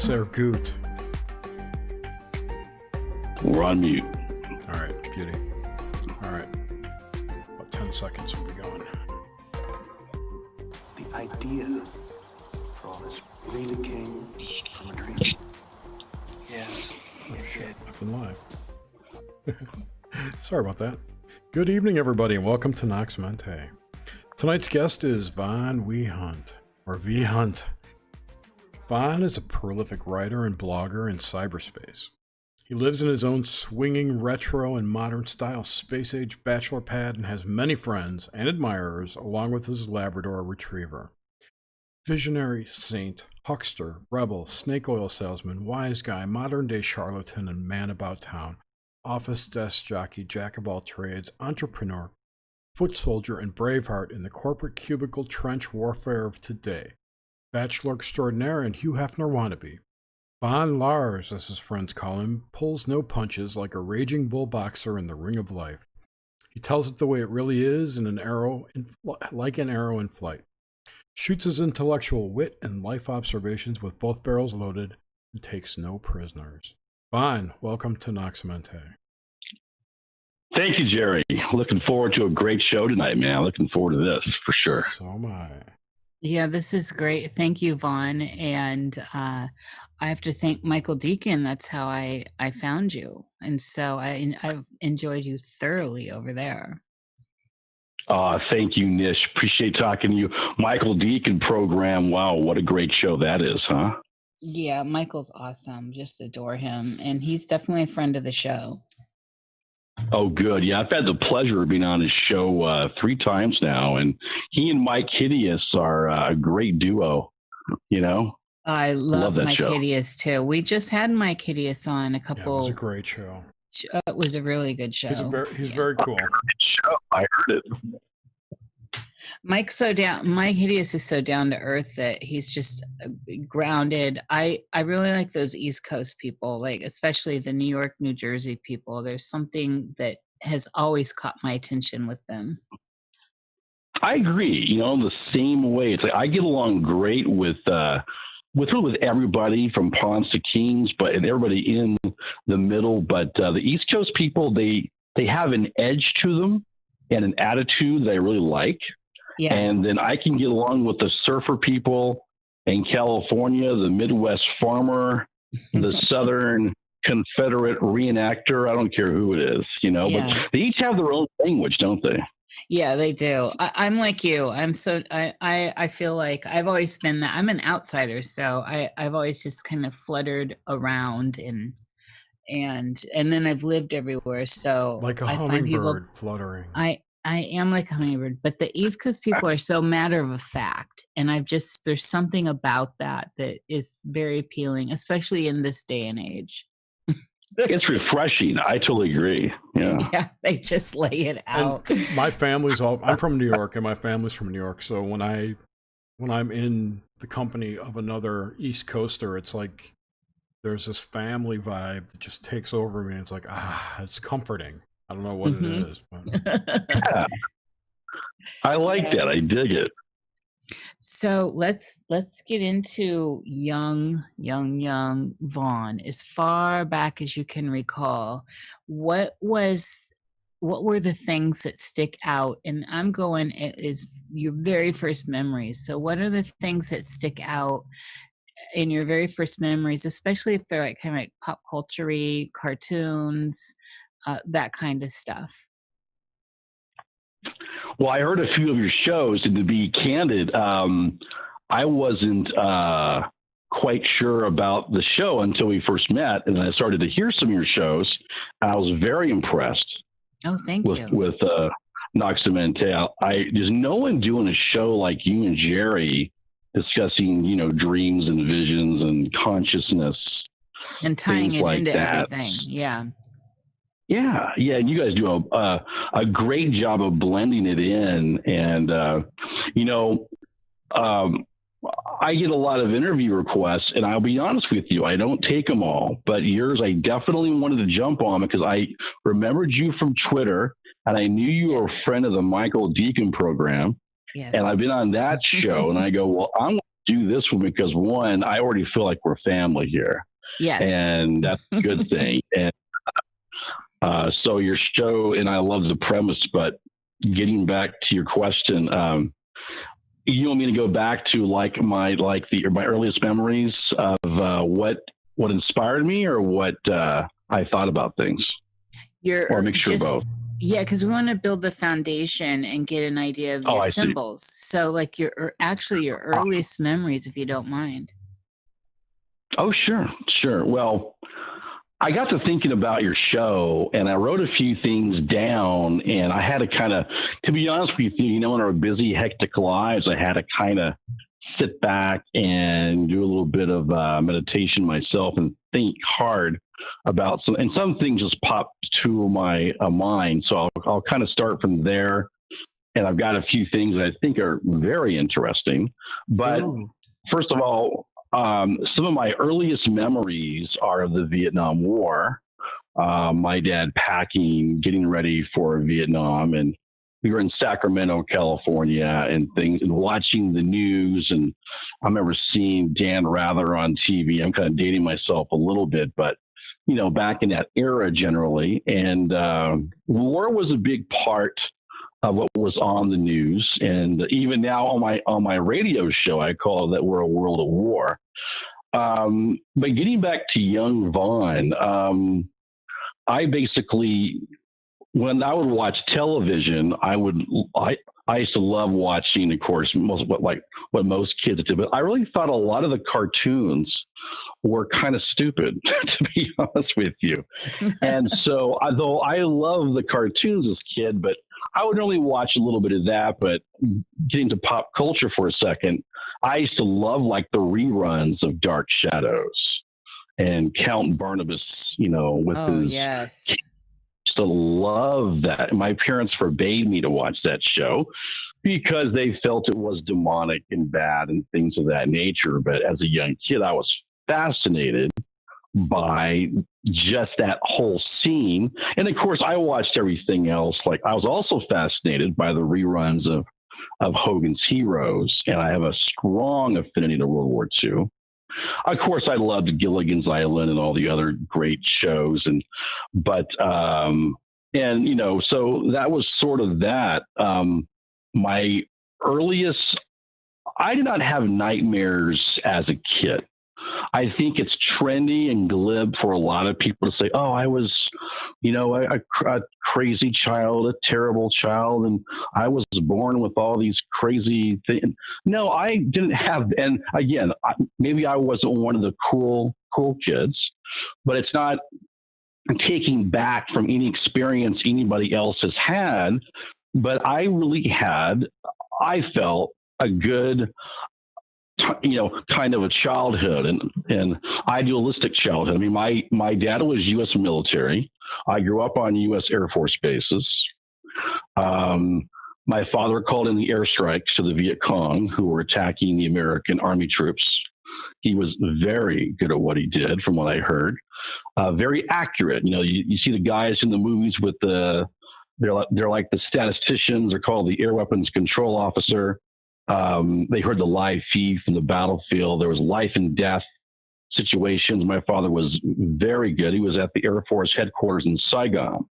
Sehr gut. We're on mute. All right, beauty. All right. About 10 seconds we'll be going. The idea for all this really came from a dream. Yes. Oh shit, I've been live. Sorry about that. Good evening, everybody, and welcome to Nox Mente. Tonight's guest is Wehunt, or Wehunt. Von is a prolific writer and blogger in cyberspace. He lives in his own swinging retro and modern style space-age bachelor pad and has many friends and admirers along with his Labrador retriever. Visionary, saint, huckster, rebel, snake oil salesman, wise guy, modern-day charlatan, and man about town, office desk jockey, jack of all trades, entrepreneur, foot soldier, and braveheart in the corporate cubicle trench warfare of today. Bachelor extraordinaire and Hugh Hefner wannabe. Lars, as his friends call him, pulls no punches like a raging bull boxer in the ring of life. He tells it the way it really is like an arrow in flight. Shoots his intellectual wit and life observations with both barrels loaded and takes no prisoners. Welcome to Nox Mente. Thank you, Jerry. Looking forward to a great show tonight, man. Looking forward to this for sure. So am I. Yeah, this is great. Thank you, Vaughn. And I have to thank Michael Deacon. That's how I found you. And so I've enjoyed you thoroughly over there. Thank you, Nish. Appreciate talking to you. Michael Deacon program. Wow, what a great show that is, huh? Yeah, Michael's awesome. Just adore him. And he's definitely a friend of the show. Oh, good. Yeah, I've had the pleasure of being on his show 3 times now. And he and Mike Hideous are a great duo, you know? I love Mike show. Hideous, too. We just had Mike Hideous on a couple. Yeah, it was a great show. It was a really good show. He's very cool. I heard it. Mike Hideous is so down to earth that he's just grounded. I really like those East Coast people, like especially the New York, New Jersey people. There's something that has always caught my attention with them. I agree. You know, the same way. It's like I get along great with everybody from pawns to kings, and everybody in the middle. But the East Coast people, they have an edge to them and an attitude that I really like. Yeah. And then I can get along with the surfer people in California, the Midwest farmer, the Southern Confederate reenactor. I don't care who it is, you know, Yeah. but they each have their own language, don't they? Yeah, they do. I'm like you. I feel like I've always been that. I'm an outsider, so I've always just kind of fluttered around and then I've lived everywhere. So like a I find hummingbird fluttering. I am like a hummingbird, but the East Coast people are so matter of fact. And there's something about that is very appealing, especially in this day and age. It's refreshing. I totally agree. Yeah. Yeah, they just lay it out. And my family's I'm from New York, and my family's from New York. So when I'm in the company of another East Coaster, it's like there's this family vibe that just takes over me. It's like, it's comforting. I don't know what it is. But. Yeah. I like that. I dig it. So let's get into young Vaughn. As far back as you can recall, what were the things that stick out? And I'm going is your very first memories. So what are the things that stick out in your very first memories, especially if they're like kind of like pop culture-y, cartoons, that kind of stuff? Well, I heard a few of your shows, and to be candid, I wasn't quite sure about the show until we first met, and I started to hear some of your shows, and I was very impressed. Oh, thank you. With Nox Mente. There's no one doing a show like you and Jerry discussing, you know, dreams and visions and consciousness. And tying it like into that. everything. Yeah. Yeah. And you guys do a great job of blending it in. And, I get a lot of interview requests, and I'll be honest with you, I don't take them all, but yours, I definitely wanted to jump on because I remembered you from Twitter, and I knew you were a friend of the Michael Deacon program. Yes. And I've been on that show, and I go, well, I'm going do this one because, one, I already feel like we're family here. Yes. And that's a good thing. And so your show, and I love the premise, but getting back to your question, you want me to go back to my earliest memories of what inspired me, or what I thought about things, or a mixture of both? Yeah, because we want to build the foundation and get an idea of your symbols. So, like your earliest memories, if you don't mind. Oh, sure. Well, I got to thinking about your show, and I wrote a few things down, and I had to to be honest with you, in our busy, hectic lives, I had to kind of sit back and do a little bit of meditation myself and think hard about some things just popped to my mind. So I'll kind of start from there, and I've got a few things that I think are very interesting. But first of all, some of my earliest memories are of the Vietnam War. My dad packing, getting ready for Vietnam, and we were in Sacramento, California, and watching the news. And I remember seeing Dan Rather on TV. I'm kind of dating myself a little bit, but back in that era generally. And war was a big part of what was on the news. And even now on my radio show, I call it that we're a world of war. But getting back to young Vaughn, I basically, when I would watch television, I used to love watching, of course, what most kids do, but I really thought a lot of the cartoons were kind of stupid, to be honest with you. And so, although I love the cartoons as a kid, but I would only watch a little bit of that. But getting to pop culture for a second, I used to love the reruns of Dark Shadows and Count Barnabas, with his. Yes. To love that. My parents forbade me to watch that show because they felt it was demonic and bad and things of that nature. But as a young kid, I was fascinated by just that whole scene. And of course, I watched everything else. I was also fascinated by the reruns of Hogan's Heroes, and I have a strong affinity to World War II. Of course, I loved Gilligan's Island and all the other great shows, so that was sort of that. My earliest, I did not have nightmares as a kid. I think it's trendy and glib for a lot of people to say, "Oh, I was, a crazy child, a terrible child, and I was born with all these crazy things." No, I didn't have. And again, maybe I wasn't one of the cool kids, but it's not taking back from any experience anybody else has had. But I really I felt a good, kind of a childhood and idealistic childhood. I mean, my dad was U.S. military. I grew up on U.S. Air Force bases. My father called in the airstrikes to the Viet Cong who were attacking the American Army troops. He was very good at what he did, from what I heard. Very accurate. You see the guys in the movies with they're like the statisticians. They're called the air weapons control officer. They heard the live feed from the battlefield. There was life and death situations. My father was very good. He was at the Air Force headquarters in Saigon.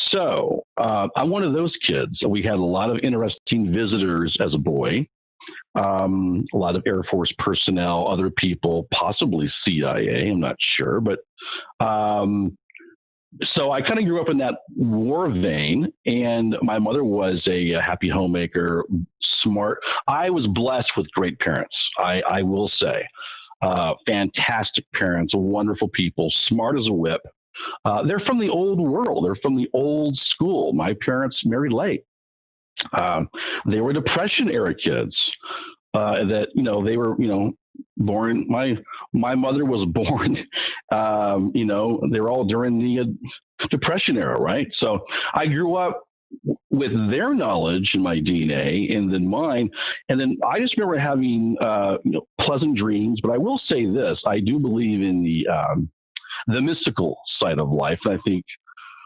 So I'm one of those kids. We had a lot of interesting visitors as a boy, a lot of Air Force personnel, other people, possibly CIA, I'm not sure. But so I kind of grew up in that war vein, and my mother was a happy homemaker, smart. I was blessed with great parents, I will say. Fantastic parents, wonderful people, smart as a whip. They're from the old world. They're from the old school. My parents married late. They were Depression era kids. They were, born. My mother was born. They were all during the Depression era, right? So I grew up with their knowledge in my DNA and then mine. And then I just remember having, pleasant dreams. But I will say this, I do believe in the mystical side of life. And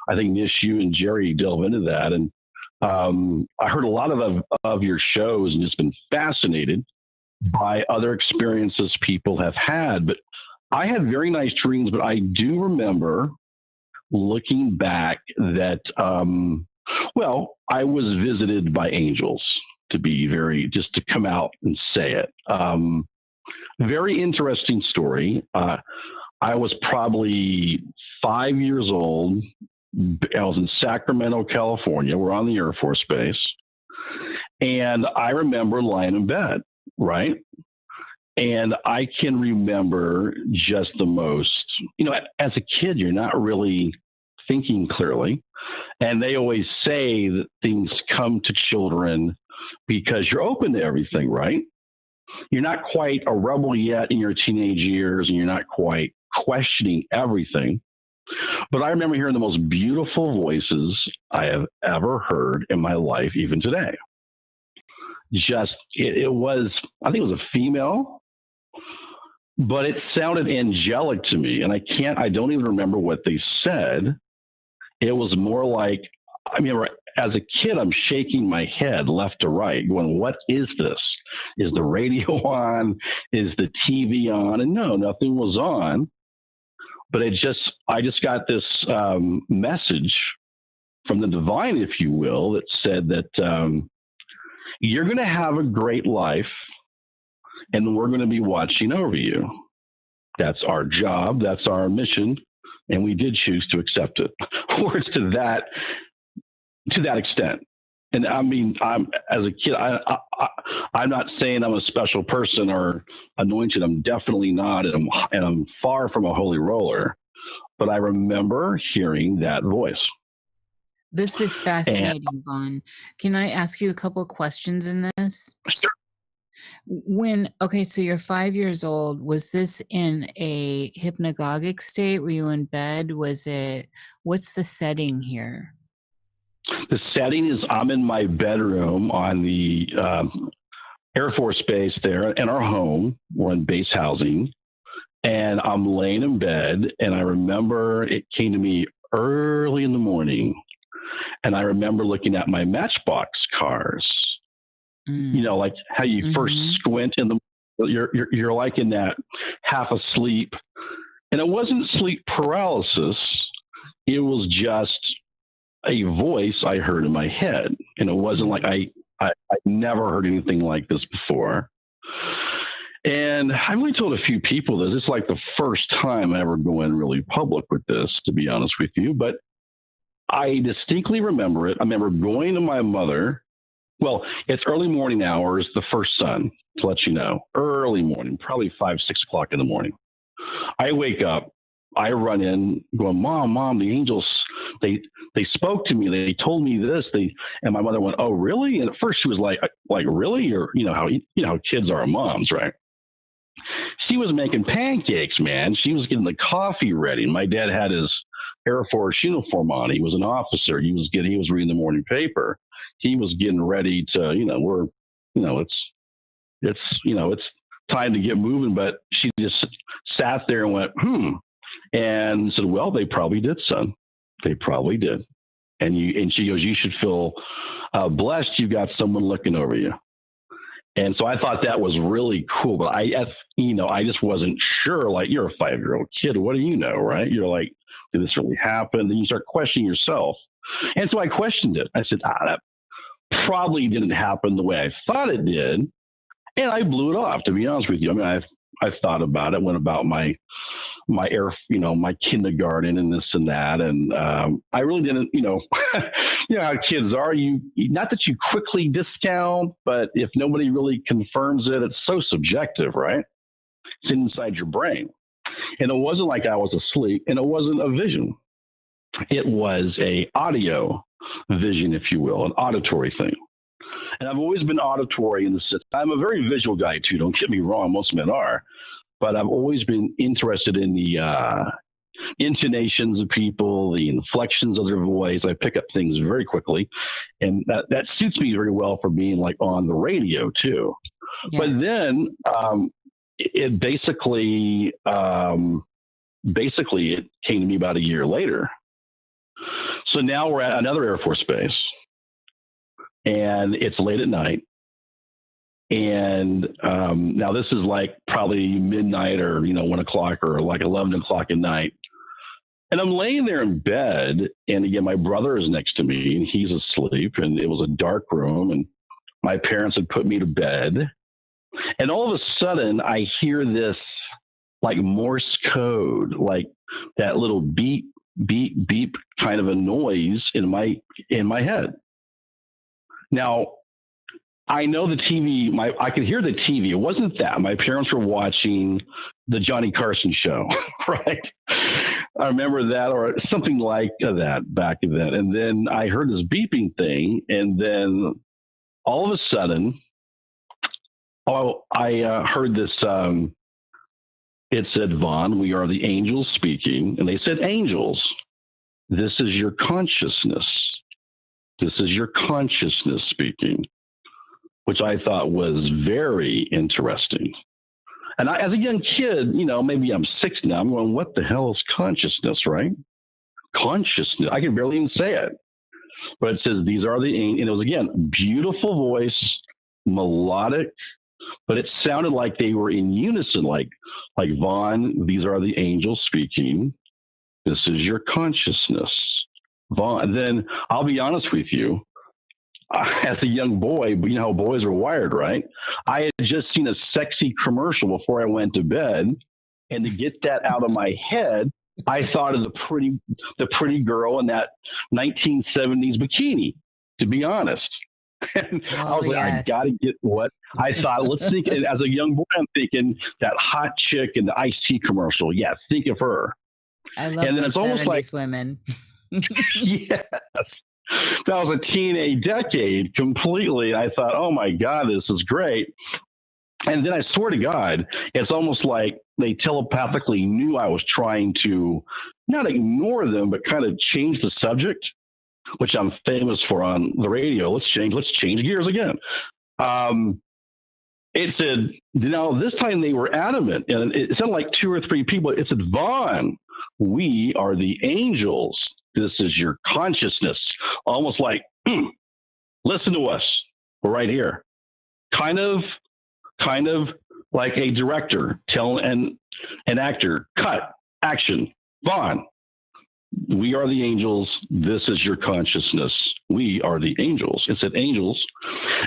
I think Nish, you and Jerry delve into that. And I heard a lot of your shows and just been fascinated by other experiences people have had. But I had very nice dreams, but I do remember looking back that, well, I was visited by angels, to be just to come out and say it. Very interesting story. I was probably 5 years old. I was in Sacramento, California. We're on the Air Force Base. And I remember lying in bed, right? And I can remember just the most, as a kid, you're not really thinking clearly. And they always say that things come to children because you're open to everything, right? You're not quite a rebel yet in your teenage years, and you're not quite questioning everything. But I remember hearing the most beautiful voices I have ever heard in my life, even today. It was, I think it was a female, but it sounded angelic to me. And I don't even remember what they said. It was more like, I remember as a kid, I'm shaking my head left to right, going, what is this? Is the radio on? Is the TV on? And no, nothing was on. But I just got this message from the divine, if you will, that said that you're going to have a great life, and we're going to be watching over you. That's our job. That's our mission. And we did choose to accept it. Words to that extent. And I mean, as a kid, I'm not saying I'm a special person or anointed. I'm definitely not, and I'm far from a holy roller. But I remember hearing that voice. This is fascinating, Vaughn. Can I ask you a couple of questions in this? Sure. So you're 5 years old. Was this in a hypnagogic state? Were you in bed? What's the setting here? The setting is I'm in my bedroom on the Air Force Base there in our home. We're in base housing. And I'm laying in bed. And I remember it came to me early in the morning. And I remember looking at my Matchbox cars. Like how you first squint in you're like in that half asleep. And it wasn't sleep paralysis. It was just a voice I heard in my head. And it wasn't like I never heard anything like this before. And I've only told a few people this. It's like the first time I ever go in really public with this, to be honest with you. But I distinctly remember it. I remember going to my mother. Well, it's early morning hours, the first sun, to let you know. Early morning, probably 5, 6 o'clock in the morning. I wake up. I run in going, Mom, the angels, they spoke to me. They told me this. And my mother went, oh, really? And at first she was like, really? Or, how kids are moms, right? She was making pancakes, man. She was getting the coffee ready. My dad had his Air Force uniform on. He was an officer. He was reading the morning paper. He was getting ready to, it's time to get moving. But she just sat there and went, and said, well, they probably did, son. They probably did. And she goes, you should feel blessed. You got someone looking over you. And so I thought that was really cool, but I just wasn't sure. Like, you're a 5-year-old kid. What do you know, right? You're like, did this really happen? Then you start questioning yourself. And so I questioned it. I said, that probably didn't happen the way I thought it did. And I blew it off, to be honest with you. I mean, I thought about it, went about my my kindergarten and this and that. And I really didn't, how kids are. Not that you quickly discount, but if nobody really confirms it, it's so subjective, right? It's inside your brain. And it wasn't like I was asleep, and it wasn't a vision. It was a audio vision, if you will, an auditory thing. And I've always been auditory in the sense. I'm a very visual guy too. Don't get me wrong. Most men are. But I've always been interested in the intonations of people, the inflections of their voice. I pick up things very quickly. And that suits me very well for being like on the radio too. Yes. But then it basically it came to me about a year later. So now we're at another Air Force base. And it's late at night. And now this is like probably midnight or, 1 o'clock or like 11 o'clock at night. And I'm laying there in bed. And again, my brother is next to me and he's asleep. And it was a dark room. And my parents had put me to bed. And all of a sudden, I hear this like Morse code, like that little beep, beep, beep kind of a noise in my head. Now, I know the TV, I could hear the TV. It wasn't that. My parents were watching the Johnny Carson show, right? I remember that or something like that back then. And then I heard this beeping thing. And then all of a sudden, I heard this, it said, Vaughn, we are the angels speaking. And they said, angels, this is your consciousness. This is your consciousness speaking, which I thought was very interesting. And I, as a young kid, maybe I'm 6 now, I'm going, what the hell is consciousness, right? Consciousness. I can barely even say it. But it says, these are the angels. And it was, again, beautiful voice, melodic, but it sounded like they were in unison, like Vaughn, these are the angels speaking. This is your consciousness. Vaughn. Then I'll be honest with you, as a young boy, but you know how boys are wired, right? I had just seen a sexy commercial before I went to bed. And to get that out of my head, I thought of the pretty girl in that 1970s bikini, to be honest. And I was like, I got to get what I thought. Let's think, as a young boy, I'm thinking that hot chick in the iced tea commercial. Yeah, think of her. I love and then it's almost like women. Yes. That was a teenage decade completely. I thought, oh my God, this is great. And then I swear to God, it's almost like they telepathically knew I was trying to not ignore them, but kind of change the subject, which I'm famous for on the radio. Let's change gears again. It said, this time they were adamant, and it sounded like 2 or 3 people. It said, Vaughn, we are the angels. This is your consciousness. Almost like, listen to us. We're right here. Kind of like a director telling an actor, cut, action, Vaughn. We are the angels. This is your consciousness. We are the angels. It said angels.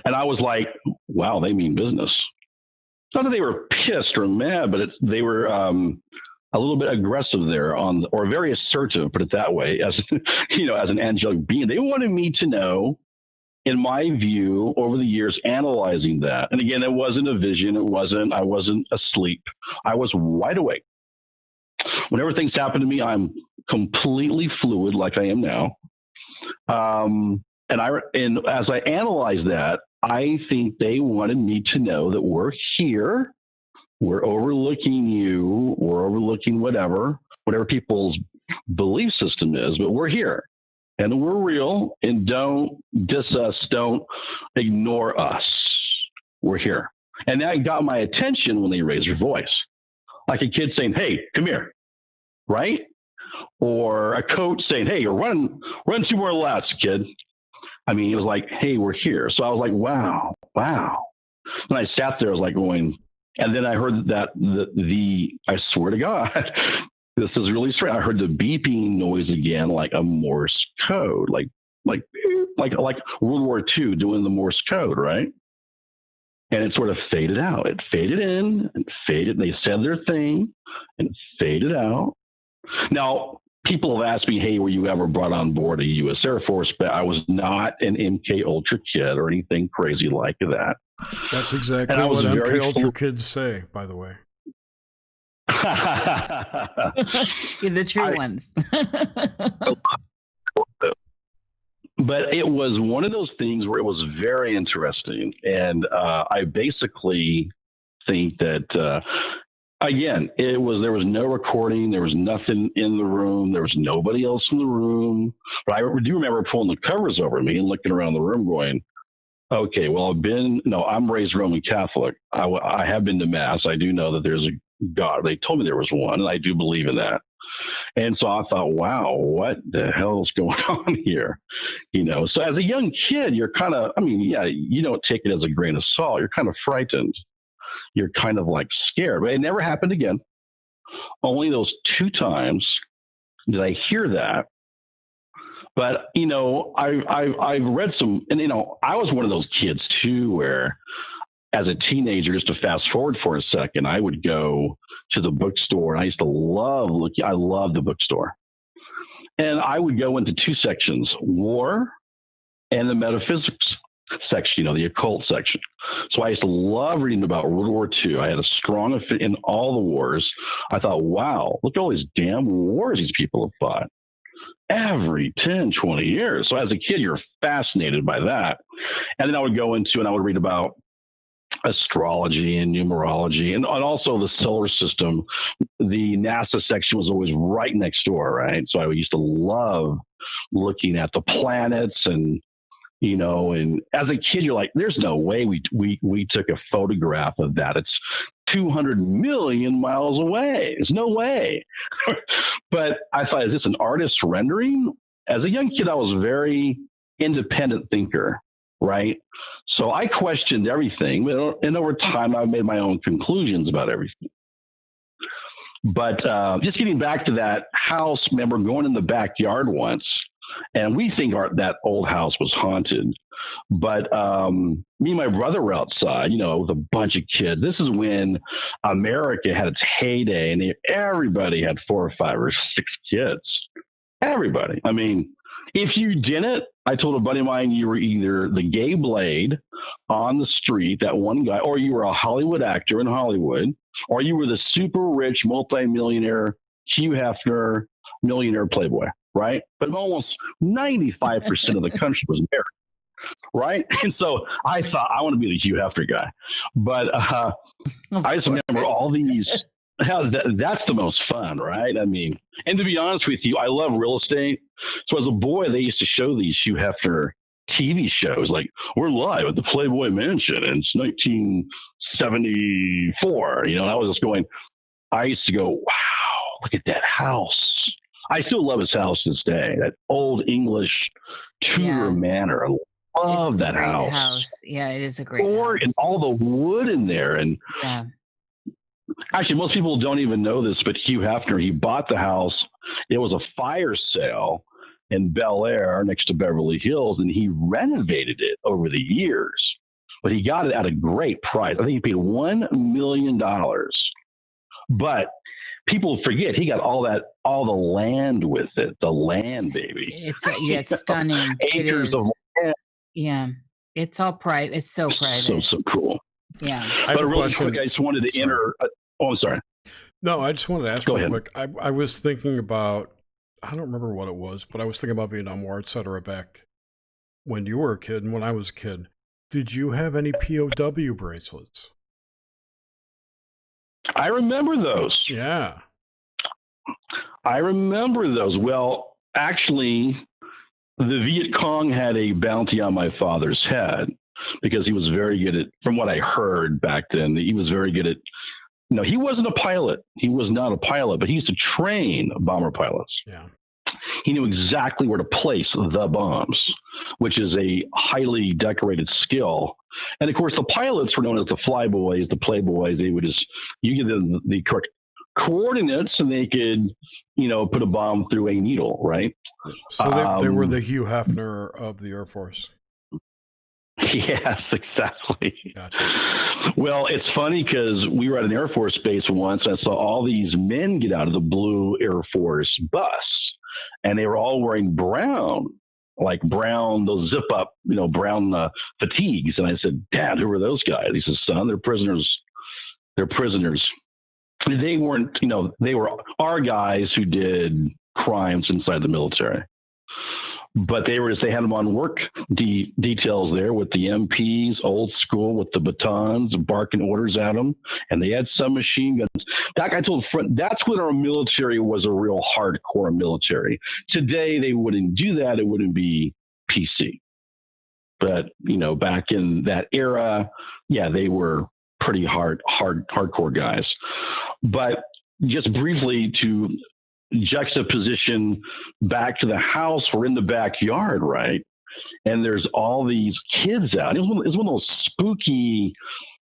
And I was like, wow, they mean business. Not that they were pissed or mad, but they were a little bit aggressive there or very assertive, put it that way, as as an angelic being. They wanted me to know, in my view, over the years, analyzing that. And again, it wasn't a vision. I wasn't asleep. I was wide awake. Whenever things happen to me, I'm completely fluid, like I am now. And as I analyze that, I think they wanted me to know that we're here. We're overlooking you. We're overlooking whatever people's belief system is, but we're here and we're real, and don't diss us. Don't ignore us. We're here. And that got my attention when they raised their voice, like a kid saying, hey, come here. Right? Or a coach saying, hey, run 2 more laps, kid. I mean, it was like, hey, we're here. So I was like, wow. And I sat there, I was like going, and then I heard that I swear to God, this is really strange. I heard the beeping noise again, like a Morse code, like World War II doing the Morse code, right? And it sort of faded out. It faded in and faded. They said their thing and it faded out. Now, people have asked me, hey, were you ever brought on board a U.S. Air Force? But I was not an MK Ultra kid or anything crazy like that. That's exactly what MK Ultra kids say, by the way. You're the true ones. But it was one of those things where it was very interesting. And I basically think that, again, there was no recording. There was nothing in the room. There was nobody else in the room. But I do remember pulling the covers over me and looking around the room going, okay, well, I'm raised Roman Catholic. I have been to Mass. I do know that there's a God. They told me there was one, and I do believe in that. And so I thought, wow, what the hell is going on here? So as a young kid, you're kind of, you don't take it as a grain of salt. You're kind of frightened. You're kind of like scared. But it never happened again. Only those 2 times did I hear that. But, I've read some, and, I was one of those kids too, where as a teenager, just to fast forward for a second, I would go to the bookstore. And I used to I love the bookstore. And I would go into 2 sections, war and the metaphysics section, the occult section. So I used to love reading about World War II. I had a strong affinity in all the wars. I thought, wow, look at all these damn wars these people have fought every 10, 20 years. So as a kid, you're fascinated by that. And then I would go into and I would read about astrology and numerology and also the solar system. The NASA section was always right next door, right? So I used to love looking at the planets and and as a kid, you're like, there's no way we took a photograph of that. It's 200 million miles away. There's no way. But I thought, is this an artist's rendering? As a young kid, I was a very independent thinker, right? So I questioned everything. And over time, I made my own conclusions about everything. But just getting back to that house, remember going in the backyard once, and we think that old house was haunted. But me and my brother were outside, with a bunch of kids. This is when America had its heyday, and everybody had 4 or 5 or 6 kids. Everybody. If you didn't, I told a buddy of mine, you were either the gay blade on the street, that one guy, or you were a Hollywood actor in Hollywood, or you were the super rich multimillionaire Hugh Hefner millionaire playboy. Right? But almost 95% of the country was married. Right? And so I thought, I want to be the Hugh Hefner guy. But I just remember all these. That's the most fun, right? And to be honest with you, I love real estate. So as a boy, they used to show these Hugh Hefner TV shows, like, we're live at the Playboy Mansion, and it's 1974. I was just going, I used to go, wow, look at that house. I still love his house to this day. That old English Tudor manor. I love that house. Yeah, it is a great house. And all the wood in there. And actually, most people don't even know this, but Hugh Hefner, he bought the house. It was a fire sale in Bel Air next to Beverly Hills, and he renovated it over the years. But he got it at a great price. I think he paid $1 million. But people forget he got all the land with it. The land, baby. It's stunning. Acres of land. Yeah, it's all private. It's so private. So cool. Yeah. I have a really question. Quick, I just wanted to enter. I'm sorry. No, I just wanted to ask Go real ahead. quick. I was thinking about, I don't remember what it was, but I was thinking about Vietnam War, et cetera, back when you were a kid and when I was a kid. Did you have any POW bracelets? I remember those. Yeah. I remember those. Well, actually, the Viet Cong had a bounty on my father's head because he was very good at, from what I heard back then, he was very good at, he wasn't a pilot. He was not a pilot, but he used to train bomber pilots. Yeah. He knew exactly where to place the bombs, which is a highly decorated skill. And of course, the pilots were known as the flyboys, the playboys. They would just, you give them the correct coordinates and they could, put a bomb through a needle, right? So they were the Hugh Hefner of the Air Force. Yes, exactly. Gotcha. Well, it's funny because we were at an Air Force base once. And I saw all these men get out of the blue Air Force bus, and they were all wearing brown, those zip up, brown fatigues. And I said, Dad, who are those guys? He said, son, they're prisoners. They're prisoners. They weren't, they were our guys who did crimes inside the military. But they had them on work details there with the MPs, old school, with the batons, barking orders at them. And they had submachine guns. That guy told that's when our military was a real hardcore military. Today, they wouldn't do that. It wouldn't be PC. But, back in that era, yeah, they were pretty hardcore guys. But just briefly to juxtaposition back to the house. We're in the backyard, right? And there's all these kids out. It was one of those spooky,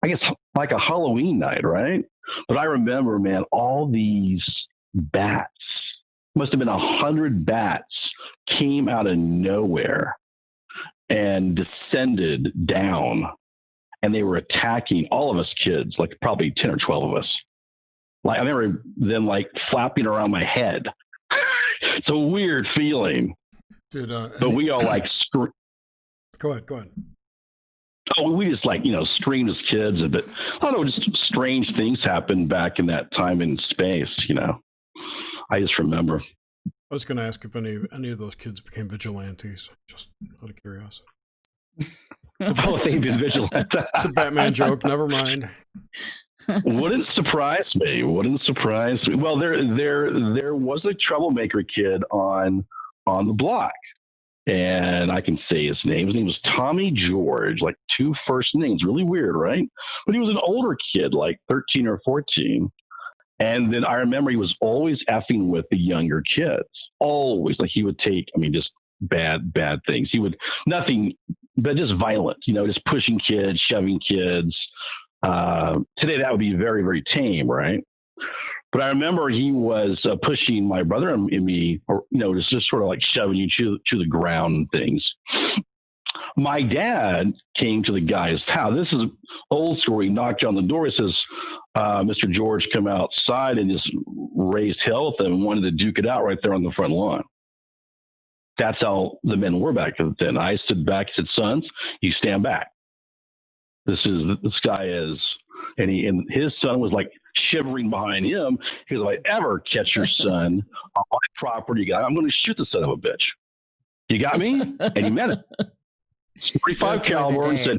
I guess, like a Halloween night, right? But I remember, man, all these bats, must have been 100 bats, came out of nowhere and descended down. And they were attacking all of us kids, like probably 10 or 12 of us. Like I remember them like flapping around my head. It's a weird feeling. Dude, but we all like Go ahead. Oh, we just like, screamed as kids. But I don't know, just strange things happened back in that time and space, I just remember. I was going to ask if any of those kids became vigilantes, just out of curiosity. Oh, they've been vigilant. It's a Batman joke. Never mind. Wouldn't surprise me. Well, there was a troublemaker kid on the block, and I can say his name. His name was Tommy George, like 2 first names. Really weird, right? But he was an older kid, like 13 or 14. And then I remember he was always effing with the younger kids. Always. Like he would take, just bad things. He would, nothing, but just violent, just pushing kids, shoving kids. Today that would be very, very tame, right? But I remember he was pushing my brother and me, or, just sort of like shoving you to the ground and things. My dad came to the guy's house. This is old school. He knocked on the door. He says, Mr. George come outside, and just raised hell with him and wanted to duke it out right there on the front lawn. That's how the men were back then. I stood back and said, sons, you stand back. This guy is, and his son was like shivering behind him. He goes, if I ever catch your son on my property, I'm going to shoot the son of a bitch. You got me? And he meant it. 45 caliber, and said,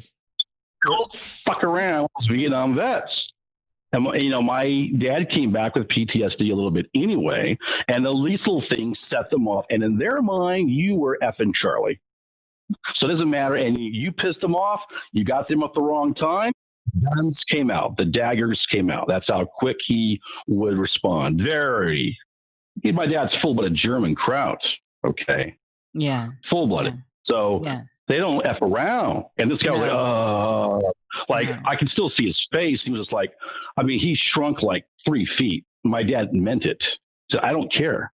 don't fuck around with Vietnam vets. And, my dad came back with PTSD a little bit anyway, and the least little thing set them off. And in their mind, you were effing Charlie. So it doesn't matter. And you pissed them off. You got them at the wrong time. Guns came out. The daggers came out. That's how quick he would respond. My dad's full-blooded German Kraut. Okay. Yeah. Full-blooded. Yeah. So they don't F around. And this guy was like, I can still see his face. He was just like, he shrunk like 3 feet. My dad meant it. So I don't care.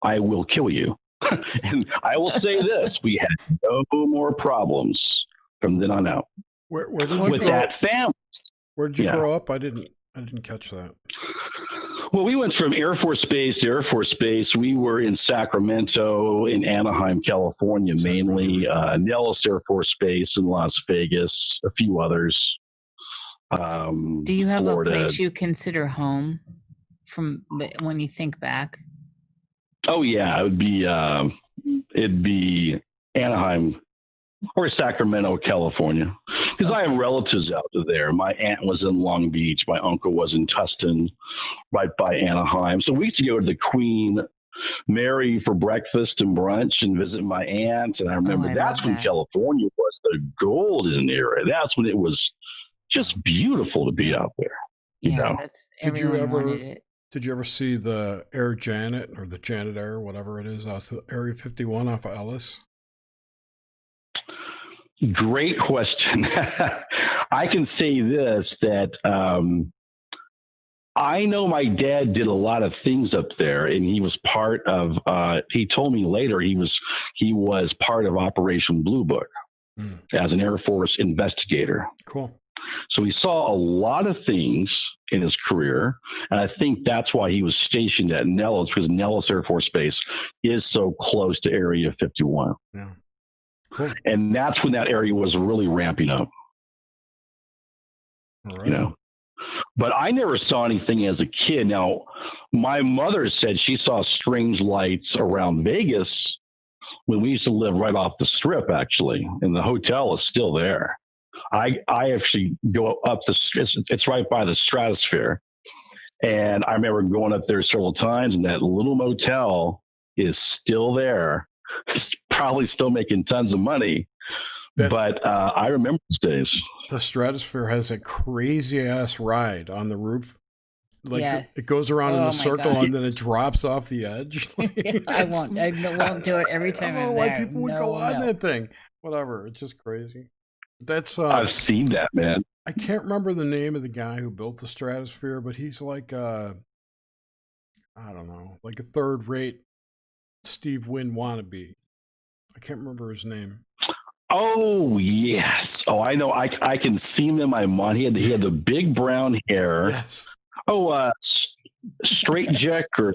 I will kill you. And I will say this, we had no more problems from then on out. Where did you with that family. Where did you grow up? I didn't catch that. Well, we went from Air Force Base to Air Force Base. We were in Sacramento, in Anaheim, California, mainly, Nellis Air Force Base in Las Vegas, a few others. Do you have Florida. A place you consider home when you think back? Oh yeah, it'd be Anaheim or Sacramento, California, because I have relatives out there. My aunt was in Long Beach. My uncle was in Tustin, right by Anaheim. So we used to go to the Queen Mary for breakfast and brunch and visit my aunt. And I remember that's when California was the golden era. That's when it was just beautiful to be out there. You know? Did you ever see the Air Janet or the Janet Air, whatever it is, out to Area 51 off of Ellis? Great question. I can say this, that I know my dad did a lot of things up there, and he was part of, he told me later he was part of Operation Blue Book as an Air Force investigator. Cool. So he saw a lot of things in his career, and I think that's why he was stationed at Nellis, because Nellis Air Force Base is so close to Area 51. Yeah. Cool. And that's when that area was really ramping up. All right. You know, but I never saw anything as a kid. Now, my mother said she saw strange lights around Vegas when we used to live right off the strip, actually, and the hotel is still there. I actually go up it's right by the Stratosphere. And I remember going up there several times, and that little motel is still there. It's probably still making tons of money. But I remember those days. The Stratosphere has a crazy ass ride on the roof. Like Yes. it goes around in Oh a my circle God. and then it drops off the edge. I won't do it every time I don't I'm know why there. people would go No, on no. that thing. Whatever. It's just crazy. That's I've seen that, man. I can't remember the name of the guy who built the stratosphere, but he's like I don't know, like a third-rate Steve Wynn wannabe. I can't remember his name. Oh yes. Oh, I know. I can see him in my mind. He had the big brown hair. Yes. Oh, straight jack or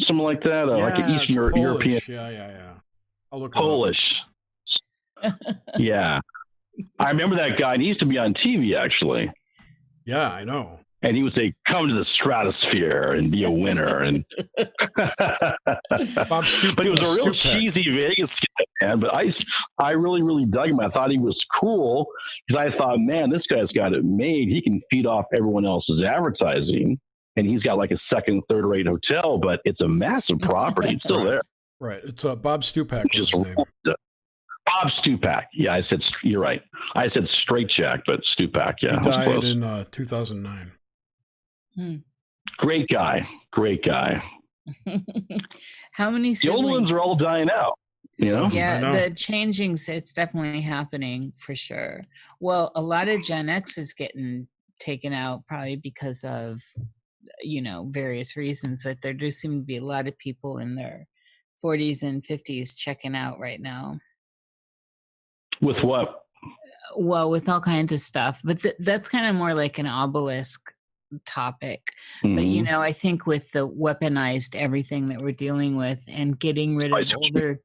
something like that. Like an it's Eastern European. Polish. Yeah. I'll look it up. Polish. Yeah. I remember that guy. And he used to be on TV, actually. Yeah, I know. And he would say, "Come to the stratosphere and be a winner." And Bob Stupak. but he was a real Stupak. cheesy Vegas guy, man. But I really, really dug him. I thought he was cool because I thought, man, this guy's got it made. He can feed off everyone else's advertising. And he's got like a second, third-rate hotel, but it's a massive property. It's still there. Right. It's Bob Stupak was Just his name. Bob Stupak. Yeah, you're right. I said straight jack, but Stupak. Yeah, He died close. in 2009. Great guy. How many The old ones siblings? are all dying out. You know? I Yeah, know. the changing's it's definitely happening for sure. Well, a lot of Gen X is getting taken out probably because of various reasons, but there do seem to be a lot of people in their 40s and 50s checking out right now. With what? Well, with all kinds of stuff, but that's kind of more like an obelisk topic. But Mhm. I think with the weaponized everything that we're dealing with and getting rid of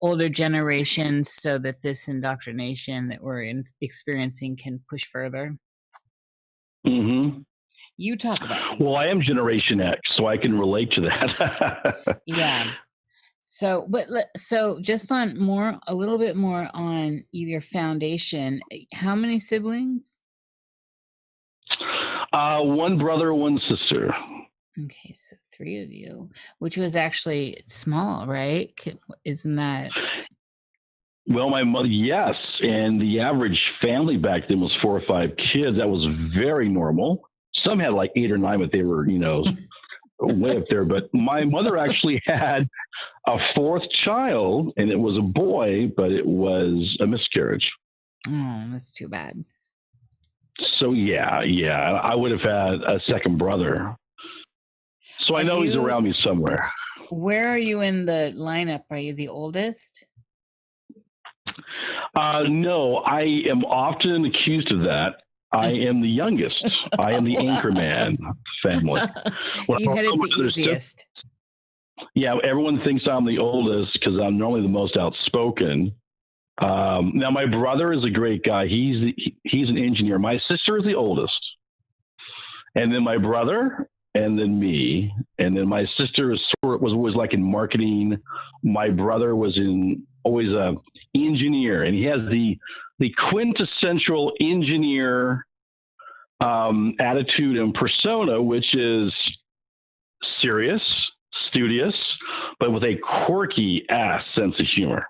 older generations so that this indoctrination that we're experiencing can push further. Mhm. You talk about these. Well, I am Generation X, so I can relate to that. Yeah. So, so just on a little bit more on your foundation. How many siblings? One brother, one sister. Okay, so 3 of you, which was actually small, right? Isn't that? Well, my mother, yes, and the average family back then was 4 or 5 kids. That was very normal. Some had like 8 or 9, but they were, way up there. But my mother actually had a 4th child, and it was a boy, but it was a miscarriage. Oh, that's too bad. So yeah, I would have had a second brother. So I know he's around me somewhere. Where are you in the lineup? Are you the oldest? No, I am often accused of that. I am the youngest. I am the anchorman family. You had it the easiest. Yeah, everyone thinks I'm the oldest because I'm normally the most outspoken. Now, my brother is a great guy. He's an engineer. My sister is the oldest. And then my brother, and then me. And then my sister was always like in marketing. My brother was always a engineer. And he has the quintessential engineer attitude and persona, which is serious, studious, but with a quirky ass sense of humor.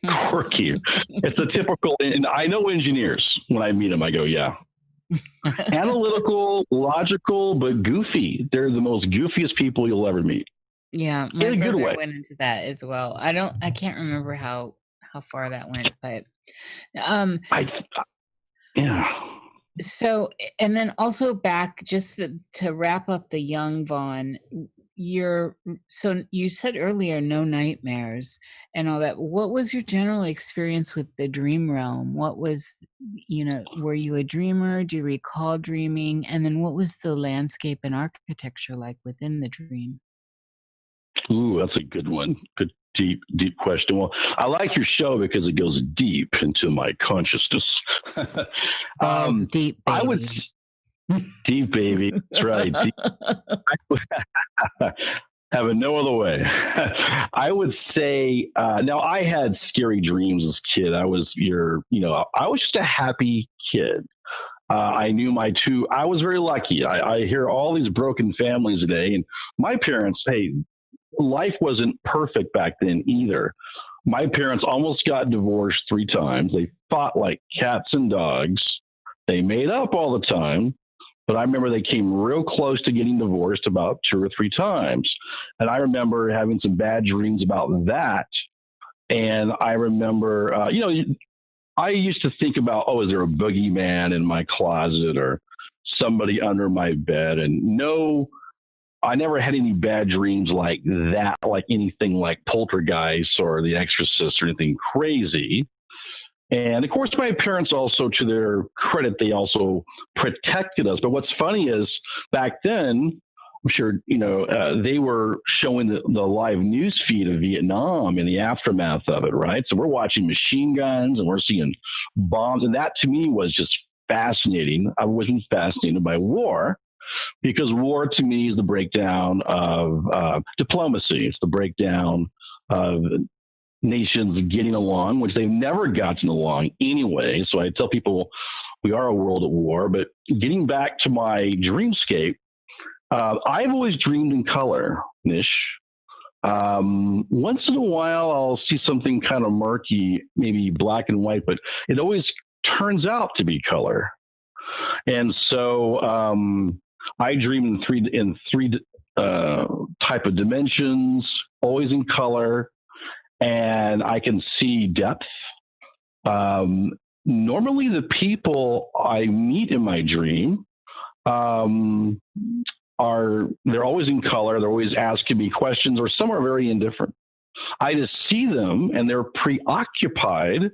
Quirky. It's a typical, and I know engineers. When I meet them, I go, yeah. Analytical, logical, but goofy. They're the most goofiest people you'll ever meet. Yeah, my in a good brother way. went into that as well. I can't remember how far that went, but Yeah. so, and then also back just to wrap up the young Vaughn, so you said earlier no nightmares and all that. What was your general experience with the dream realm? What was, were you a dreamer? Do you recall dreaming? And then what was the landscape and architecture like within the dream? Ooh, that's a good one. Good, deep question. Well, I like your show because it goes deep into my consciousness. Balls deep, baby. I would deep, baby. That's right. Deep. Have it no other way. I would say, now I had scary dreams as a kid. I was just a happy kid. I knew I was very lucky. I hear all these broken families today, and my parents, hey, life wasn't perfect back then either. My parents almost got divorced 3 times. They fought like cats and dogs. They made up all the time. But I remember they came real close to getting divorced about 2 or 3 times. And I remember having some bad dreams about that. And I remember, I used to think about, oh, is there a boogeyman in my closet or somebody under my bed? And no, I never had any bad dreams like that, like anything like poltergeist or the exorcist or anything crazy. And of course, my parents also, to their credit, they also protected us. But what's funny is back then, I'm sure, they were showing the live news feed of Vietnam and the aftermath of it, right? So we're watching machine guns and we're seeing bombs. And that to me was just fascinating. I wasn't fascinated by war because war to me is the breakdown of diplomacy. It's the breakdown of nations getting along, which they've never gotten along anyway. So I tell people we are a world at war. But getting back to my dreamscape, I've always dreamed in color, Nish. Once in a while, I'll see something kind of murky, maybe black and white, but it always turns out to be color. And so I dream in three type of dimensions, always in color, and I can see depth. Normally, the people I meet in my dream they're always in color. They're always asking me questions, or some are very indifferent. I just see them and they're preoccupied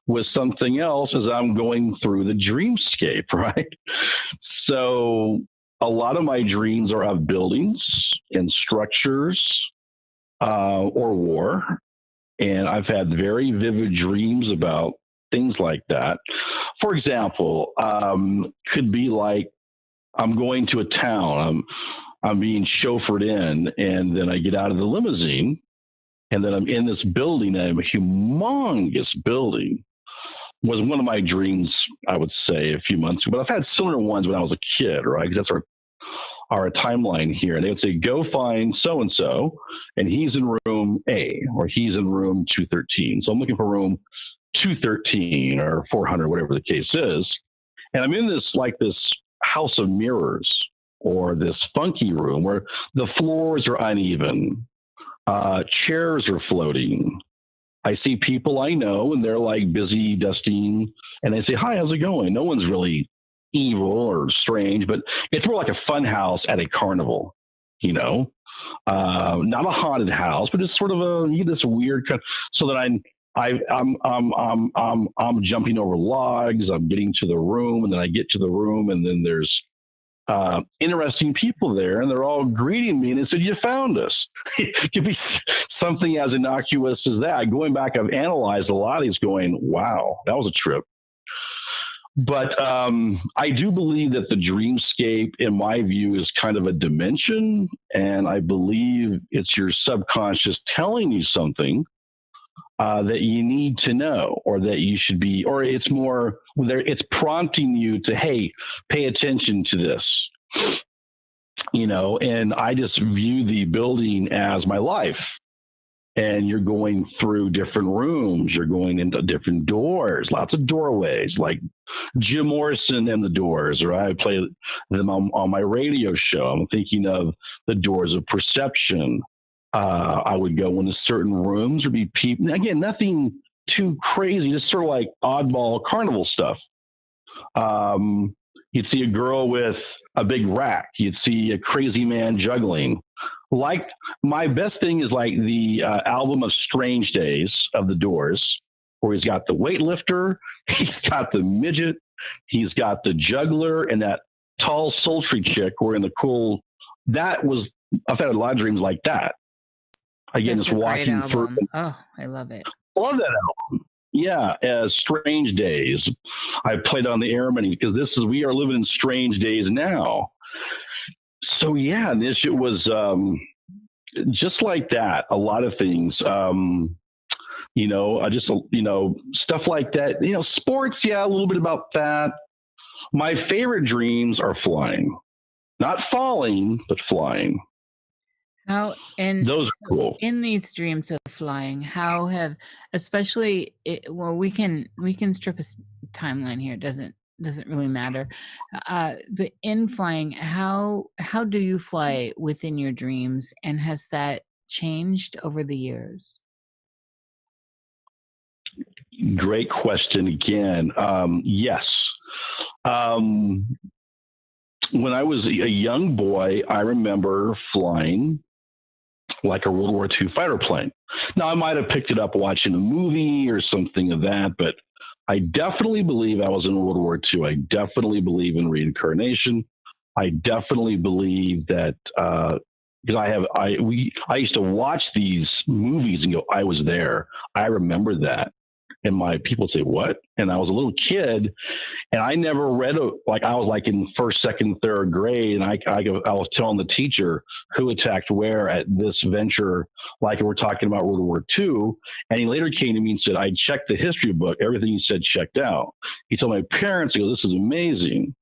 with something else as I'm going through the dreamscape, right? So a lot of my dreams are of buildings and structures or war. And I've had very vivid dreams about things like that. For example, could be like, I'm going to a town. I'm being chauffeured in, and then I get out of the limousine, and then I'm in this building. I'm a humongous building. Was one of my dreams, I would say, a few months ago. But I've had similar ones when I was a kid, right? Because that's our timeline here. And they would say, go find so and so, and he's in room A, or he's in room 213. So I'm looking for room 213 or 400, whatever the case is. And I'm in this house of mirrors, or this funky room where the floors are uneven, chairs are floating. I see people I know and they're like busy dusting, and they say, hi, how's it going? No one's really evil or strange, but it's more like a fun house at a carnival, not a haunted house, but it's sort of this weird kind. So that I'm jumping over logs. I'm getting to the room, and then I get to the room, and then there's interesting people there, and they're all greeting me, and they said, "You found us." It could be something as innocuous as that. Going back, I've analyzed a lot of these, going, "Wow, that was a trip." But I do believe that the dreamscape, in my view, is kind of a dimension, and I believe it's your subconscious telling you something that you need to know, or that you should be, or it's more, it's prompting you to, hey, pay attention to this, and I just view the building as my life. And you're going through different rooms, you're going into different doors, lots of doorways, like Jim Morrison and the Doors, or I play them on my radio show. I'm thinking of the doors of perception. I would go into certain rooms, or be people. Again, nothing too crazy, just sort of like oddball carnival stuff. You'd see a girl with a big rack. You'd see a crazy man juggling. Like, my best thing is like the album of Strange Days of the Doors, where he's got the weightlifter, he's got the midget, he's got the juggler, and that tall, sultry chick wearing the cool. I've had a lot of dreams like that. Again, That's it's a walking great through. album. Oh, I love it. Love that album. Yeah, as Strange Days. I played on the air many, because we are living in strange days now. So yeah, it was just like that. A lot of things, stuff like that. Sports, yeah, a little bit about that. My favorite dreams are flying, not falling, but flying. How and Those are cool. In these dreams of flying, how have, especially, we can strip a timeline here. It doesn't doesn't really matter. But in flying, how do you fly within your dreams, and has that changed over the years? Great question again. Yes. When I was a young boy, I remember flying like a World War II fighter plane. Now, I might have picked it up watching a movie or something of that, but I definitely believe I was in World War II. I definitely believe in reincarnation. I definitely believe that because I used to watch these movies and go, I was there. I remember that. And my people say, what? And I was a little kid, and I never read I was like in first, second, third grade, and I was telling the teacher who attacked where at this venture, like we're talking about World War II. And he later came to me and said, I checked the history book, everything you said checked out. He told my parents, he goes, this is amazing.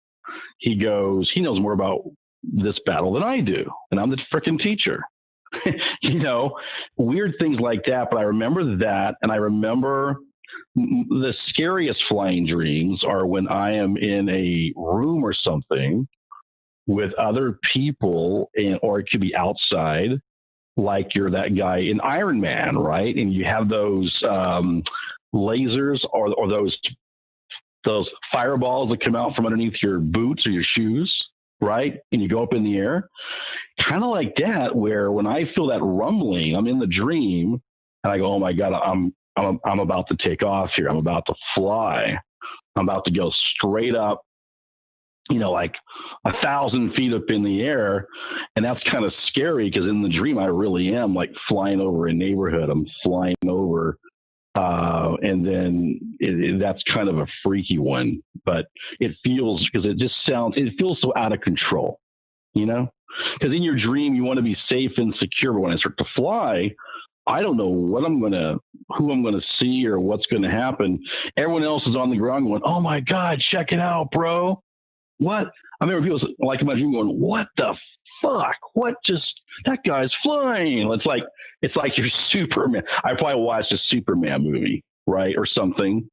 He goes, he knows more about this battle than I do, and I'm the freaking teacher. Weird things like that. But I remember that, and I remember the scariest flying dreams are when I am in a room or something with other people, or it could be outside, like you're that guy in Iron Man, right? And you have those lasers or those fireballs that come out from underneath your boots or your shoes, right? And you go up in the air, kind of like that. Where when I feel that rumbling, I'm in the dream, and I go, "Oh my God, I'm about to take off here. I'm about to fly. I'm about to go straight up, like 1,000 feet up in the air." And that's kind of scary because in the dream, I really am like flying over a neighborhood. I'm flying over, and then that's kind of a freaky one, but it feels, because it feels so out of control, because in your dream, you want to be safe and secure. But when I start to fly, I don't know who I'm going to see or what's going to happen. Everyone else is on the ground going, "Oh my God, check it out, bro." What? I remember people like in my dream going, "What the fuck? That guy's flying." It's like you're Superman. I probably watched a Superman movie, right? Or something.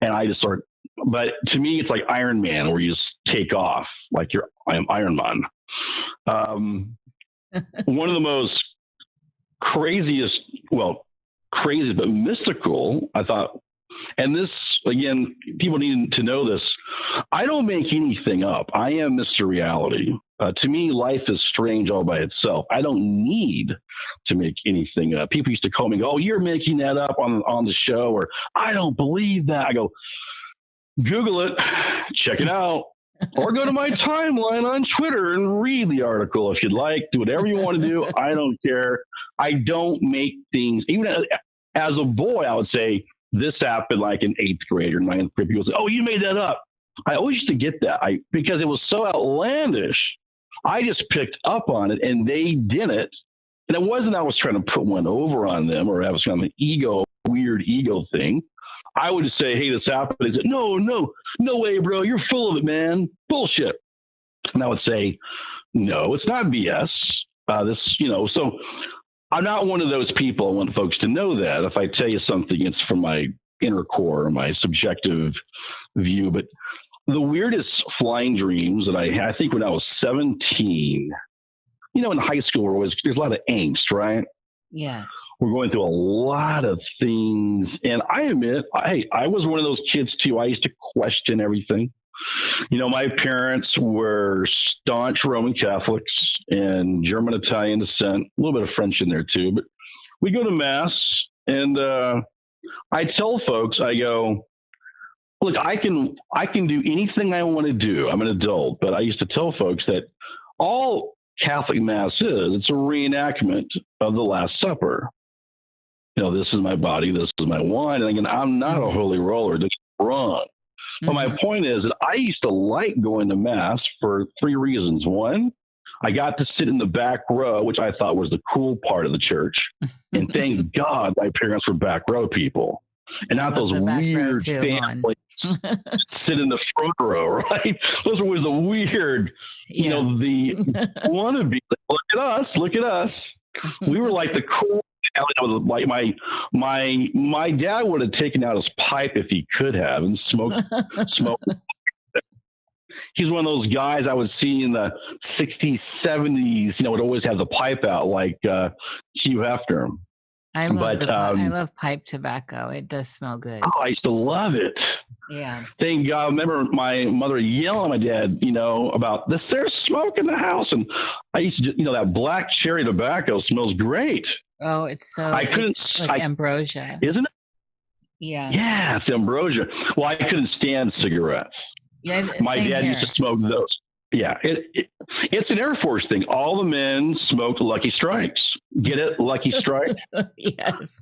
And I just but to me, it's like Iron Man, where you just take off like I am Iron Man. One of the most craziest but mystical, I thought, and this, again, people need to know this, I don't make anything up. I am Mr. Reality. To me, life is strange all by itself. I don't need to make anything up. People used to call me, "Oh, you're making that up on the show," or "I don't believe that." I go, Google it, check it out. Or go to my timeline on Twitter and read the article if you'd like. Do whatever you want to do. I don't care. I don't make things. Even as a boy, I would say this happened like in 8th grade or 9th grade. People say, "Oh, you made that up." I always used to get that because it was so outlandish. I just picked up on it, and they didn't. And it wasn't I was trying to put one over on them, or I was kind of an weird ego thing. I would just say, "Hey, this happened." They said, no way, bro. You're full of it, man. Bullshit. And I would say, "No, it's not BS. So I'm not one of those people. I want folks to know that if I tell you something, it's from my inner core, my subjective view." But the weirdest flying dreams that I had, I think when I was 17, in high school, there's a lot of angst, right? Yeah. We're going through a lot of things. And I admit, I was one of those kids too. I used to question everything. My parents were staunch Roman Catholics and German Italian descent, a little bit of French in there too. But we go to Mass, and I tell folks, I go, "Look, I can do anything I want to do. I'm an adult." But I used to tell folks that all Catholic Mass it's a reenactment of the Last Supper. This is my body, this is my wine. And again, I'm not a holy roller. That's wrong. But my point is that I used to like going to Mass for 3 reasons. One, I got to sit in the back row, which I thought was the cool part of the church. And thank God my parents were back row people. And not those weird families sit in the front row, right? Those were the weird, the wannabe. Look at us. We were like the cool. Like my dad would have taken out his pipe if he could have and smoked he's one of those guys I would see in the 60s, 70s, would always have the pipe out like Hugh Hefner. I love pipe tobacco. It does smell good. Oh, I used to love it. Yeah. Thank God. I remember my mother yelling at my dad, about this. There's smoke in the house. And I used to, that black cherry tobacco smells great. Oh, it's like ambrosia. Isn't it? Yeah. Yeah, it's ambrosia. Well, I couldn't stand cigarettes. Yeah, my dad used to smoke those. Yeah, it's an Air Force thing. All the men smoked Lucky Strikes. Get it? Lucky Strike? Yes.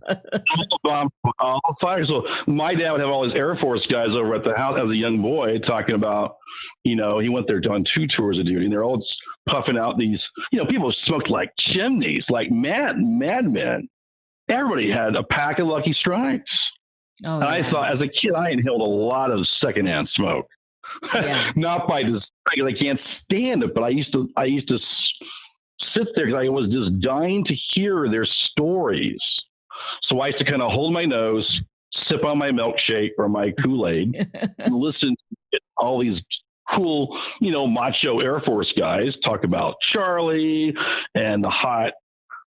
all fire. So my dad would have all his Air Force guys over at the house as a young boy talking about, he went there on 2 tours of duty, and they're all puffing out these, people smoked like chimneys, like madmen. Everybody had a pack of Lucky Strikes. Oh, and I thought, as a kid, I inhaled a lot of secondhand smoke. Yeah. Not by design, because I can't stand it, but I used to sit there because I was just dying to hear their stories. So I used to kind of hold my nose, sip on my milkshake or my Kool-Aid, and listen to all these cool, macho Air Force guys talk about Charlie and the hot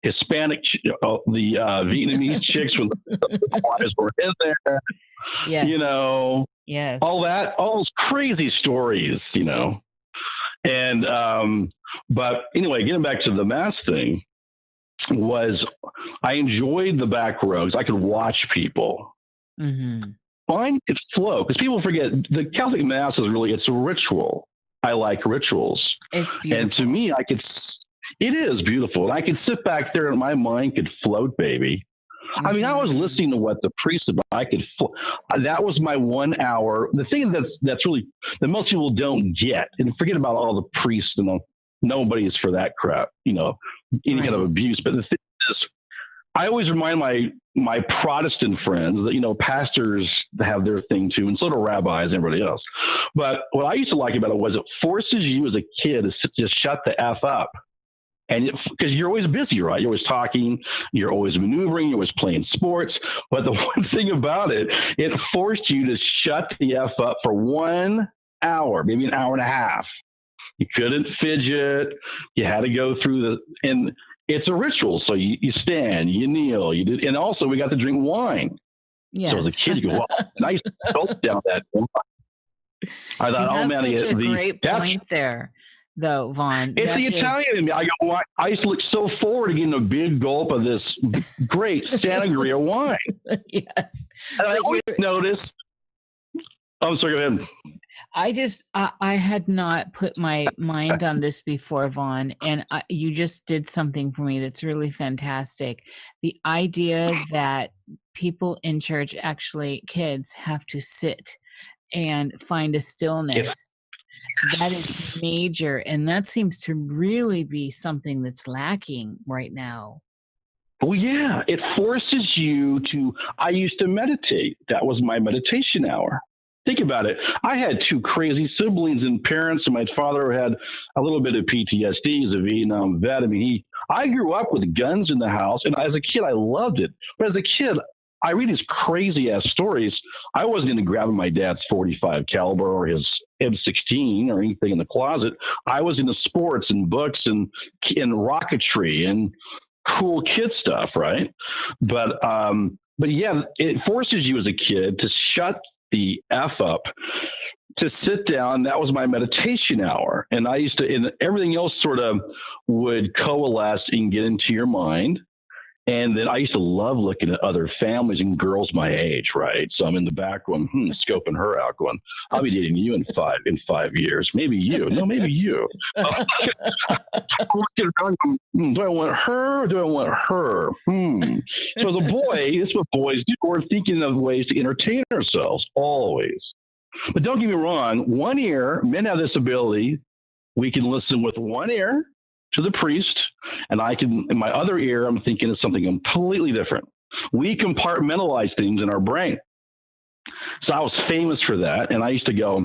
Hispanic, the Vietnamese chicks when the wives were in there. Yes. Yes. All those crazy stories, And, but anyway, getting back to the mass thing I enjoyed the back rows. I could watch people. Mm-hmm. Mine could flow, because people forget the Catholic Mass it's a ritual. I like rituals. It's beautiful. And to me, it is beautiful. And I could sit back there and my mind could float, baby. Mm-hmm. I mean, I was listening to what the priest said, but that was my 1 hour. The thing that's really, that most people don't get, and forget about all the priests, nobody's for that crap, any kind of abuse. But the thing is, I always remind my Protestant friends that, pastors have their thing too, and so do rabbis and everybody else. But what I used to like about it was it forces you as a kid to just shut the F up. And because you're always busy, right? You're always talking, you're always maneuvering, you're always playing sports. But the one thing about it forced you to shut the F up for 1 hour, maybe an hour and a half. You couldn't fidget. You had to go through and it's a ritual. So you stand, you kneel, you did. And also we got to drink wine. Yes. So as a kid, you go, wow, nice gulp down that wine. I thought, oh man, that's a great point there. Though, Vaughn. It's the Italian in me. I used to look so forward to getting a big gulp of this great Sangria wine. Yes. And I always noticed. I'm sorry, go ahead. I had not put my mind on this before, Vaughn, and you just did something for me that's really fantastic. The idea that people in church, actually kids, have to sit and find a stillness. Yeah. That is major, and that seems to really be something that's lacking right now. Well, yeah, it forces you to. I used to meditate. That was my meditation hour. Think about it. I had 2 crazy siblings and parents, and my father had a little bit of PTSD. He's a Vietnam vet. I mean, I grew up with guns in the house, and as a kid, I loved it. But as a kid, I read these crazy ass stories. I wasn't into grabbing my dad's .45 caliber or his M16 or anything in the closet. I was into sports and books and rocketry and cool kid stuff, right? But yeah, it forces you as a kid to shut the F up, to sit down. That was my meditation hour. And I used to, and everything else sort of would coalesce and get into your mind. And then I used to love looking at other families and girls my age, right? So I'm in the back going, scoping her out, going, I'll be dating you in 5 years. Maybe you. No, maybe you. Do I want her or do I want her? So the boy, this is what boys do. We're thinking of ways to entertain ourselves, always. But don't get me wrong, one ear, men have this ability. We can listen with one ear to the priest, and I can, in my other ear, I'm thinking of something completely different. We compartmentalize things in our brain. So I was famous for that, and I used to go,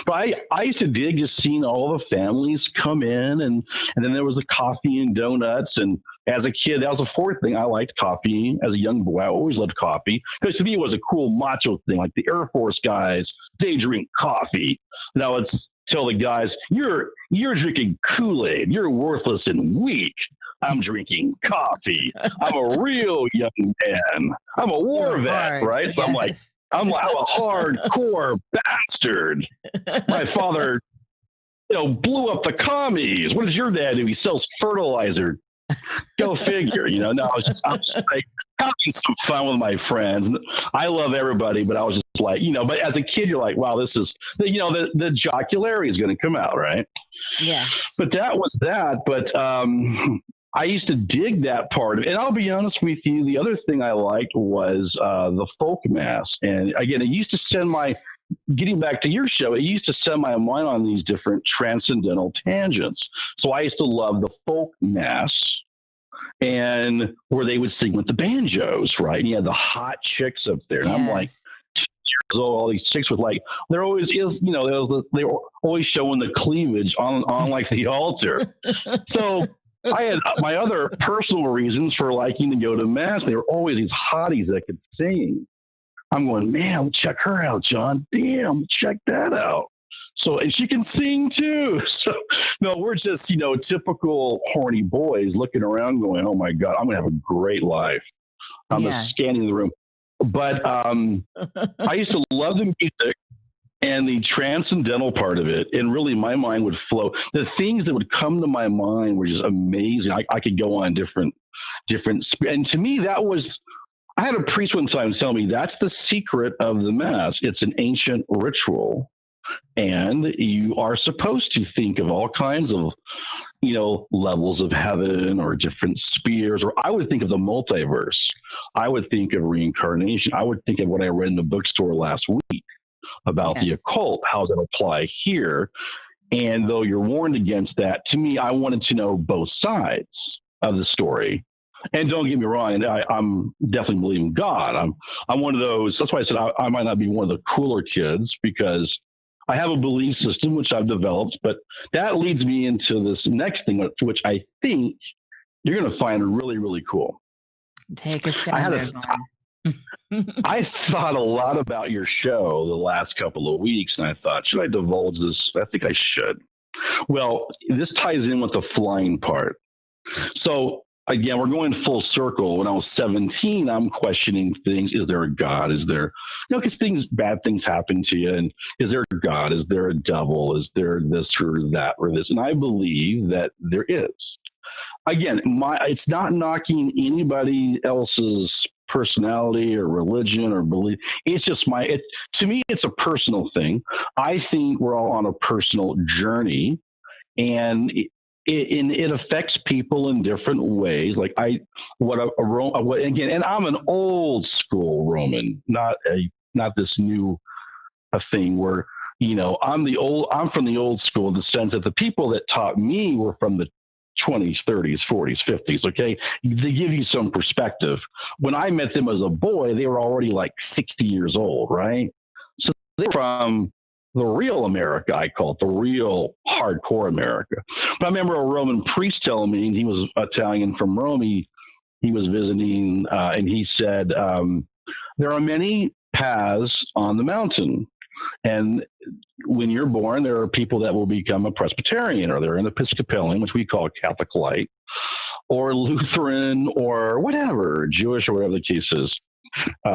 But I used to dig just seeing all the families come in, and then there was the coffee and donuts, and as a kid, that was the 4th thing. I liked coffee. As a young boy, I always loved coffee, because to me it was a cool macho thing, like the Air Force guys, they drink coffee. Now tell the guys, you're drinking Kool-Aid. You're worthless and weak. I'm drinking coffee. I'm a real young man. I'm a war You're vet, hard. right? So Yes. I'm a hardcore bastard. My father, blew up the commies. What does your dad do? He sells fertilizer. Go figure, No, I was just like having some fun with my friends. I love everybody, but I was just like, but as a kid, you're like, wow, this is, the jocularity is going to come out, right? Yes. But that was that. But I used to dig that part of it. And I'll be honest with you, the other thing I liked was the folk mass. And again, it used to send getting back to your show, it used to send my mind on these different transcendental tangents. So I used to love the folk mass, and where they would sing with the banjos, right? And you had the hot chicks up there. And I'm like, all these chicks with there always is, they were always showing the cleavage on like the altar. So I had my other personal reasons for liking to go to mass. They were always these hotties that could sing. I'm going, man, check her out, John. Damn, check that out. So, and she can sing too. So, no, we're just, typical horny boys looking around going, oh my God, I'm going to have a great life. I'm just scanning the room. But I used to love the music and the transcendental part of it. And really my mind would flow. The things that would come to my mind were just amazing. I could go on different, and to me, I had a priest one time tell me that's the secret of the Mass. It's an ancient ritual. And you are supposed to think of all kinds of, levels of heaven or different spheres, or I would think of the multiverse. I would think of reincarnation. I would think of what I read in the bookstore last week about the occult. How does it apply here? And though you're warned against that, to me, I wanted to know both sides of the story. And don't get me wrong, I'm definitely believing God. I'm one of those. That's why I said I might not be one of the cooler kids, because I have a belief system which I've developed. But that leads me into this next thing, which I think you're going to find really, really cool. Take us down there, I thought a lot about your show the last couple of weeks, and I thought, should I divulge this? I think I should. Well, this ties in with the flying part. So again, we're going full circle. When I was 17, I'm questioning things. Is there a God? Is there, because bad things happen to you. And is there a God? Is there a devil? Is there this or that or this? And I believe that there is. Again, it's not knocking anybody else's personality or religion or belief. It's just to me, it's a personal thing. I think we're all on a personal journey, and it affects people in different ways. Like and I'm an old school Roman, not this new thing where, I'm from the old school in the sense that the people that taught me were from the 20s, 30s, 40s, 50s. Okay. They give you some perspective. When I met them as a boy, they were already like 60 years old. Right. So they were from the real America, I call it, the real hardcore America. But I remember a Roman priest telling me, and he was Italian from Rome, he was visiting, and he said, there are many paths on the mountain. And when you're born, there are people that will become a Presbyterian, or they're an Episcopalian, which we call Catholic light, or Lutheran, or whatever, Jewish, or whatever the case is.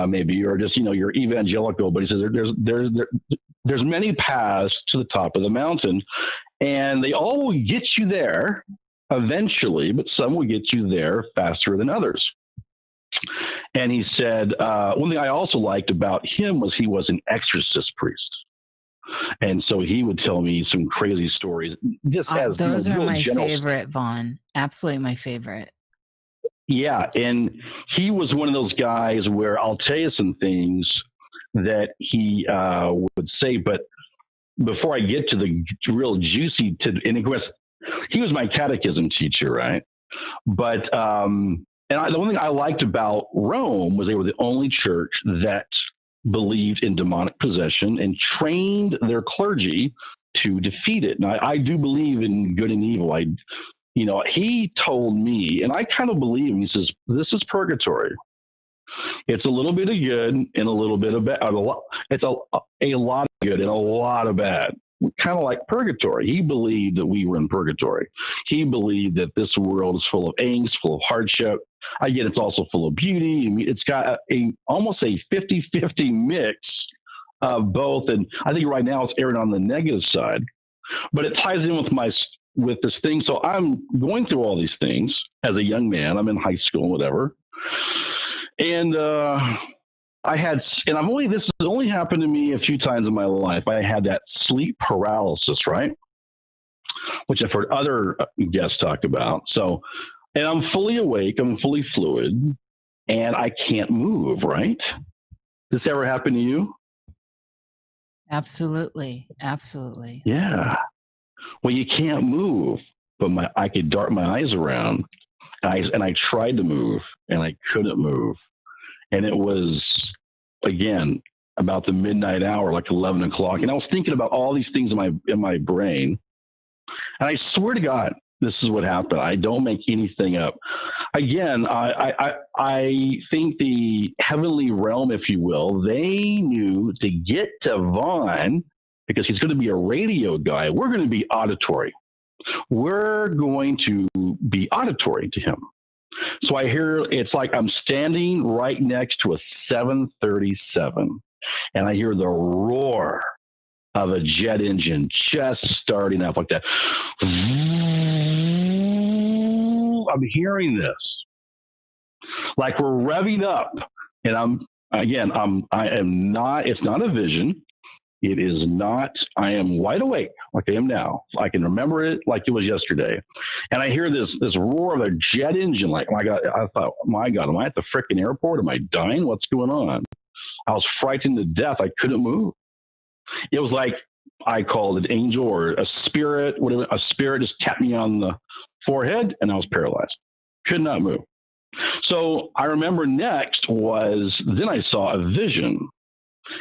Maybe you're just, you're evangelical, but he says there's many paths to the top of the mountain, and they all will get you there eventually, but some will get you there faster than others. And he said, one thing I also liked about him was he was an exorcist priest. And so he would tell me some crazy stories. Those are my favorite, Vaughn. Absolutely my favorite. Yeah. And he was one of those guys where I'll tell you some things that he would say, but before I get to the real juicy, and of course, he was my catechism teacher, right? But the one thing I liked about Rome was they were the only church that believed in demonic possession and trained their clergy to defeat it. And I do believe in good and evil. He told me, and I kind of believe him. He says, this is purgatory. It's a little bit of good and a little bit of bad. It's a lot of good and a lot of bad. kind of like purgatory. He believed that we were in purgatory. He believed that this world is full of angst, full of hardship. Again, it's also full of beauty. I mean, it's got almost a 50-50 mix of both. And I think right now it's airing on the negative side, but it ties in with this thing. So I'm going through all these things as a young man. I'm in high school, whatever. And this has only happened to me a few times in my life. I had that sleep paralysis, right? Which I've heard other guests talk about. So, and I'm fully awake, I'm fully fluid, and I can't move, right? This ever happen to you? Absolutely. Absolutely. Yeah. Well, you can't move, but I could dart my eyes around, and I tried to move, and I couldn't move. And it was, again, about the midnight hour, like 11 o'clock. And I was thinking about all these things in my brain. And I swear to God, this is what happened. I don't make anything up. Again, I think the heavenly realm, if you will, they knew to get to Vaughn, because he's going to be a radio guy, we're going to be auditory. We're going to be auditory to him. So I hear, it's like I'm standing right next to a 737, and I hear the roar of a jet engine just starting up like that. I'm hearing this like we're revving up, and it's not a vision. It is not, I am wide awake like I am now. I can remember it like it was yesterday. And I hear this roar of a jet engine. Like, my God, I thought, my God, am I at the frickin' airport? Am I dying? What's going on? I was frightened to death. I couldn't move. It was like, I called it angel or a spirit, whatever. A spirit just tapped me on the forehead, and I was paralyzed. Could not move. So I remember next was, then I saw a vision.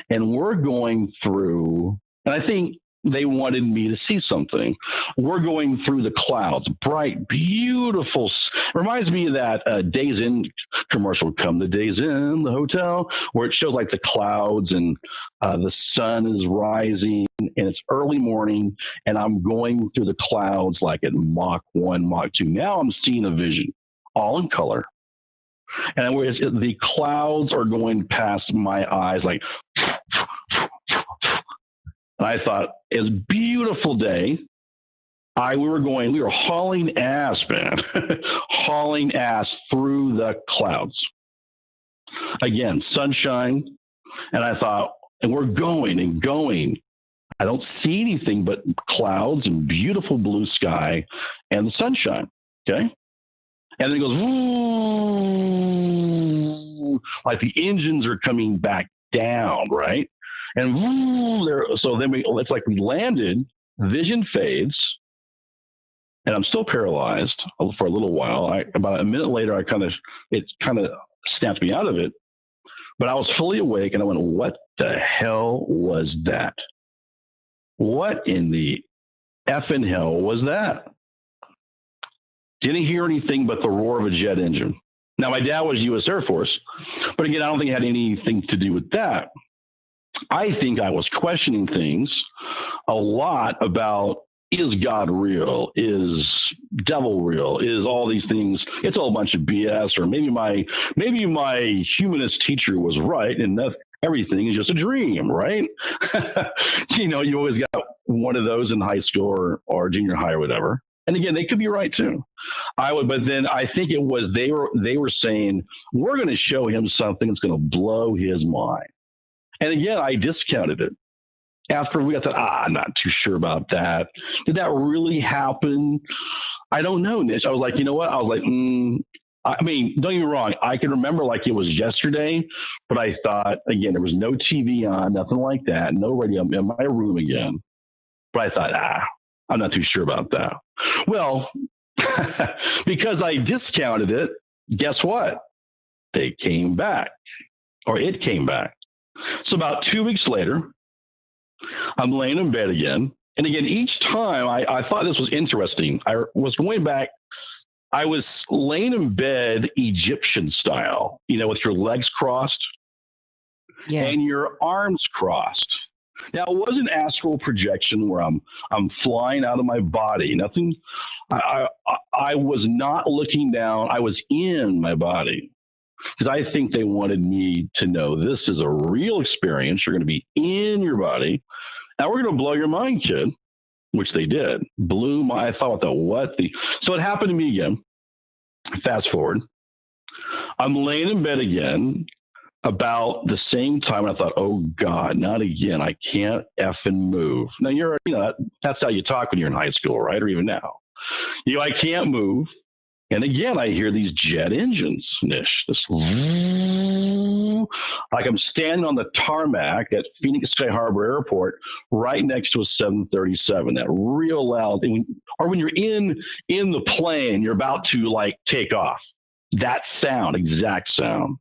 And we're going through, and I think they wanted me to see something. We're going through the clouds, bright, beautiful. Reminds me of that Days Inn commercial, Come the Days Inn, the hotel, where it shows like the clouds and the sun is rising, and it's early morning, and I'm going through the clouds like at Mach 1, Mach 2. Now I'm seeing a vision, all in color. And the clouds are going past my eyes like, and I thought, it's a beautiful day. We were hauling ass, man, hauling ass through the clouds. Again, sunshine. And I thought, and we're going and going. I don't see anything but clouds and beautiful blue sky and the sunshine. Okay. And then it goes, woo, like the engines are coming back down, right? And woo, so then it's like we landed, vision fades, and I'm still paralyzed for a little while. About a minute later, it kind of snapped me out of it. But I was fully awake, and I went, what the hell was that? What in the effing hell was that? Didn't hear anything but the roar of a jet engine. Now, my dad was U.S. Air Force, but again, I don't think it had anything to do with that. I think I was questioning things a lot about, is God real? Is devil real? Is all these things, it's all a bunch of BS, or maybe my humanist teacher was right, and everything is just a dream, right? You always got one of those in high school or junior high or whatever. And again, they could be right too. But then I think it was they were saying, we're going to show him something that's going to blow his mind. And again, I discounted it. After we got that, I'm not too sure about that. Did that really happen? I don't know, Nish. I was like, you know what? I was like, I mean, don't get me wrong. I can remember like it was yesterday, but I thought, again, there was no TV on, nothing like that, no radio. I'm in my room again. But I thought, I'm not too sure about that. Well, because I discounted it, guess what? They came back, or it came back. So about 2 weeks later, I'm laying in bed again. And again, each time I thought this was interesting. I was going back. I was laying in bed Egyptian style, with your legs crossed, yes, and your arms crossed. Now, it wasn't astral projection where I'm flying out of my body. Nothing. I was not looking down. I was in my body because I think they wanted me to know this is a real experience. You're going to be in your body, and we're going to blow your mind, kid. Which they did. Blew my. I thought, So it happened to me again. Fast forward. I'm laying in bed again. About the same time, I thought, oh God, not again. I can't effing move. Now that's how you talk when you're in high school, right? Or even now. I can't move. And again, I hear these jet engines, this like I'm standing on the tarmac at Phoenix Sky Harbor Airport, right next to a 737. That real loud thing. Or when you're in the plane, you're about to like take off. That sound, exact sound.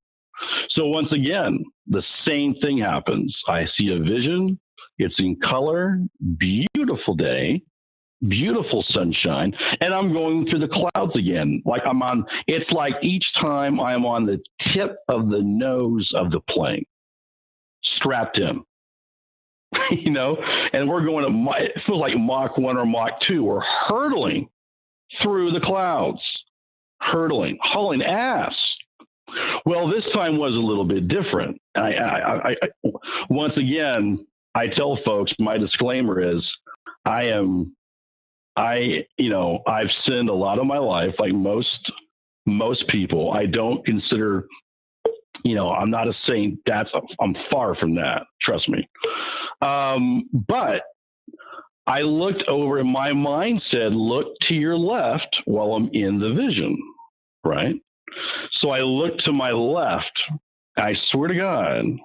So once again, the same thing happens. I see a vision. It's in color, beautiful day, beautiful sunshine, and I'm going through the clouds again. It's like each time I'm on the tip of the nose of the plane, strapped in, and we're going it feels like Mach 1 or Mach 2. We're hurtling through the clouds, hauling ass. Well, this time was a little bit different. I once again, I tell folks, my disclaimer is I've sinned a lot of my life, like most people. I don't consider, I'm not a saint. I'm far from that. Trust me. But I looked over and my mind said, look to your left while I'm in the vision, right? So I looked to my left. I swear to God,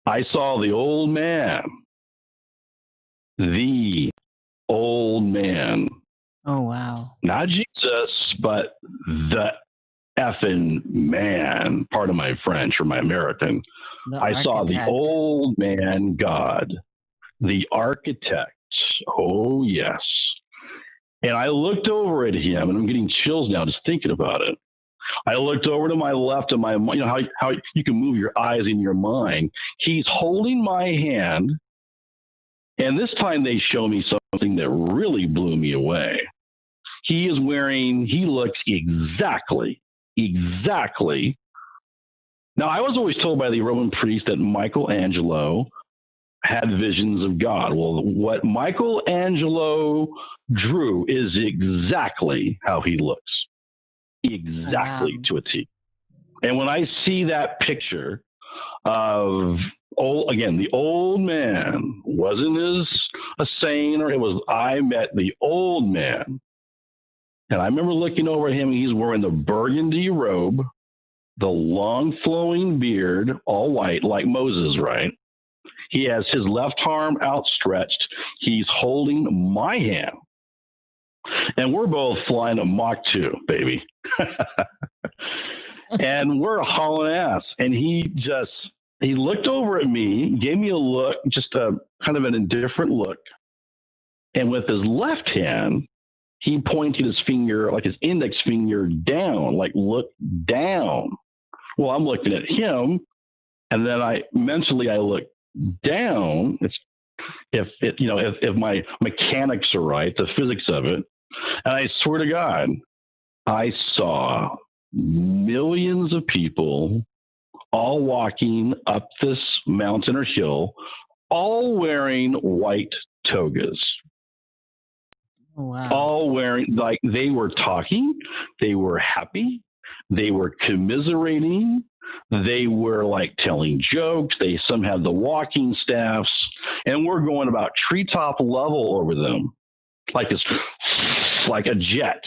I saw the old man. The old man. Oh, wow. Not Jesus, but the effing man. Pardon my French or my American. I saw the old man God, the architect. Oh, yes. And I looked over at him, and I'm getting chills now just thinking about it. I looked over to my left, and how you can move your eyes in your mind. He's holding my hand, and this time they show me something that really blew me away. He looks exactly. Now, I was always told by the Roman priest that Michelangelo had visions of God. Well, what Michelangelo drew is exactly how he looks. Exactly to a T. And when I see that picture of the old man wasn't a saint, or I met the old man. And I remember looking over at him, and he's wearing the burgundy robe, the long flowing beard, all white, like Moses, right? He has his left arm outstretched. He's holding my hand. And we're both flying a Mach 2, baby. And we're hauling ass. And he looked over at me, gave me a look, just a kind of an indifferent look. And with his left hand, he pointed his finger, like his index finger, down, like look down. Well, I'm looking at him, and then I look down. If my mechanics are right, the physics of it, and I swear to God, I saw millions of people all walking up this mountain or hill, all wearing white togas. Wow. All wearing, like, they were talking, they were happy, they were commiserating, they were like telling jokes, some had the walking staffs, and we're going about treetop level over them, like a jet.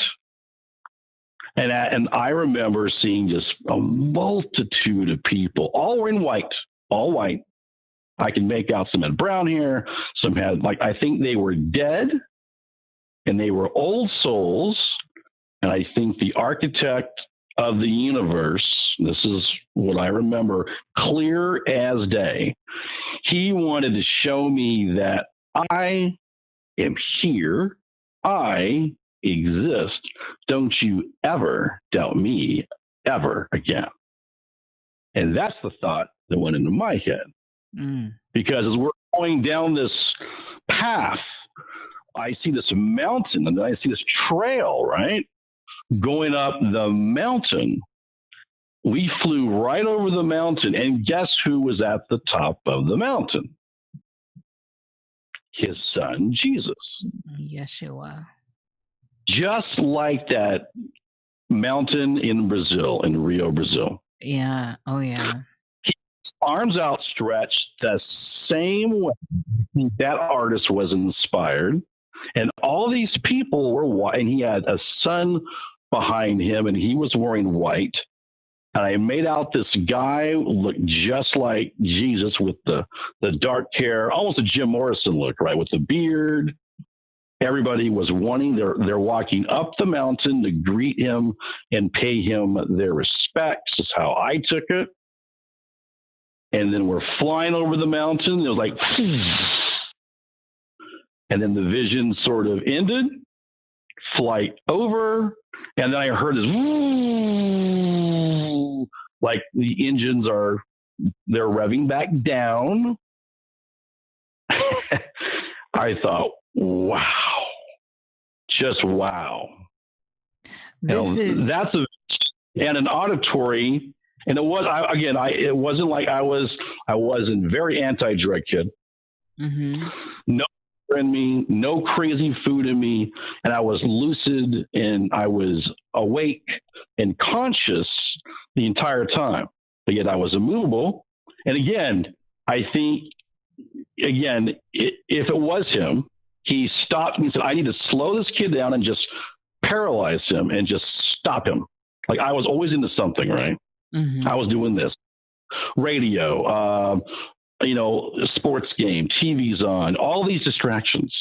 And I remember seeing just a multitude of people, all wearing white, all white. I can make out some had brown hair, some had, I think they were dead, and they were old souls. And I think the architect of the universe, this is what I remember clear as day, he wanted to show me that I am here, I exist. Don't you ever doubt me ever again. And that's the thought that went into my head. Because as we're going down this path, I see this mountain and then I see this trail, right? Going up the mountain. We flew right over the mountain, and guess who was at the top of the mountain? His son, Jesus. Yeshua. Just like that mountain in Brazil, in Rio, Brazil. Yeah. Oh, yeah. Arms outstretched, the same way that artist was inspired. And all these people were white, and he had a son behind him, and he was wearing white. And I made out this guy look just like Jesus with the dark hair, almost a Jim Morrison look, right? With the beard. Everybody was wanting, they're walking up the mountain to greet him and pay him their respects, is how I took it. And then we're flying over the mountain. It was like, and then the vision sort of ended, flight over, and then I heard this, like the engines they're revving back down. I thought, wow, just wow. That's and an auditory, and it was it wasn't like I wasn't very anti-drug kid. Mm-hmm. No in me, no crazy food in me, and I was lucid and I was awake and conscious the entire time. But yet I was immovable. And again, I think if it was him, he stopped me and said, I need to slow this kid down and just paralyze him and just stop him. Like I was always into something, right? Mm-hmm. I was doing this. Radio, sports game, TV's on, all these distractions.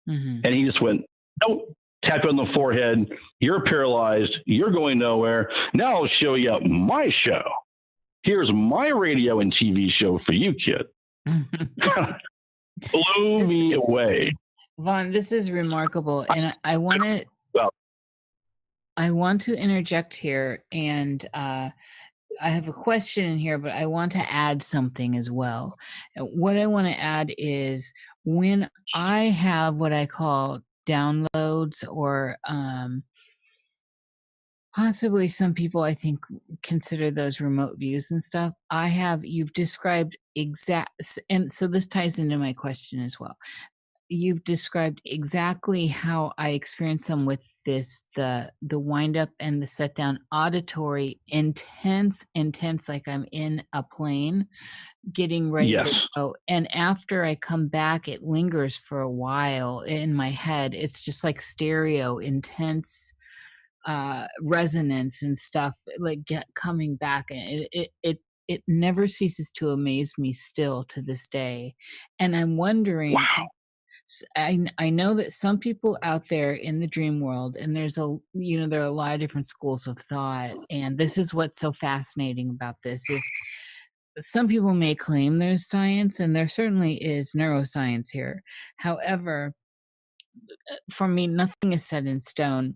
Mm-hmm. And he just went, nope, tapped on the forehead. You're paralyzed. You're going nowhere. Now I'll show you my show. Here's my radio and TV show for you, kid. Blew me away. Vaughn, this is remarkable. And I want to interject here, and I have a question in here, but I want to add something as well. What I want to add is when I have what I call downloads, or possibly some people I think consider those remote views and stuff. You've described and so this ties into my question as well. You've described exactly how I experience them with the wind up and the set down, auditory, intense, like I'm in a plane getting ready to go. And after I come back, it lingers for a while in my head. It's just like stereo, intense resonance and stuff, like coming back. And it never ceases to amaze me still to this day. And I'm wondering, wow. I know that some people out there in the dream world, and there are a lot of different schools of thought, and this is what's so fascinating about this is some people may claim there's science, and there certainly is neuroscience here. However, for me, nothing is set in stone.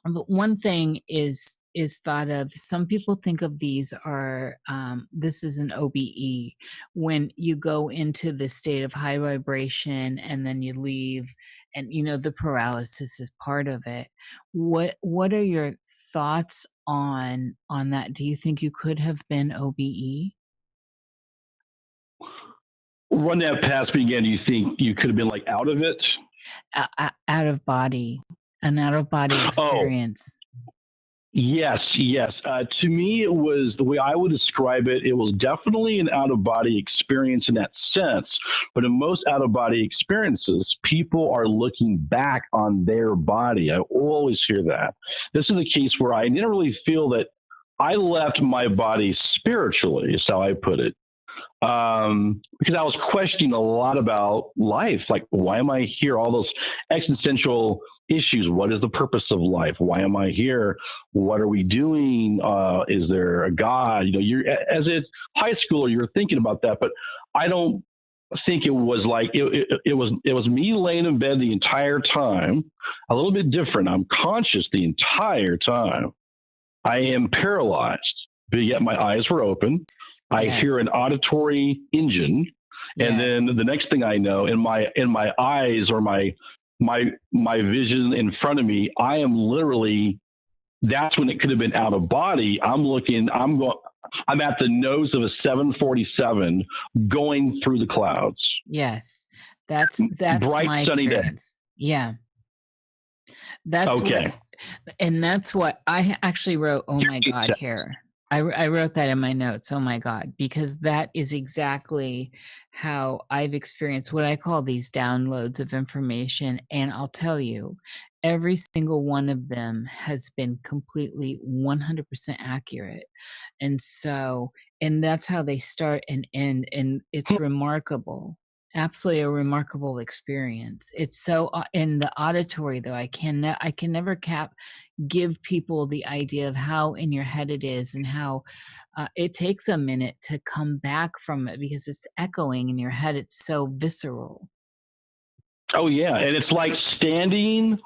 But one thing is thought of, some people think of these are, this is an OBE, when you go into the state of high vibration and then you leave, and the paralysis is part of it. What are your thoughts on that? Do you think you could have been OBE? Run that past me again. Do you think you could have been like out of it? Out of body. An out-of-body experience. Yes. To me, it was, the way I would describe it, it was definitely an out-of-body experience in that sense. But in most out-of-body experiences, people are looking back on their body. I always hear that. This is a case where I didn't really feel that I left my body spiritually, is how I put it. Because I was questioning a lot about life. Like, why am I here? All those existential issues. What is the purpose of life? Why am I here? What are we doing? Is there a God? You're as a high schooler, you're thinking about that, but I don't think it was like it was me laying in bed the entire time. A little bit different. I'm conscious the entire time. I am paralyzed, but yet my eyes were open. I hear an auditory engine, And then Yes. the next thing I know, in my eyes or my vision in front of me, I am literally, that's when it could have been out of body. I'm at the nose of a 747 going through the clouds. Yes. That's Bright my sunny day. experience. Yeah. That's Okay. that's what I actually wrote. Oh my God, here. I wrote that in my notes. Oh my God, because that is exactly how I've experienced what I call these downloads of information. And I'll tell you, every single one of them has been completely 100% accurate. And so, and that's how they start and end. And it's remarkable. Absolutely a remarkable experience. It's so in the auditory though, I can never give people the idea of how in your head it is and how it takes a minute to come back from it because it's echoing in your head. It's so visceral. Oh yeah, and it's like standing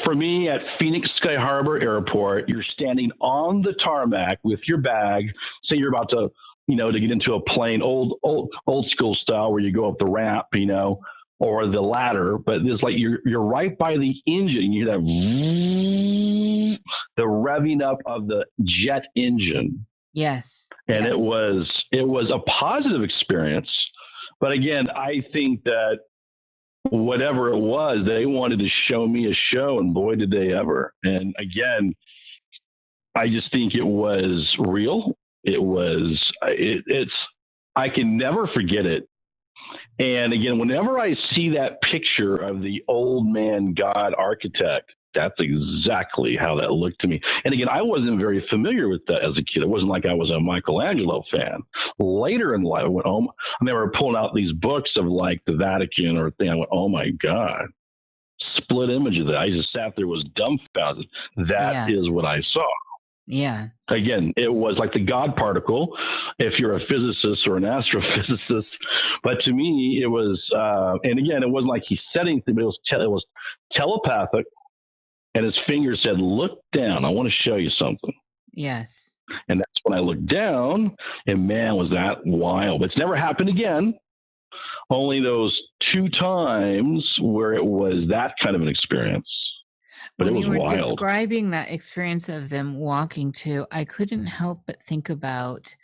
for me at Phoenix Sky Harbor Airport. You're standing on the tarmac with your bag. Say you're about to, to get into a plane, old school style, where you go up the ramp, or the ladder. But it's like you're right by the engine. You hear that the revving up of the jet engine. Yes, and yes. it was a positive experience. But again, I think that whatever it was, they wanted to show me a show, and boy, did they ever. And again, I just think it was real. It's, I can never forget it. And again, whenever I see that picture of the old man God architect, that's exactly how that looked to me. And again, I wasn't very familiar with that as a kid. It wasn't like I was a Michelangelo fan. Later in life, I went, I remember pulling out these books of like the Vatican or thing. I went, oh my God, split image of that. I just sat there, was dumbfounded. That is what I saw. Yeah. Again, it was like the God particle, if you're a physicist or an astrophysicist. But to me, it was, and again, it wasn't like he said anything, but it was telepathic. And his finger said, look down. I want to show you something. Yes. And that's when I looked down, and man, was that wild. It's never happened again. Only those 2 times where it was that kind of an experience. But when it was you were wild. Describing that experience of them walking to, I couldn't help but think about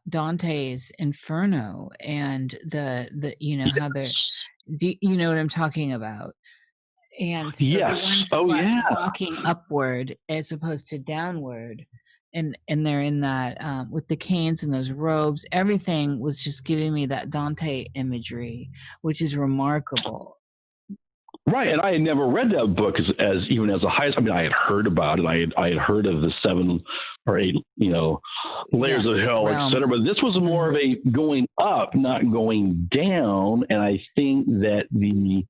Dante's Inferno and the how they're, you know what I'm talking about? And so the one spot walking upward as opposed to downward, and they're in that with the canes and those robes, everything was just giving me that Dante imagery, which is remarkable. Right, and I had never read that book as even as a high. I mean, I had heard about it. I had heard of the 7 or 8, layers of hell, etc. But this was more of a going up, not going down. And I think that the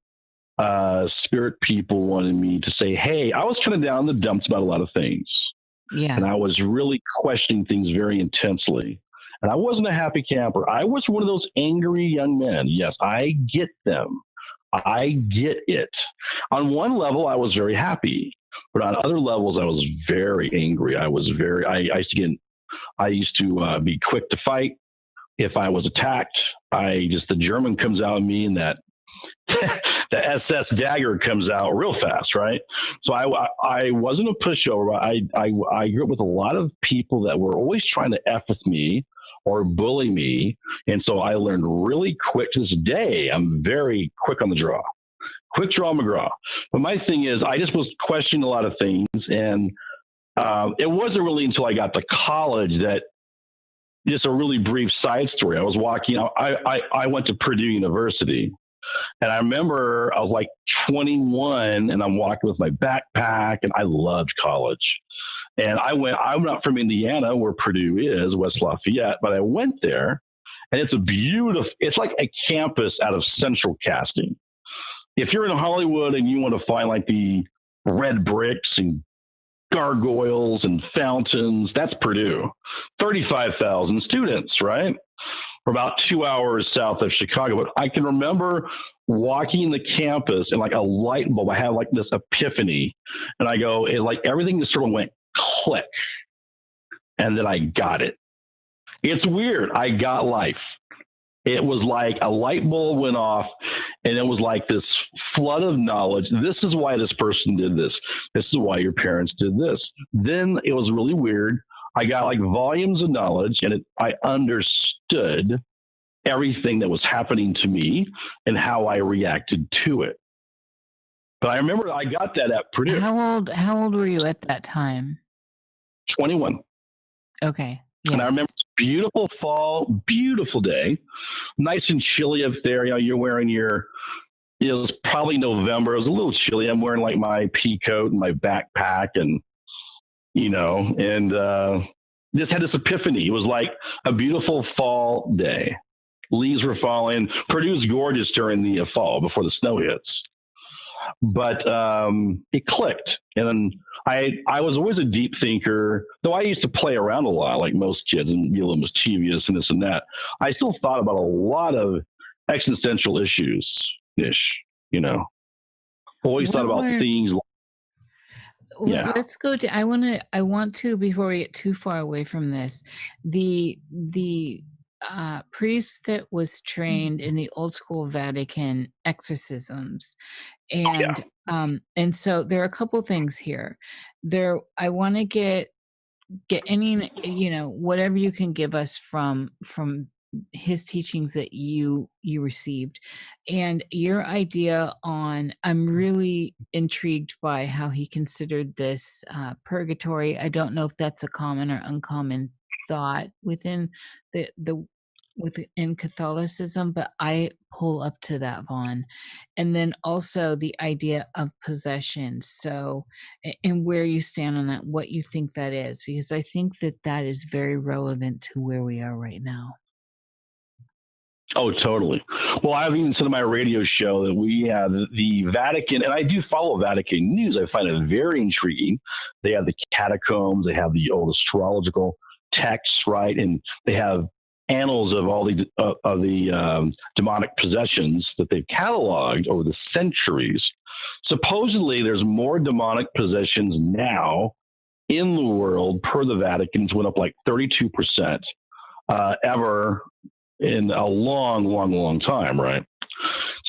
spirit people wanted me to say, hey, I was kind of down in the dumps about a lot of things. Yeah. And I was really questioning things very intensely. And I wasn't a happy camper. I was one of those angry young men. Yes, I get them. I get it. On one level, I was very happy. But on other levels, I was very angry. I used to be quick to fight. If I was attacked, the German comes out of me, and that the SS dagger comes out real fast, right? So I wasn't a pushover. I grew up with a lot of people that were always trying to F with me or bully me. And so I learned really quick. To this day, I'm very quick on the draw. Quick draw McGraw. But my thing is, I just was questioning a lot of things. And it wasn't really until I got to college that, just a really brief side story. I was walking, I went to Purdue University. And I remember I was like 21 and I'm walking with my backpack, and I loved college. And I'm not from Indiana where Purdue is, West Lafayette, but I went there, and it's like a campus out of central casting. If you're in Hollywood and you want to find like the red bricks and gargoyles and fountains, that's Purdue. 35,000 students, right? We're about 2 hours south of Chicago. But I can remember walking the campus, and like a light bulb, I had like this epiphany, and I go, everything just sort of went click. And then I got it. It's weird. I got life. It was like a light bulb went off, and it was like this flood of knowledge. This is why this person did this. This is why your parents did this. Then it was really weird. I got like volumes of knowledge, and I understood everything that was happening to me and how I reacted to it. But I remember I got that at Purdue. How old were you at that time? 21. Okay. Yes. And I remember beautiful fall, beautiful day, nice and chilly up there. You know, you're wearing it was probably November. It was a little chilly. I'm wearing like my pea coat and my backpack and, just had this epiphany. It was like a beautiful fall day. Leaves were falling. Purdue's gorgeous during the fall before the snow hits. But it clicked. And I was always a deep thinker, though I used to play around a lot like most kids and be a little mischievous and this and that. I still thought about a lot of existential issues-ish, Always thought about things. Yeah. Let's go to, I want to, before we get too far away from this, the priest that was trained in the old school Vatican exorcisms. And so there are a couple things here. I want to get any, whatever you can give us from his teachings that you received, and your idea on, I'm really intrigued by how he considered this purgatory. I don't know if that's a common or uncommon thought within within Catholicism, but I pull up to that, Vaughn. And then also the idea of possession. So, and where you stand on that, what you think that is, because I think that is very relevant to where we are right now. Oh, totally. Well, I've even said on my radio show that we have the Vatican, and I do follow Vatican news. I find it very intriguing. They have the catacombs, they have the old astrological texts, right? And they have annals of all the demonic possessions that they've cataloged over the centuries. Supposedly, there's more demonic possessions now in the world per the Vatican. It's went up like 32% ever in a long time, right?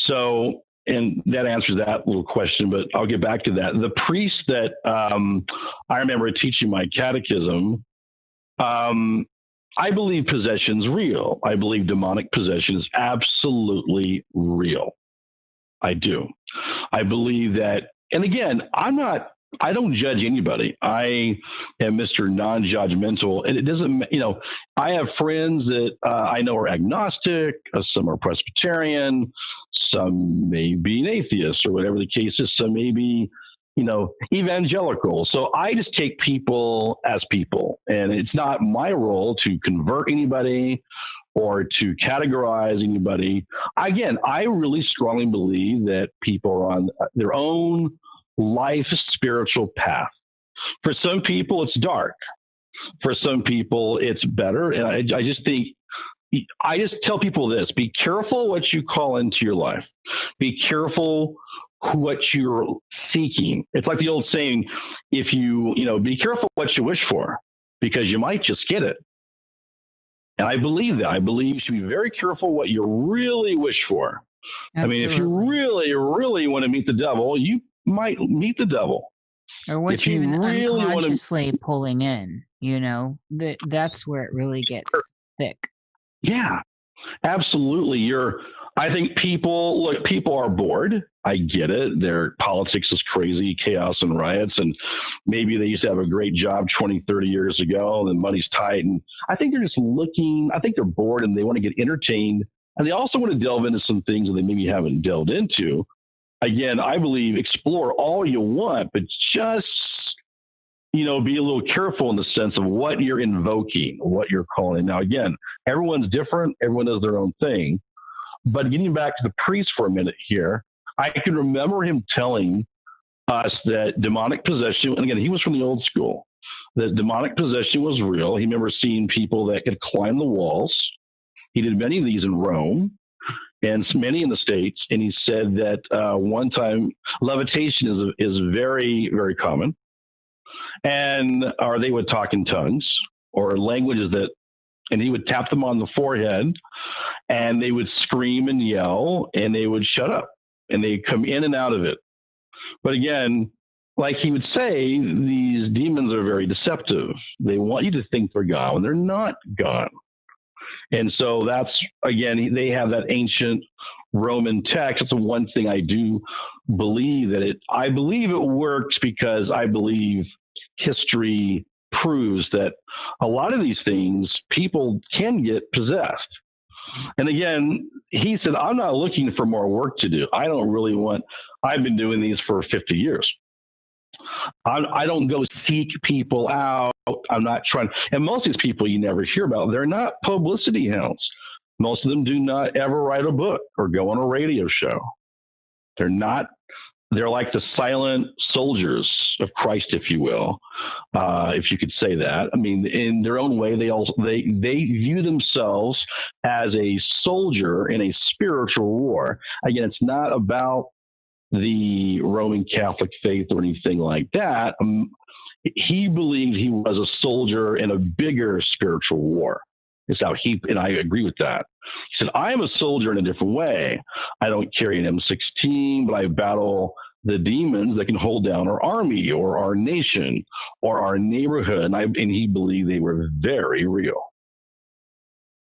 So, and that answers that little question, but I'll get back to that. The priest that I remember teaching my catechism, I believe possession's real. I believe demonic possession is absolutely real. I do. I believe that, and again, I don't judge anybody. I am Mr. Non-judgmental, and it doesn't, I have friends that I know are agnostic, some are Presbyterian, some may be an atheist or whatever the case is, some may be, evangelical. So I just take people as people, and it's not my role to convert anybody or to categorize anybody. Again, I really strongly believe that people are on their own life spiritual path. For some people, it's dark. For some people, it's better. And I just tell people this: be careful what you call into your life. Be careful what you're seeking. It's like the old saying, if be careful what you wish for, because you might just get it. And I believe that. I believe you should be very careful what you really wish for. Absolutely. I mean, if you really, really want to meet the devil, you might meet the devil. Or what you're really unconsciously pulling in, that's where it really gets thick. Yeah, absolutely. I think people are bored. I get it. Their politics is crazy, chaos and riots. And maybe they used to have a great job 20, 30 years ago, and the money's tight. And I think they're just I think they're bored and they want to get entertained. And they also want to delve into some things that they maybe haven't delved into. Again, I believe explore all you want, but just, be a little careful in the sense of what you're invoking, what you're calling. Now, again, everyone's different. Everyone does their own thing. But getting back to the priest for a minute here, I can remember him telling us that demonic possession, and again, he was from the old school, that demonic possession was real. He remember seeing people that could climb the walls. He did many of these in Rome and many in the States. And he said that one time levitation is very, very common. Or they would talk in tongues or languages that and he would tap them on the forehead, and they would scream and yell, and they would shut up, and they'd come in and out of it. But again, like he would say, these demons are very deceptive. They want you to think they're gone when they're not gone. And so that's, again, they have that ancient Roman text. That's the one thing I do believe I believe it works, because I believe history proves that a lot of these things, people can get possessed. And again, he said, I'm not looking for more work to do. I've been doing these for 50 years. I don't go seek people out. I'm not trying. And most of these people you never hear about, they're not publicity hounds. Most of them do not ever write a book or go on a radio show. They're like the silent soldiers of Christ, if you will, if you could say that. I mean, in their own way, they view themselves as a soldier in a spiritual war. Again, it's not about the Roman Catholic faith or anything like that. He believed he was a soldier in a bigger spiritual war. Is how and I agree with that. He said, I am a soldier in a different way. I don't carry an M16, but I battle the demons that can hold down our army or our nation or our neighborhood. And he believed they were very real.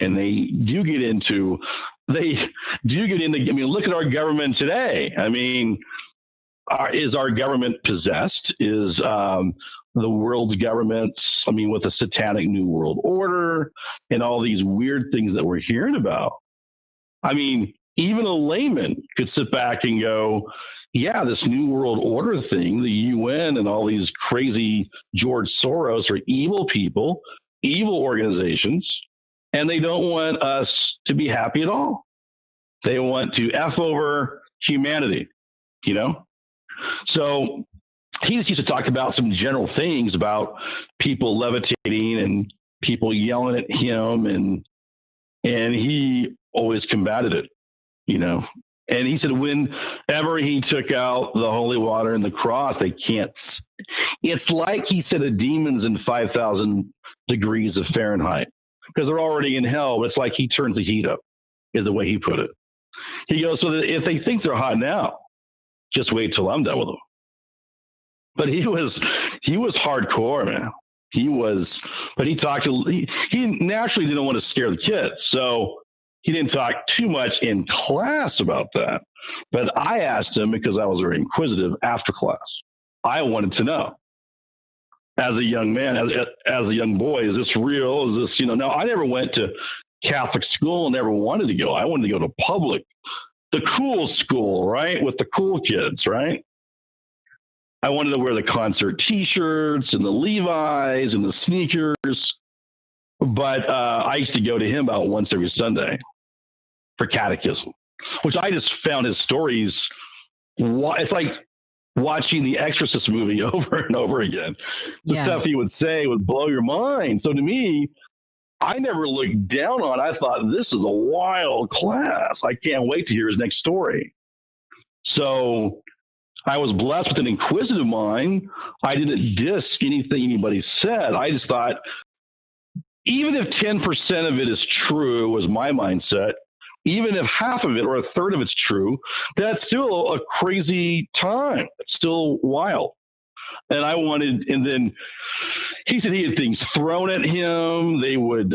And they do get into, I mean, look at our government today. I mean, is our government possessed? Is the world's governments, I mean, with a satanic new world order and all these weird things that we're hearing about? I mean, even a layman could sit back and go, yeah, this new world order thing, the UN and all these crazy George Soros are evil people, evil organizations, and they don't want us to be happy at all. They want to F over humanity, you know? So he just used to talk about some general things about people levitating and people yelling at him, and he always combated it, you know? And he said whenever he took out the holy water and the cross, they can't. It's like he said a demon's in 5,000 degrees of Fahrenheit because they're already in hell. It's like he turns the heat up, is the way he put it. He goes, so that if they think they're hot now, just wait till I'm done with them. But he was hardcore, man. But he naturally didn't want to scare the kids. So he didn't talk too much in class about that. But I asked him, because I was very inquisitive after class. I wanted to know, as a young man, as a young boy, is this real? Is this, now I never went to Catholic school and never wanted to go. I wanted to go to public, the cool school, right? With the cool kids, right? I wanted to wear the concert T-shirts and the Levi's and the sneakers. But I used to go to him about once every Sunday for catechism, which I just found his stories. It's like watching the Exorcist movie over and over again. The stuff he would say would blow your mind. So to me, I never looked down on it. I thought, this is a wild class. I can't wait to hear his next story. So I was blessed with an inquisitive mind. I didn't diss anything anybody said. I just thought, even if 10% of it is true, was my mindset, even if half of it or a third of it's true, that's still a crazy time. It's still wild. And and then he said he had things thrown at him. They would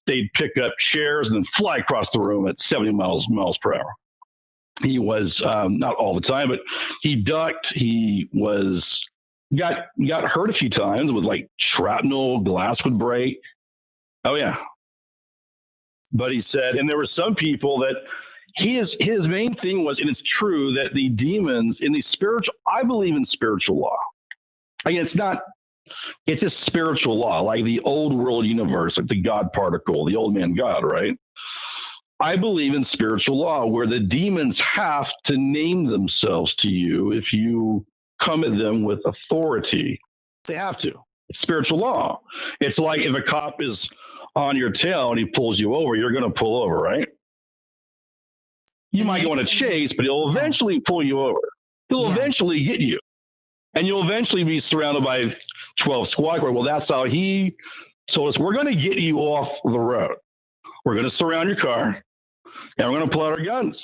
they'd pick up chairs and then fly across the room at 70 miles per hour. He was, not all the time, but he ducked. He got hurt a few times with like shrapnel, glass would break. Oh, yeah. But he said, and there were some people that his main thing was, and it's true, that the demons in the spiritual, I believe in spiritual law. Again, it's a spiritual law, like the old world universe, like the God particle, the old man God, right? I believe in spiritual law where the demons have to name themselves to you if you come at them with authority. They have to. It's spiritual law. It's like if a cop is on your tail and he pulls you over, you're going to pull over, right? You might go on a chase, but he'll eventually pull you over. He'll eventually get you. And you'll eventually be surrounded by 12 squad cars. Well, that's how he told us, we're going to get you off the road. We're going to surround your car, and we're going to pull out our guns.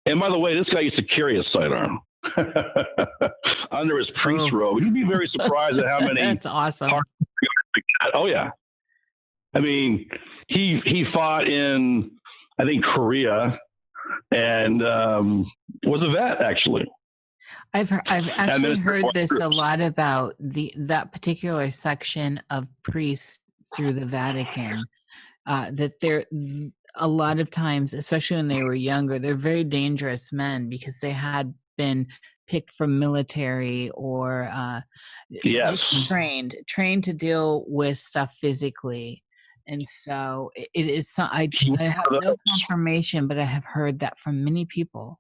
And by the way, this guy used to carry a sidearm under his priest robe. You'd be very surprised at how many. That's awesome. Oh yeah, I mean, he fought in, I think, Korea, and was a vet actually. I've actually heard this a lot about that particular section of priests through the Vatican. That they're a lot of times, especially when they were younger, they're very dangerous men because they had been picked from military or yes, just trained to deal with stuff physically. And so it is. I have no confirmation, but I have heard that from many people.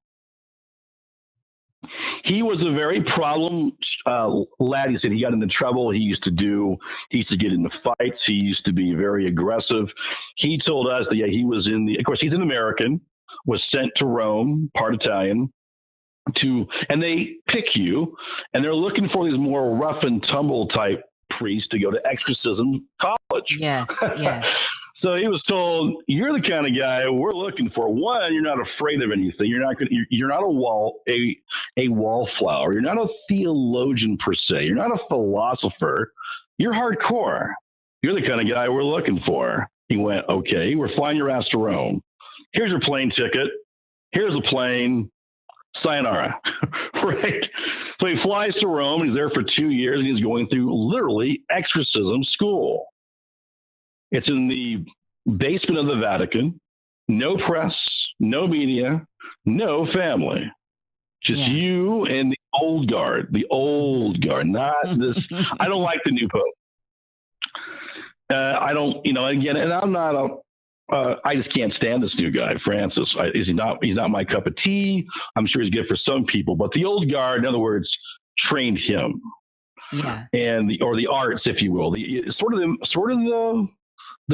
He was a very problem lad. He said he got into trouble. He used to get into fights. He used to be very aggressive. He told us that, yeah, he was of course, he's an American, was sent to Rome, part Italian, and they pick you, and they're looking for these more rough and tumble type priests to go to exorcism college. Yes, yes. So he was told, you're the kind of guy we're looking for. One, you're not afraid of anything. You're not a wallflower. You're not a theologian per se. You're not a philosopher. You're hardcore. You're the kind of guy we're looking for. He went, okay, we're flying your ass to Rome. Here's your plane ticket. Here's a plane. Sayonara. Right? So he flies to Rome. He's there for 2 years, and he's going through literally exorcism school. It's in the basement of the Vatican. No press, no media, no family. Just you and the old guard. The old guard, not this. I don't like the new pope. I don't, again, and I'm not I just can't stand this new guy, Francis. He's not my cup of tea. I'm sure he's good for some people, but the old guard, in other words, trained him. Yeah. And the arts, if you will, the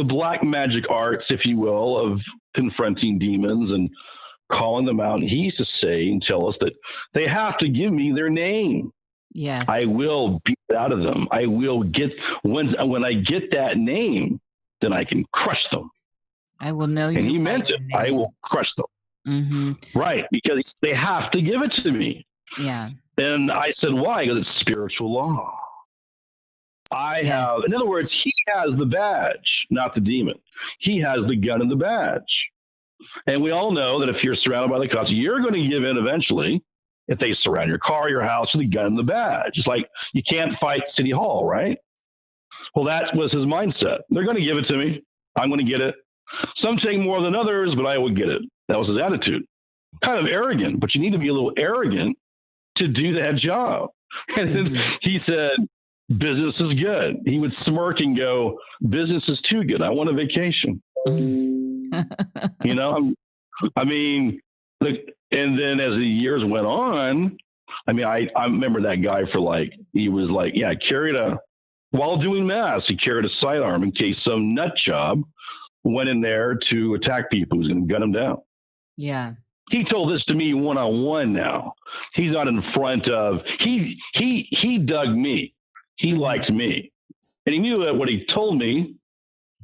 black magic arts, if you will, of confronting demons and calling them out. And he used to say and tell us that they have to give me their name. Yes. I will beat it out of them. I will get, when I get that name, then I can crush them. I will know you. And he meant it. I will crush them. Mm-hmm. Right. Because they have to give it to me. Yeah. And I said, why? Because it's spiritual law. In other words, he has the badge, not the demon. He has the gun and the badge. And we all know that if you're surrounded by the cops, you're going to give in eventually if they surround your car, your house, with the gun and the badge. It's like you can't fight City Hall, right? Well, that was his mindset. They're going to give it to me. I'm going to get it. Some take more than others, but I will get it. That was his attitude. Kind of arrogant, but you need to be a little arrogant to do that job. And then he said, business is good. He would smirk and go, business is too good. I want a vacation. And then as the years went on, I remember that guy while doing mass, he carried a sidearm in case some nut job went in there to attack people who's going to gun him down. Yeah. He told this to me one-on-one now. He's not in front of, he dug me. He liked me. And he knew that what he told me,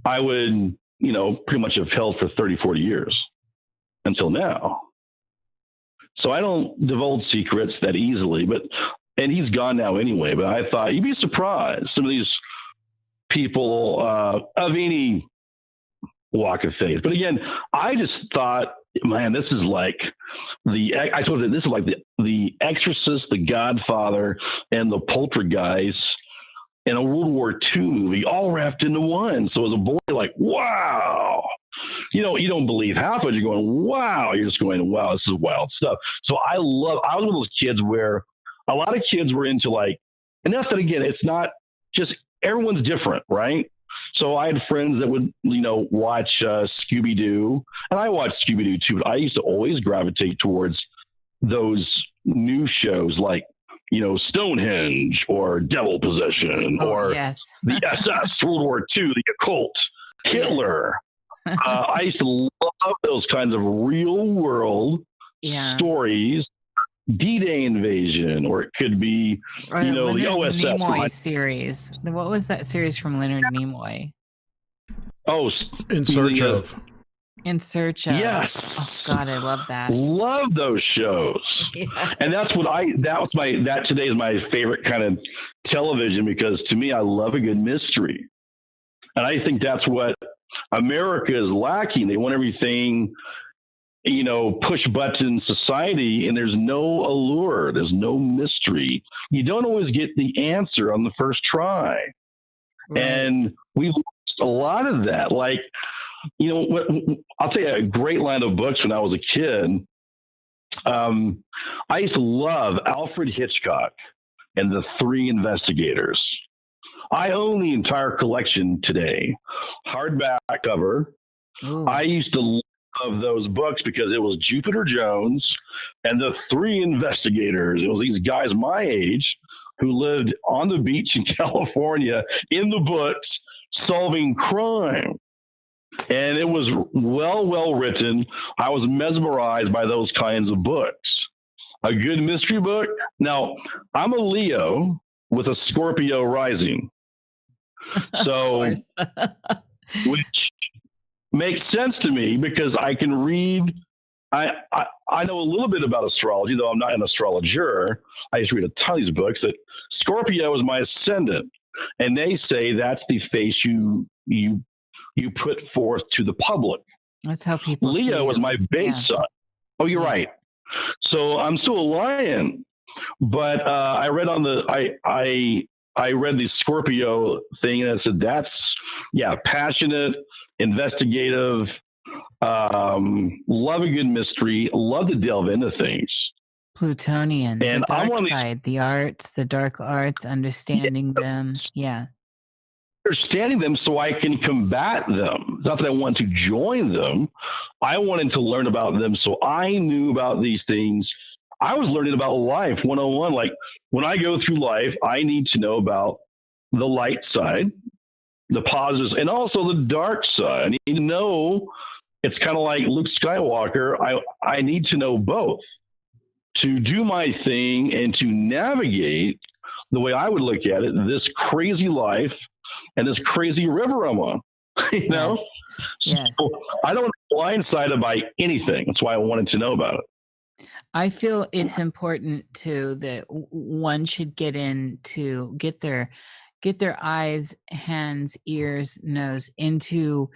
I would, pretty much have held for 30, 40 years until now. So I don't divulge secrets that easily, and he's gone now anyway, but I thought you'd be surprised. Some of these people of any walk of faith. But again, I just thought, man, this is like I told you this is like the Exorcist, the Godfather, and the Poltergeist in a World War II movie, all wrapped into one. So as a boy, like, wow. You don't believe half of it. You're going, wow. You're just going, wow, this is wild stuff. So I was one of those kids where a lot of kids were into and that's that again, it's not just, everyone's different, right? So I had friends that would, watch Scooby-Doo, and I watched Scooby-Doo too, but I used to always gravitate towards those new shows like, Stonehenge or Devil Possession or the SS, World War II, the occult, Hitler. Yes. I used to love those kinds of real world stories D-Day invasion, or it could be, Or the Leonard OSS. Nimoy series. What was that series from Leonard Nimoy? Oh, In search of. In Search of. Yes. Oh God, I love that. Love those shows. Yes. And that today is my favorite kind of television, because to me, I love a good mystery. And I think that's what America is lacking. They want everything, push button society, and there's no allure. There's no mystery. You don't always get the answer on the first try. Right. And we lost a lot of that. Like, I'll tell you a great line of books when I was a kid. I used to love Alfred Hitchcock and the Three Investigators. I own the entire collection today, hardback cover. Ooh. I used to love those books because it was Jupiter Jones and the Three Investigators. It was these guys my age who lived on the beach in California in the books solving crime. And it was well written. I was mesmerized by those kinds of books. A good mystery book. Now, I'm a Leo with a Scorpio rising. So, which makes sense to me because I can read. I know a little bit about astrology, though I'm not an astrologer. I used to read a ton of these books. That Scorpio is my ascendant, and they say that's the face you put forth to the public. That's how people Leo see is my base sign. Oh, you're right. So I'm still a lion, but I read I read the Scorpio thing, and I said that's passionate, investigative, love a good mystery, love to delve into things. Plutonian, And the dark side, the arts, the dark arts, understanding them. Yeah. Understanding them so I can combat them. Not that I want to join them. I wanted to learn about them so I knew about these things. I was learning about life 101. Like when I go through life, I need to know about the light side, the positives, and also the dark side. I need to know. It's kind of like Luke Skywalker. I need to know both to do my thing and to navigate the way I would look at it, this crazy life and this crazy river I'm on, Yes. So I don't want to be blindsided by anything. That's why I wanted to know about it. I feel it's important too that one should get their eyes, hands, ears, nose into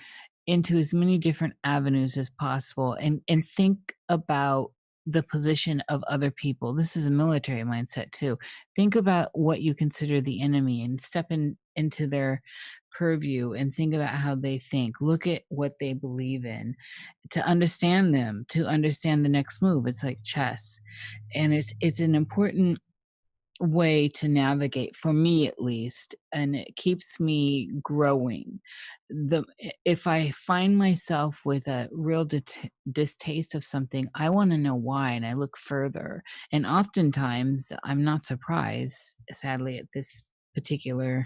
as many different avenues as possible, and think about the position of other people. This is a military mindset too. Think about what you consider the enemy and step into their purview and think about how they think. Look at what they believe in to understand them, to understand the next move. It's like chess. And it's an important way to navigate, for me at least, and it keeps me growing. If I find myself with a real distaste of something, I want to know why, and I look further. And oftentimes I'm not surprised, sadly, at this particular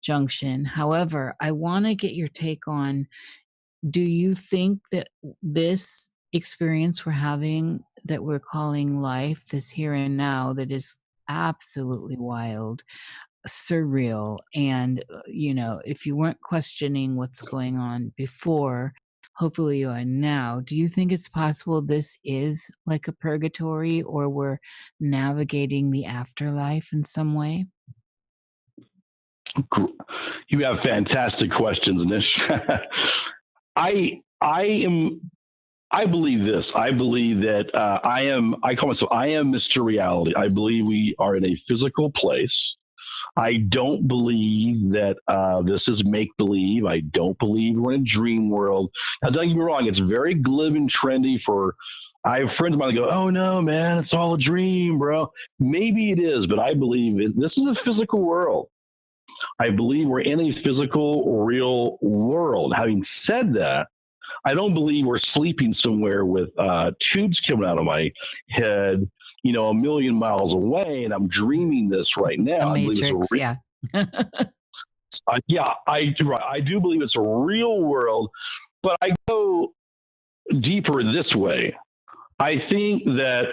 junction. However, I want to get your take on, do you think that this experience we're having, that we're calling life, this here and now, that is absolutely wild, surreal, and if you weren't questioning what's going on before, hopefully you are now. Do you think it's possible this is like a purgatory, or we're navigating the afterlife in some way? You have fantastic questions, Nish. I believe this. I believe that I call myself, I am Mr. Reality. I believe we are in a physical place. I don't believe that this is make-believe. I don't believe we're in a dream world. Now, don't get me wrong. It's very glib and trendy I have friends of mine that go, oh, no, man, it's all a dream, bro. Maybe it is, but I believe this is a physical world. I believe we're in a physical, real world. Having said that, I don't believe we're sleeping somewhere with tubes coming out of my head, a million miles away, and I'm dreaming this right now. The Matrix, yeah. I do believe it's a real world, but I go deeper this way. I think that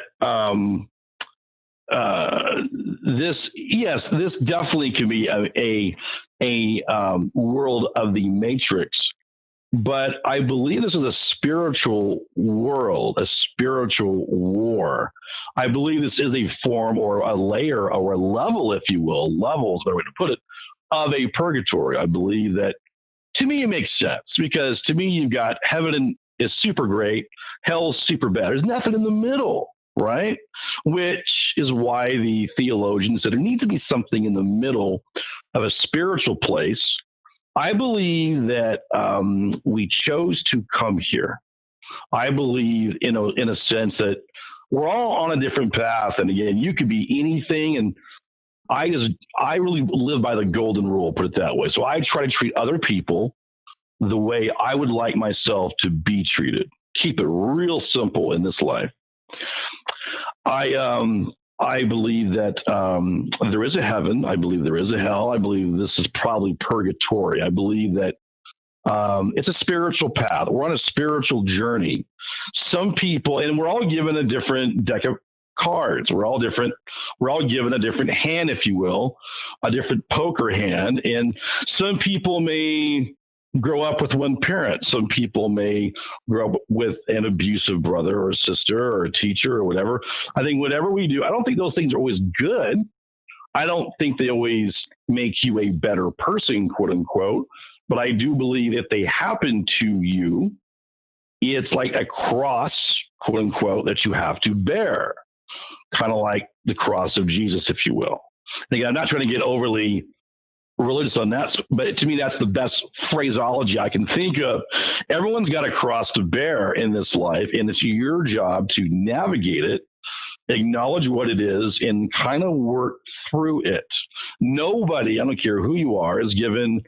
this definitely can be a world of the Matrix, but I believe this is a spiritual world, a spiritual war. I believe this is a form or a layer or a level, if you will, level is the way to put it, of a purgatory. I believe that, to me, it makes sense, because to me, you've got heaven is super great, hell's super bad. There's nothing in the middle, right? Which is why the theologians said there needs to be something in the middle of a spiritual place. I believe that we chose to come here. I believe, in a sense, that we're all on a different path. And again, you could be anything. And I really live by the golden rule, put it that way. So I try to treat other people the way I would like myself to be treated. Keep it real simple in this life. I believe that there is a heaven. I believe there is a hell. I believe this is probably purgatory. I believe that it's a spiritual path. We're on a spiritual journey. Some people, and we're all given a different deck of cards. We're all different. We're all given a different hand, if you will, a different poker hand. And some people may grow up with one parent. Some people may grow up with an abusive brother or sister or a teacher or whatever. I think whatever we do, I don't think those things are always good. I don't think they always make you a better person, quote unquote. But I do believe if they happen to you, it's like a cross, quote unquote, that you have to bear. Kind of like the cross of Jesus, if you will. Again, I'm not trying to get overly religious on that, but to me, that's the best phraseology I can think of. Everyone's got a cross to bear in this life, and it's your job to navigate it, acknowledge what it is, and kind of work through it. Nobody, I don't care who you are, is given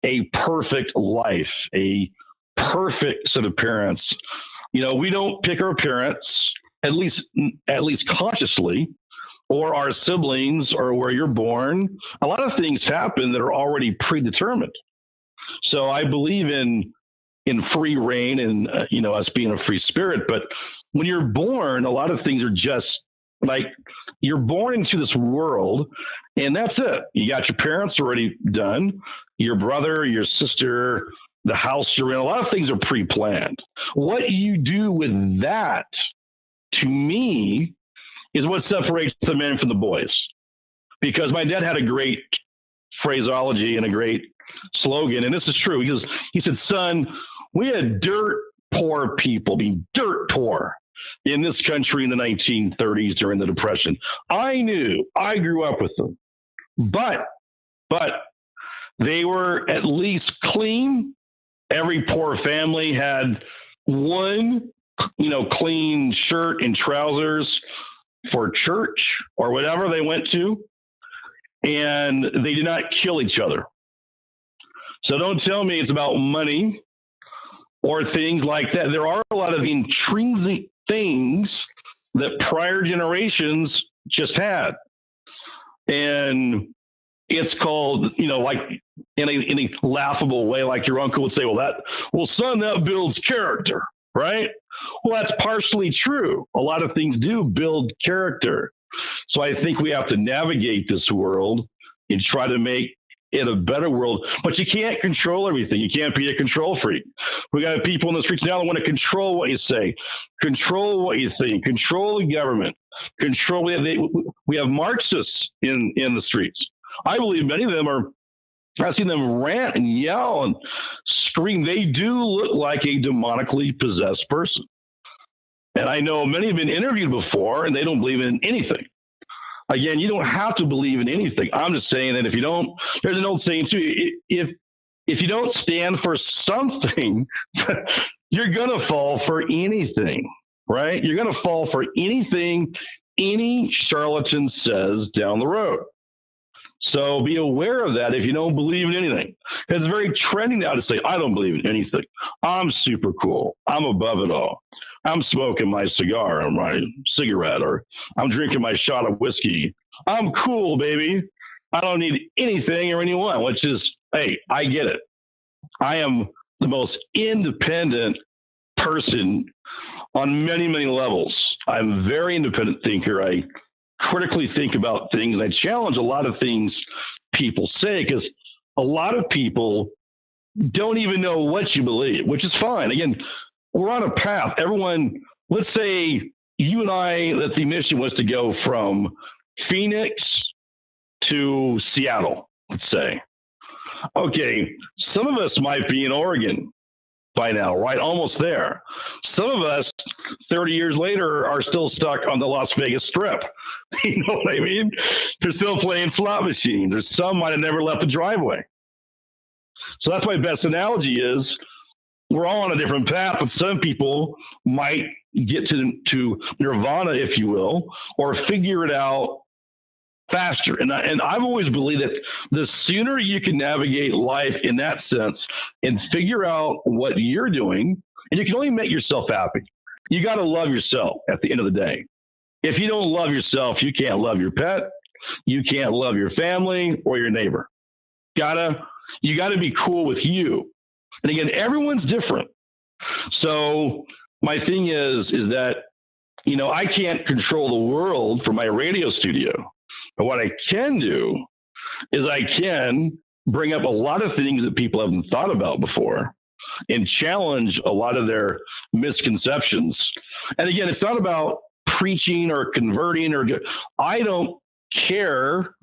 a perfect life, a perfect set of parents. We don't pick our parents, at least consciously, or our siblings, or where you're born. A lot of things happen that are already predetermined. So I believe in free reign and us being a free spirit. But when you're born, a lot of things are just like you're born into this world, and that's it. You got your parents already done, your brother, your sister, the house you're in. A lot of things are pre-planned. What you do with that, to me, is what separates the men from the boys. Because my dad had a great phraseology and a great slogan, and this is true, because he said, son, we had dirt poor people, being dirt poor in this country in the 1930s during the Depression. I grew up with them, but they were at least clean. Every poor family had one, clean shirt and trousers for church or whatever they went to, and they did not kill each other. So don't tell me it's about money or things like that. There are a lot of intrinsic things that prior generations just had. And it's called, like in a laughable way, like your uncle would say, well, son, that builds character, right? Well, that's partially true. A lot of things do build character. So I think we have to navigate this world and try to make it a better world. But you can't control everything. You can't be a control freak. We got people in the streets now that want to control what you say, control what you think, control the government, control. We have Marxists in the streets. I believe many of them are. I've seen them rant and yell and scream. They do look like a demonically possessed person. And I know many have been interviewed before, and they don't believe in anything. Again, you don't have to believe in anything. I'm just saying that if you don't, there's an old saying too, if you don't stand for something, you're going to fall for anything, right? You're going to fall for anything any charlatan says down the road. So be aware of that if you don't believe in anything. It's very trendy now to say, I don't believe in anything. I'm super cool. I'm above it all. I'm smoking my cigar or my cigarette, or I'm drinking my shot of whiskey. I'm cool, baby. I don't need anything or anyone, which is, hey, I get it. I am the most independent person on many, many levels. I'm a very independent thinker. I critically think about things. I challenge a lot of things people say, because a lot of people don't even know what you believe, which is fine. Again, we're on a path. Everyone, let's say you and I, that the mission was to go from Phoenix to Seattle, let's say. Okay, some of us might be in Oregon by now, right? Almost there. Some of us, 30 years later, are still stuck on the Las Vegas Strip. You know what I mean? They're still playing slot machines. Or some might have never left the driveway. So that's my best analogy is we're all on a different path, but some people might get to nirvana, if you will, or figure it out faster. And I've always believed that the sooner you can navigate life in that sense and figure out what you're doing, and you can only make yourself happy. You got to love yourself at the end of the day. If you don't love yourself, you can't love your pet, you can't love your family or your neighbor. You gotta be cool with you. And again, everyone's different. So my thing is that, you know, I can't control the world from my radio studio. But what I can do is I can bring up a lot of things that people haven't thought about before and challenge a lot of their misconceptions. And again, it's not about preaching or converting I don't care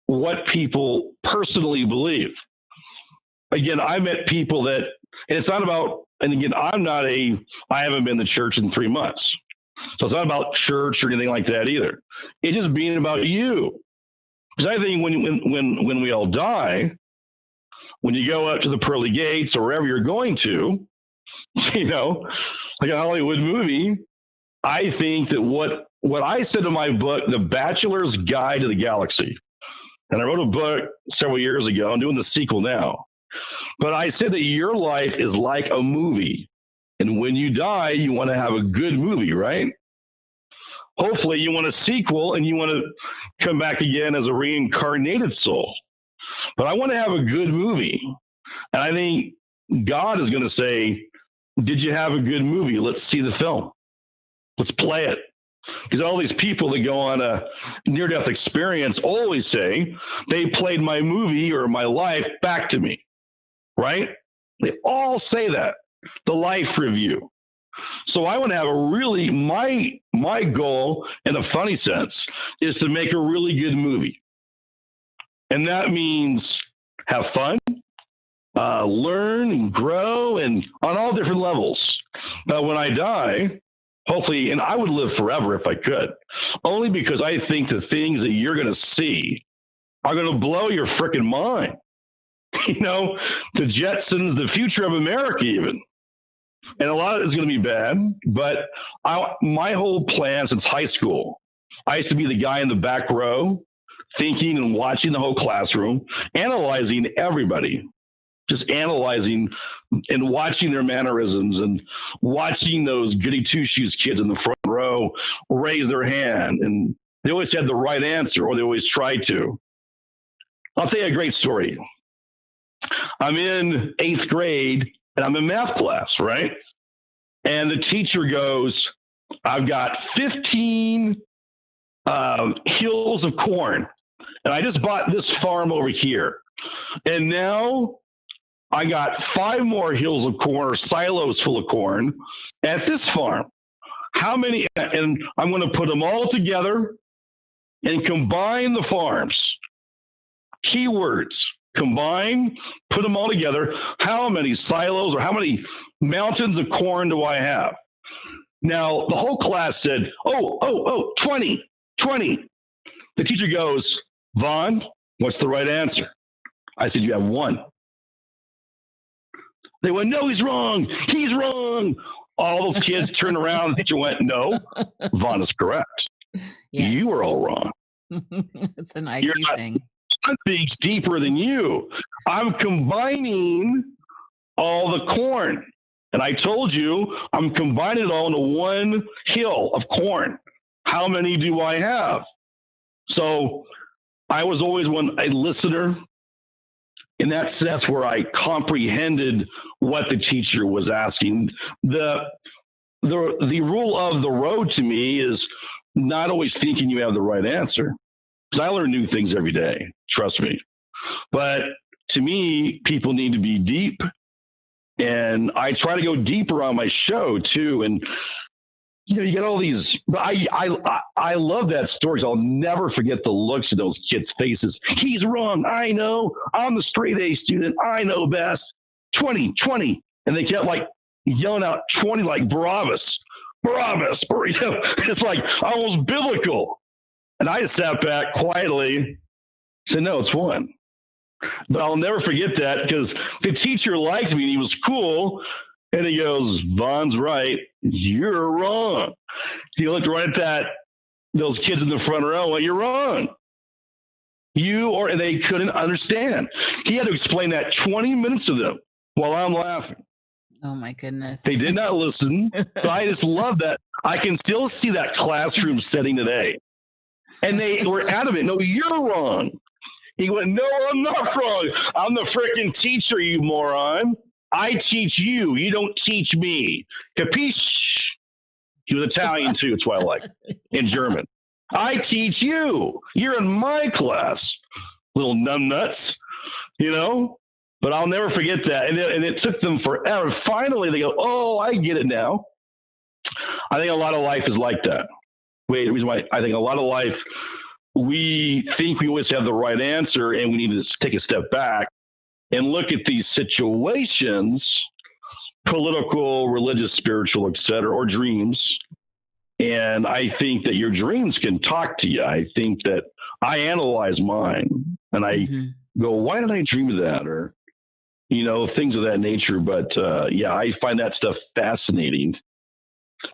what people personally believe. Again, I met people that, and it's not about, and again, I haven't been to church in 3 months. So it's not about church or anything like that either. It's just being about you. Because I think when we all die, when you go out to the pearly gates or wherever you're going to, you know, like a Hollywood movie, I think that what I said in my book, The Bachelor's Guide to the Galaxy, and I wrote a book several years ago, I'm doing the sequel now, but I said that your life is like a movie. And when you die, you want to have a good movie, right? Hopefully you want a sequel and you want to come back again as a reincarnated soul. But I want to have a good movie. And I think God is going to say, did you have a good movie? Let's see the film. Let's play it. Because all these people that go on a near-death experience always say, they played my movie or my life back to me, right? They all say that, the life review. So I want to have my goal, in a funny sense, is to make a really good movie. And that means have fun, learn and grow, and on all different levels. But when I die, hopefully, and I would live forever if I could, only because I think the things that you're going to see are going to blow your freaking mind. You know, the Jetsons, the future of America even. And a lot of it is going to be bad, but my whole plan since high school, I used to be the guy in the back row, thinking and watching the whole classroom, analyzing everybody, just analyzing and watching their mannerisms and watching those goody two-shoes kids in the front row raise their hand. And they always had the right answer, or they always tried to. I'll tell you a great story. I'm in 8th grade, and I'm in math class, right? And the teacher goes, I've got 15 hills of corn, and I just bought this farm over here. And now I got 5 more hills of corn, or silos full of corn, at this farm. How many? And I'm going to put them all together and combine the farms. Keywords. Combine, put them all together. How many silos or how many mountains of corn do I have? Now, the whole class said, 20. The teacher goes, Vaughn, what's the right answer? I said, you have 1. They went, no, he's wrong. He's wrong. All those kids turned around. The teacher went, no, Vaughn is correct. Yes. You are all wrong. It's an IQ thing. Something's deeper than you. I'm combining all the corn. And I told you, I'm combining it all into 1 hill of corn. How many do I have? So I was always a listener in that sense where I comprehended what the teacher was asking. The rule of the road to me is not always thinking you have the right answer. Because I learn new things every day, trust me. But to me, people need to be deep. And I try to go deeper on my show too. And you get all these. I love that story. I'll never forget the looks of those kids' faces. He's wrong. I know. I'm the straight A student. I know best. 20, 20, and they kept like yelling out 20 like Barabbas. It's like almost biblical. And I just sat back quietly, said, "No, it's one." But I'll never forget that because the teacher liked me and he was cool. And he goes, "Vaughn's right. You're wrong." He looked right at those kids in the front row. "Well, you're wrong. And they couldn't understand. He had to explain that 20 minutes to them while I'm laughing. Oh my goodness. They did not listen. So I just love that. I can still see that classroom setting today. And they were adamant, "No, you're wrong." He went, "No, I'm not wrong. I'm the freaking teacher, you moron. I teach you. You don't teach me. Capiche?" He was Italian too. That's why I like in German. "I teach you. You're in my class, little numbnuts," But I'll never forget that. And it took them forever. Finally, they go, "Oh, I get it now." I think a lot of life is like that. The reason why I think a lot of life, we think we always have the right answer, and we need to take a step back and look at these situations, political, religious, spiritual, etc., or dreams. And I think that your dreams can talk to you. I think that I analyze mine, and I go, "Why did I dream of that?" Or, things of that nature. But I find that stuff fascinating.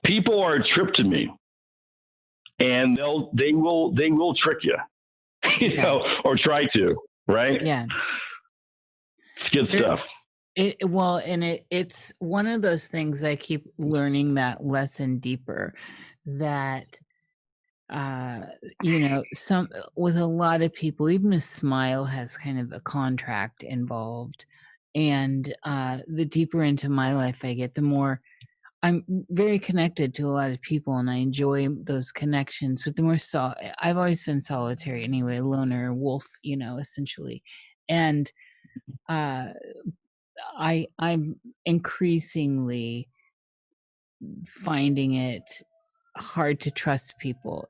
People are a trip to me, and they will trick you, or try to, right? Yeah. It's good stuff. It's one of those things I keep learning that lesson deeper, that some with a lot of people, even a smile has kind of a contract involved. And the deeper into my life I get, the more I'm very connected to a lot of people, and I enjoy those connections. But the more I've always been solitary anyway, loner wolf, essentially. And I'm increasingly finding it hard to trust people.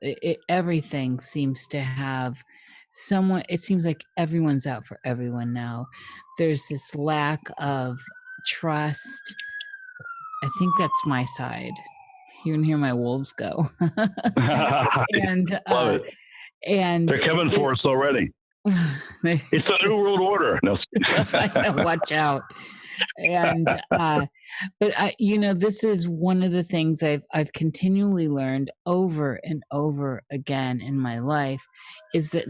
Everything seems to have someone. It seems like everyone's out for everyone now. There's this lack of trust. I think that's my side. You can hear my wolves go. And love it. And they're coming for us already. It's a new world order. No. I know, watch out. And but this is one of the things I've continually learned over and over again in my life, is that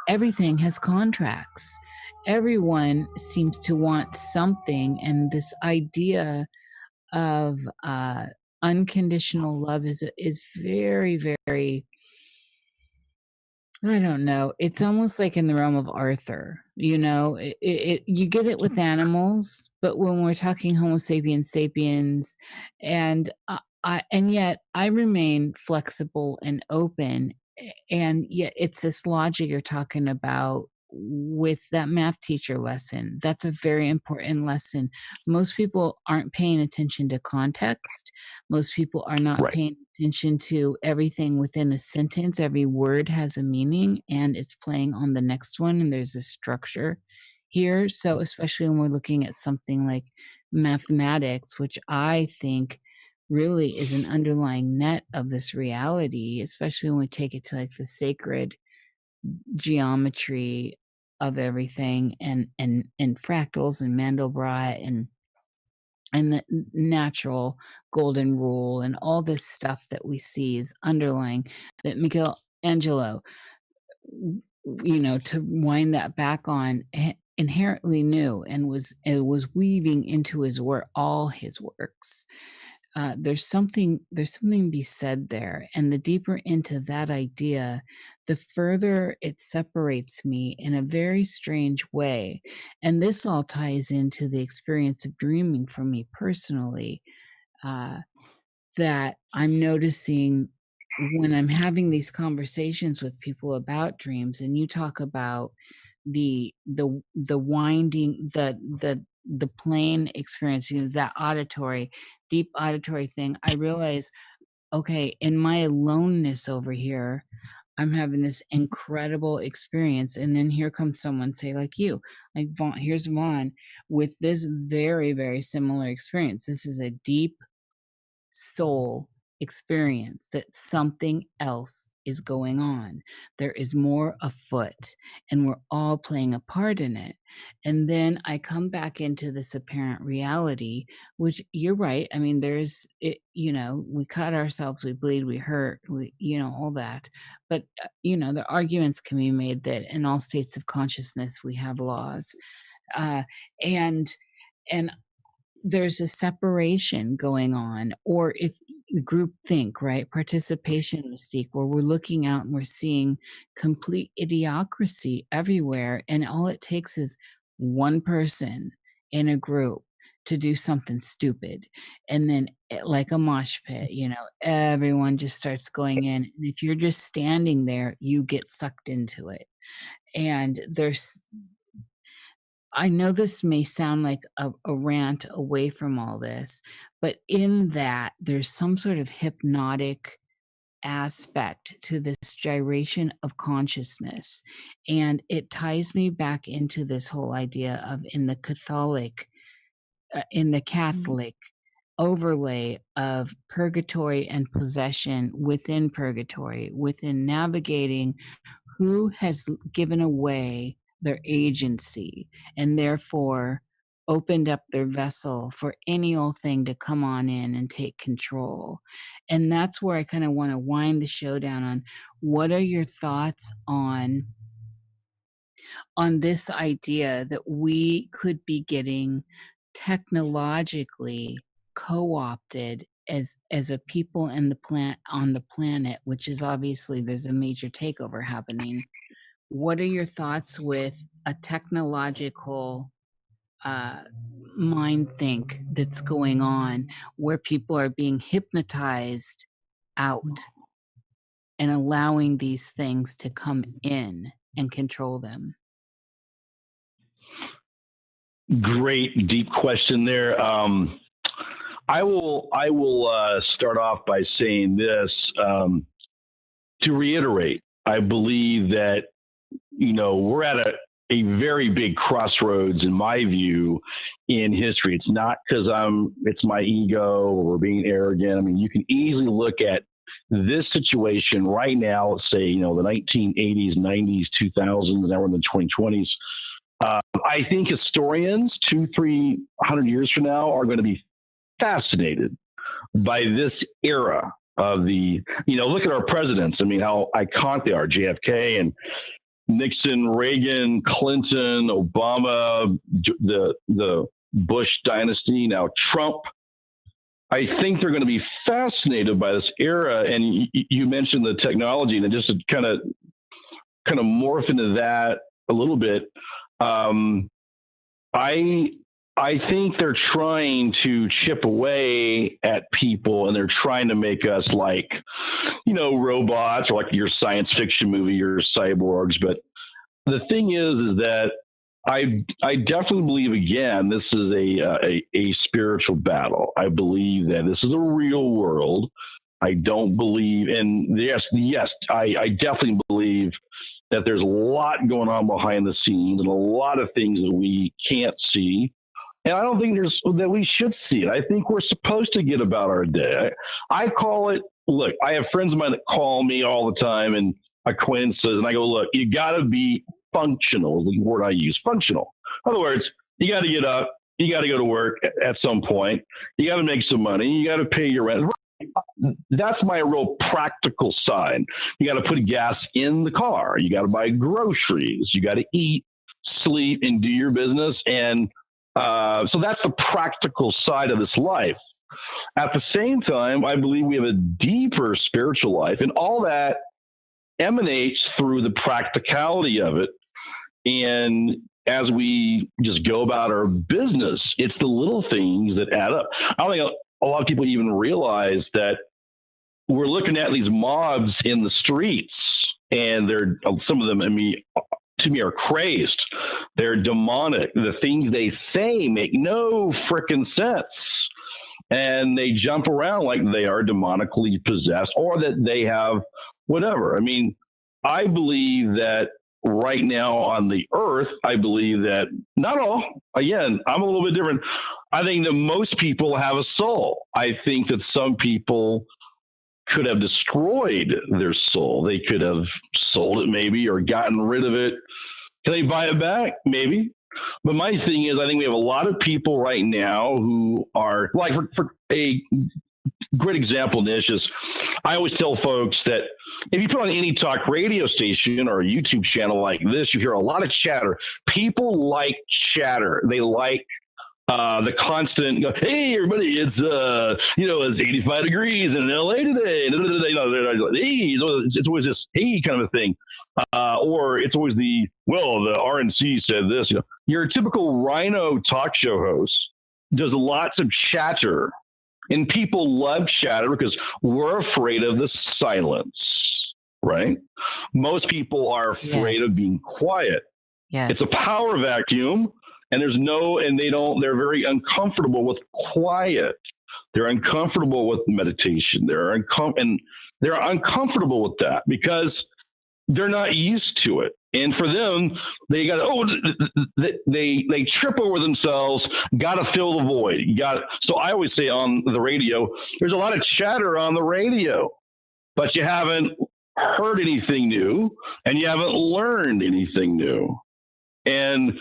everything has contracts. Everyone seems to want something, and this idea of unconditional love is very, very, I don't know. It's almost like in the realm of Arthur. You get it with animals, but when we're talking Homo sapiens sapiens, and yet I remain flexible and open, and yet it's this logic you're talking about with that math teacher lesson. That's a very important lesson. Most people aren't paying attention to context. Most people are not paying attention to everything within a sentence. Every word has a meaning, and it's playing on the next one, and there's a structure here. So especially when we're looking at something like mathematics, which I think really is an underlying net of this reality, especially when we take it to like the sacred geometry of everything, and fractals and Mandelbrot and the natural golden rule and all this stuff that we see is underlying, that Michelangelo, to wind that back on, inherently knew and was weaving into his work, all his works. There's something to be said there, and the deeper into that idea, the further it separates me in a very strange way. And this all ties into the experience of dreaming for me personally, that I'm noticing when I'm having these conversations with people about dreams, and you talk about the winding, the plane experience, that auditory, deep auditory thing, I realize, okay, in my aloneness over here, I'm having this incredible experience. And then here comes someone, say, like you, like Vaughn, here's Vaughn with this very, very similar experience. This is a deep soul experience that something else is going on. There is more afoot, and we're all playing a part in it. And then I come back into this apparent reality, which you're right. I mean, there's it, we cut ourselves, we bleed, we hurt, all that. But, the arguments can be made that in all states of consciousness, we have laws. Uh, and, and there's a separation going on, or if group think, right, participation mystique, where we're looking out and we're seeing complete idiocracy everywhere, and all it takes is one person in a group to do something stupid, and then like a mosh pit, everyone just starts going in, and if you're just standing there, you get sucked into it. And I know this may sound like a rant away from all this, but in that, there's some sort of hypnotic aspect to this gyration of consciousness. And it ties me back into this whole idea of in the Catholic overlay of purgatory and possession within purgatory, within navigating who has given away their agency and therefore opened up their vessel for any old thing to come on in and take control. And that's where I kind of want to wind the show down on what are your thoughts on this idea that we could be getting technologically co-opted as a people in on the planet, which is obviously there's a major takeover happening. What are your thoughts with a technological mind think that's going on, where people are being hypnotized out and allowing these things to come in and control them? Great deep question there. I will start off by saying this, to reiterate. I believe that we're at a very big crossroads, in my view, in history. It's not because it's my ego or we're being arrogant. I mean, you can easily look at this situation right now, let's say, the 1980s, 90s, 2000s, now we're in the 2020s. I think historians 200-300 years from now are going to be fascinated by this era of look at our presidents. I mean, how iconic they are, JFK and Nixon, Reagan, Clinton, Obama, the Bush dynasty, now Trump. I think they're going to be fascinated by this era. And you mentioned the technology, and just to kind of morph into that a little bit. I think they're trying to chip away at people, and they're trying to make us like, robots, or like your science fiction movie, your cyborgs. But the thing is that I definitely believe, again, this is a spiritual battle. I believe that this is a real world. I don't believe, and yes, I definitely believe that there's a lot going on behind the scenes and a lot of things that we can't see. And I don't think that we should see it. I think we're supposed to get about our day. I call it, look, I have friends of mine that call me all the time and acquaintances, and I go, look, you got to be functional, is the word I use, functional. In other words, you got to get up, you got to go to work at some point, you got to make some money, you got to pay your rent. That's my real practical side. You got to put gas in the car. You got to buy groceries. You got to eat, sleep, and do your business. And so that's the practical side of this life. At the same time, I believe we have a deeper spiritual life, and all that emanates through the practicality of it. And as we just go about our business, it's the little things that add up. I don't think a lot of people even realize that we're looking at these mobs in the streets, and they're, some of them, to me, are crazed. They're demonic. The things they say make no frickin' sense. And they jump around like they are demonically possessed, or that they have whatever. I mean, I believe that right now on the earth, I believe that not all, again, I'm a little bit different. I think that most people have a soul. I think that some people could have destroyed their soul. They could have sold it maybe, or gotten rid of it. Can they buy it back? Maybe. But my thing is, I think we have a lot of people right now who are, like, for a great example, Nish, is I always tell folks that if you put on any talk radio station or a YouTube channel like this, you hear a lot of chatter. People like chatter. They like the constant, hey, everybody, it's 85 degrees in LA today. Hey, it's always this hey kind of a thing. Or it's always the RNC said this. Your typical rhino talk show host does lots of chatter, and people love chatter because we're afraid of the silence, right? Most people are afraid of being quiet. Yes. It's a power vacuum, and they're very uncomfortable with quiet. They're uncomfortable with meditation. They're uncomfortable with that because they're not used to it. And for them, they trip over themselves, got to fill the void. So I always say on the radio, there's a lot of chatter on the radio, but you haven't heard anything new and you haven't learned anything new. And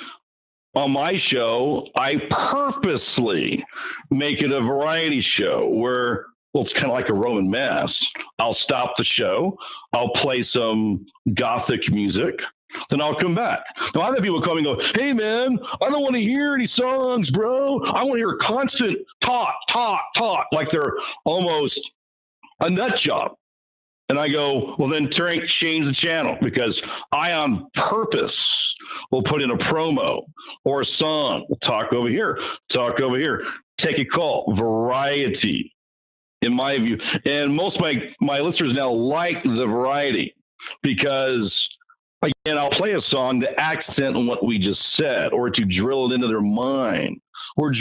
on my show, I purposely make it a variety show where, well, it's kind of like a Roman Mass. I'll stop the show. I'll play some Gothic music. Then I'll come back. Now, I've had people come and go, hey, man, I don't want to hear any songs, bro. I want to hear constant talk, like they're almost a nut job. And I go, well, then change the channel, because I, on purpose, will put in a promo or a song. We'll talk over here, take a call, variety. In my view, and most of my listeners now like the variety because, again, I'll play a song to accent on what we just said or to drill it into their mind. We're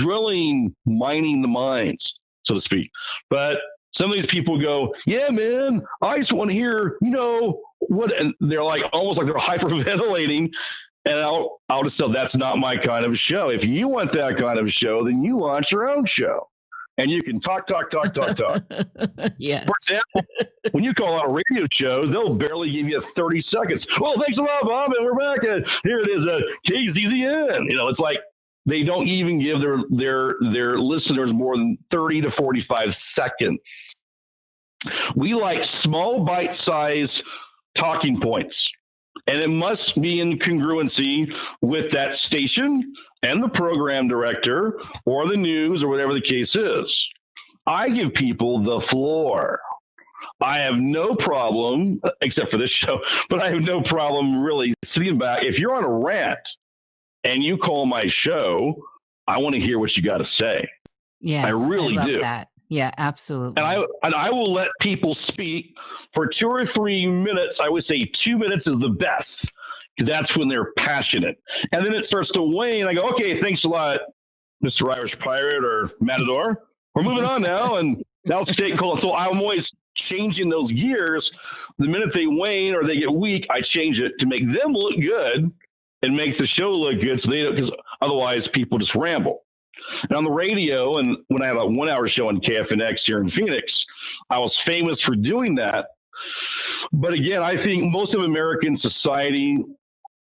mining the minds, so to speak. But some of these people go, yeah, man, I just want to hear, what, and they're like, almost like they're hyperventilating. And I'll just tell, that's not my kind of show. If you want that kind of show, then you launch your own show. And you can talk. Yes. For example, when you call out a radio show, they'll barely give you 30 seconds. Well, thanks a lot, Bob, and we're back. Here it is, KZZN. It's like they don't even give their listeners more than 30 to 45 seconds. We like small, bite-sized talking points. And it must be in congruency with that station and the program director or the news or whatever the case is. I give people the floor. I have no problem, except for this show, but I have no problem really sitting back. If you're on a rant and you call my show, I want to hear what you got to say. Yes, I really love do. That. Yeah, absolutely. And I will let people speak for 2 or 3 minutes. I would say 2 minutes is the best, because that's when they're passionate. And then it starts to wane. I go, okay, thanks a lot, Mr. Irish Pirate or Matador. We're moving on now, and now stay cool. So I'm always changing those gears. The minute they wane or they get weak, I change it to make them look good and make the show look good, because otherwise people just ramble. And on the radio, and when I had a 1-hour show on KFNX here in Phoenix, I was famous for doing that. But again, I think most of American society,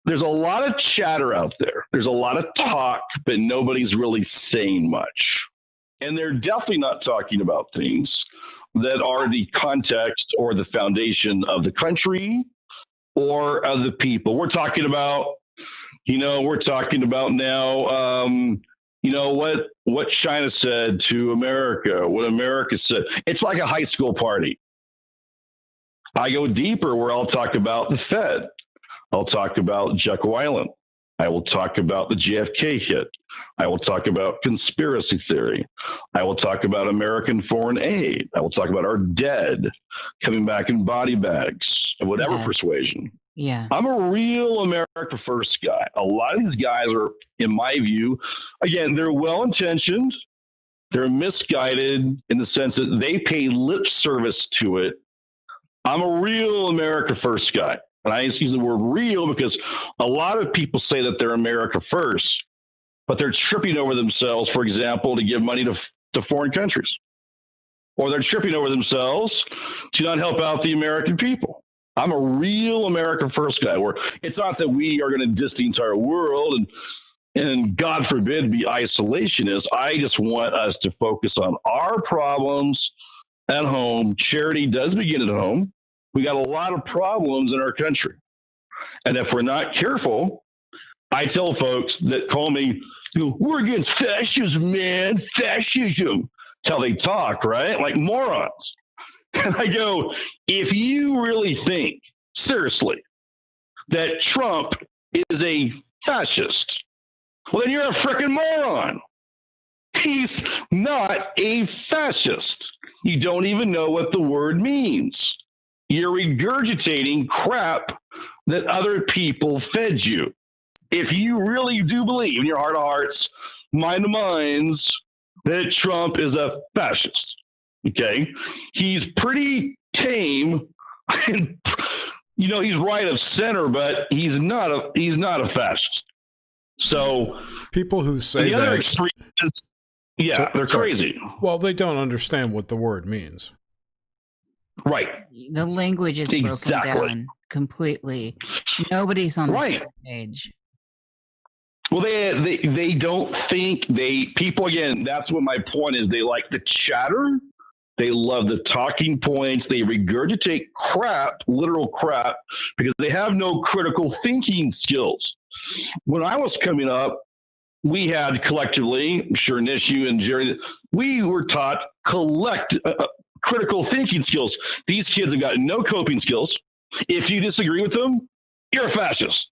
there's a lot of chatter out there. There's a lot of talk, but nobody's really saying much. And they're definitely not talking about things that are the context or the foundation of the country or of the people. We're talking about now, what China said to America, what America said. It's like a high school party. I go deeper where I'll talk about the Fed. I'll talk about Jekyll Island. I will talk about the JFK hit. I will talk about conspiracy theory. I will talk about American foreign aid. I will talk about our dead coming back in body bags, whatever persuasion. Yeah. I'm a real America First guy. A lot of these guys are, in my view, again, they're well-intentioned. They're misguided in the sense that they pay lip service to it. I'm a real America First guy. And I use the word real because a lot of people say that they're America First, but they're tripping over themselves, for example, to give money to foreign countries. Or they're tripping over themselves to not help out the American people. I'm a real America First guy, where it's not that we are going to diss the entire world and God forbid be isolationist. I just want us to focus on our problems at home. Charity does begin at home. We got a lot of problems in our country. And if we're not careful, I tell folks that call me, we're against fascism, man, fascism. That's how they talk, right? Like morons. And I go, if you really think, seriously, that Trump is a fascist, well, then you're a freaking moron. He's not a fascist. You don't even know what the word means. You're regurgitating crap that other people fed you. If you really do believe in your heart of hearts, mind of minds, that Trump is a fascist, okay? He's pretty tame. And, he's right of center, but he's not a fascist. So people who say the other that, extreme is, they're crazy. Well, they don't understand what the word means. Right. The language is broken down completely. Nobody's on the same page. Well, they don't think people, again, that's what my point is. They like the chatter. They love the talking points. They regurgitate crap, literal crap, because they have no critical thinking skills. When I was coming up, we had collectively, I'm sure Nishu and Jerry, we were taught critical thinking skills. These kids have got no coping skills. If you disagree with them, you're a fascist.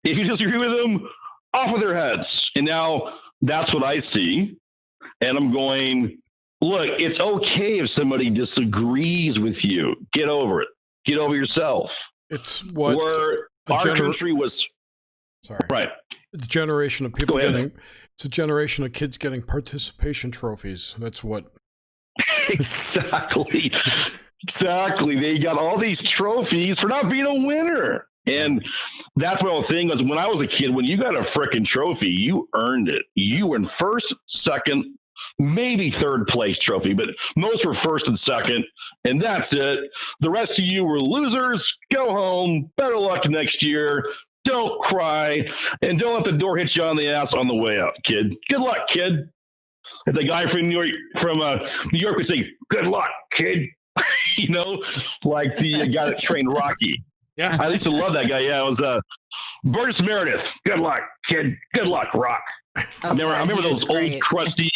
If you disagree with them, off of their heads. And now that's what I see. And I'm going, look, it's okay if somebody disagrees with you. Get over it. Get over yourself. It's what where our country was. Sorry. Right. It's a generation of people it's a generation of kids getting participation trophies. That's what. Exactly. They got all these trophies for not being a winner. And that's my whole thing was when I was a kid, when you got a frickin' trophy, you earned it. You were in first, second, maybe third place trophy, but most were first and second. And that's it. The rest of you were losers. Go home. Better luck next year. Don't cry. And don't let the door hit you on the ass on the way out, kid. Good luck, kid. And the guy from New York would say, good luck, kid. Like the guy that trained Rocky. Yeah. I used to love that guy. Yeah, it was Burgess Meredith. Good luck, kid. Good luck, Rock. I remember those old crusty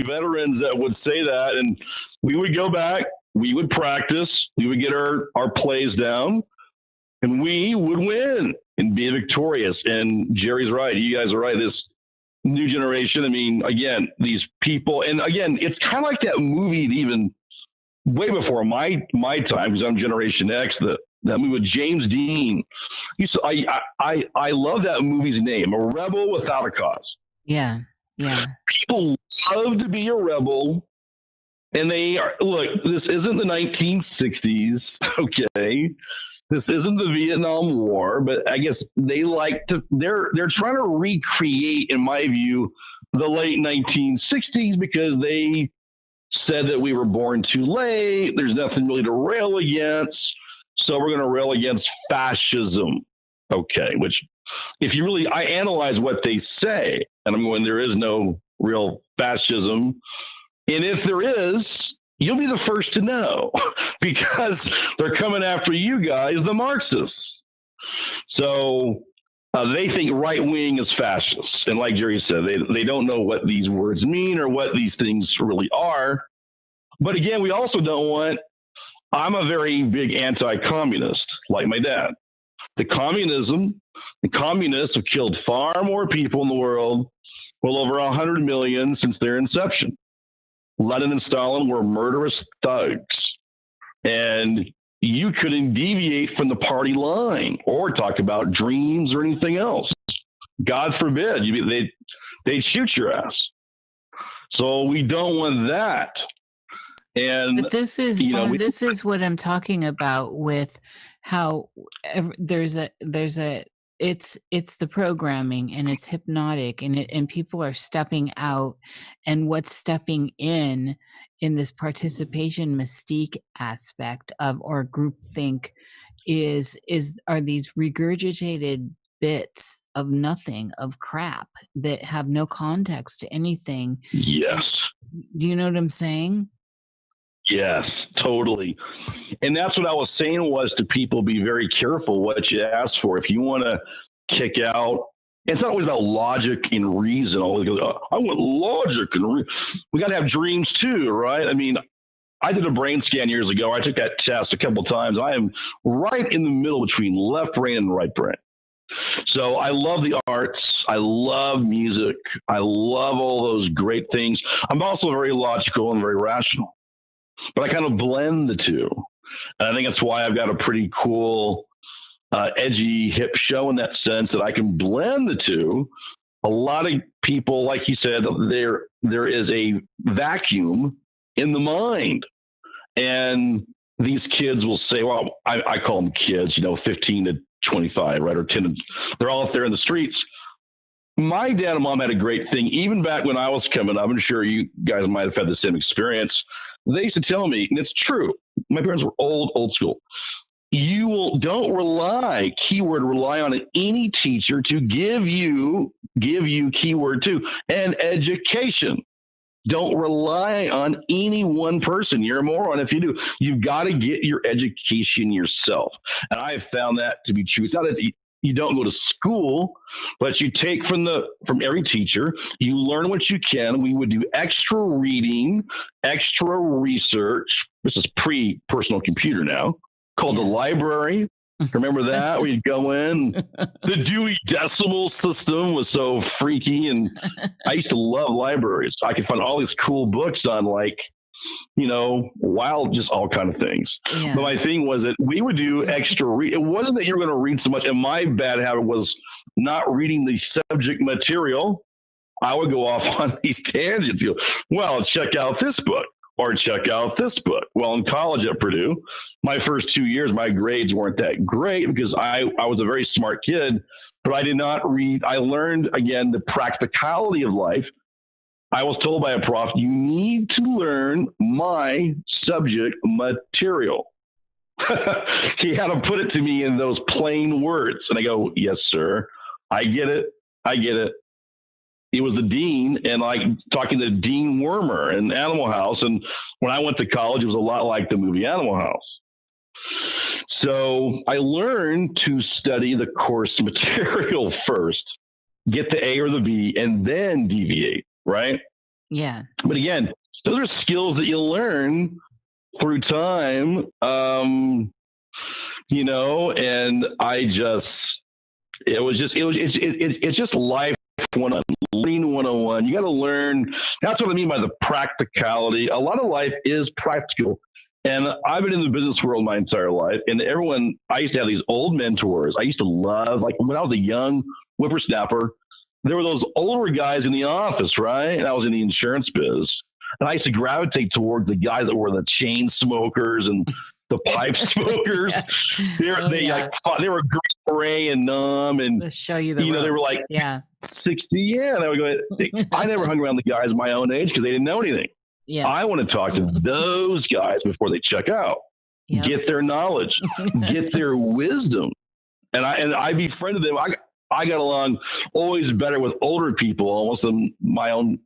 veterans that would say that, and we would go back, we would practice, we would get our plays down, and we would win and be victorious. And Jerry's right. You guys are right. This new generation, I mean, again, these people, and again, it's kind of like that movie even way before my time, because I'm Generation X, that movie with James Dean. I love that movie's name, A Rebel Without a Cause. Yeah. People love to be a rebel, and they are, look, this isn't the 1960s, okay? This isn't the Vietnam War, but I guess they like to, they're trying to recreate, in my view, the late 1960s because they said that we were born too late. There's nothing really to rail against. So we're going to rail against fascism. Okay. Which I analyze what they say, and I'm going, there is no real fascism. And if there is, you'll be the first to know because they're coming after you guys, the Marxists. So they think right wing is fascist. And like Jerry said, they don't know what these words mean or what these things really are. But again, we also don't want, I'm a very big anti-communist, like my dad. The communism The communists have killed far more people in the world, well over 100 million since their inception. Lenin and Stalin were murderous thugs. And you couldn't deviate from the party line or talk about dreams or anything else. God forbid, they'd shoot your ass. So we don't want that. And but this is this is what I'm talking about with how there's a it's the programming, and it's hypnotic, and people are stepping out, and what's stepping in this participation mystique aspect of, or groupthink, are these regurgitated bits of nothing, of crap that have no context to anything. Yes. Do you know what I'm saying? Yes, totally. And that's what I was saying was to people, be very careful what you ask for. If you want to kick out, it's not always about logic and reason. Always go, I want logic and we got to have dreams too, right? I mean, I did a brain scan years ago. I took that test a couple of times. I am right in the middle between left brain and right brain. So I love the arts. I love music. I love all those great things. I'm also very logical and very rational, but I kind of blend the two. And I think that's why I've got a pretty cool, edgy, hip show in that sense, that I can blend the two. A lot of people, like you said, there is a vacuum in the mind. And these kids will say, well, I call them kids, 15 to 25, right? Or 10. They're all out there in the streets. My dad and mom had a great thing. Even back when I was coming up, I'm sure you guys might have had the same experience. They used to tell me, and it's true, my parents were old school. Don't rely, keyword rely, on any teacher to give you keyword two, an education. Don't rely on any one person. You're a moron if you do. You've got to get your education yourself. And I have found that to be true. It's not that you don't go to school, but you take from every teacher. You learn what you can. We would do extra reading, extra research. This is pre-personal computer now, called the library. Remember that? Where you'd go in. The Dewey Decimal System was so freaky, and I used to love libraries. I could find all these cool books on, like, wild, just all kind of things. Yeah. But my thing was that we would do extra read. It wasn't that you were going to read so much, and my bad habit was not reading the subject material. I would go off on these tangents. Well, check out this book. Or check out this book. Well, in college at Purdue, my first 2 years, my grades weren't that great because I was a very smart kid, but I did not read. I learned, again, the practicality of life. I was told by a prof, you need to learn my subject material. He had to put it to me in those plain words. And I go, yes, sir. I get it. He was the dean, and like talking to Dean Wormer in Animal House. And when I went to college, it was a lot like the movie Animal House. So I learned to study the course material first, get the A or the B, and then deviate, right? Yeah. But again, those are skills that you learn through time, and it's just life. Lean 101. You got to learn. That's what I mean by the practicality. A lot of life is practical. And I've been in the business world my entire life. And I used to have these old mentors. I used to love, like when I was a young whippersnapper, there were those older guys in the office, right? And I was in the insurance biz. And I used to gravitate toward the guys that were the chain smokers and the pipe smokers. They were gray and numb, and they'll show you the they were like 60. Yeah, and I would go. I never hung around the guys my own age because they didn't know anything. Yeah, I want to talk to those guys before they check out. Yep. Get their knowledge, get their wisdom, and I befriended them. I got along always better with older people, almost than my own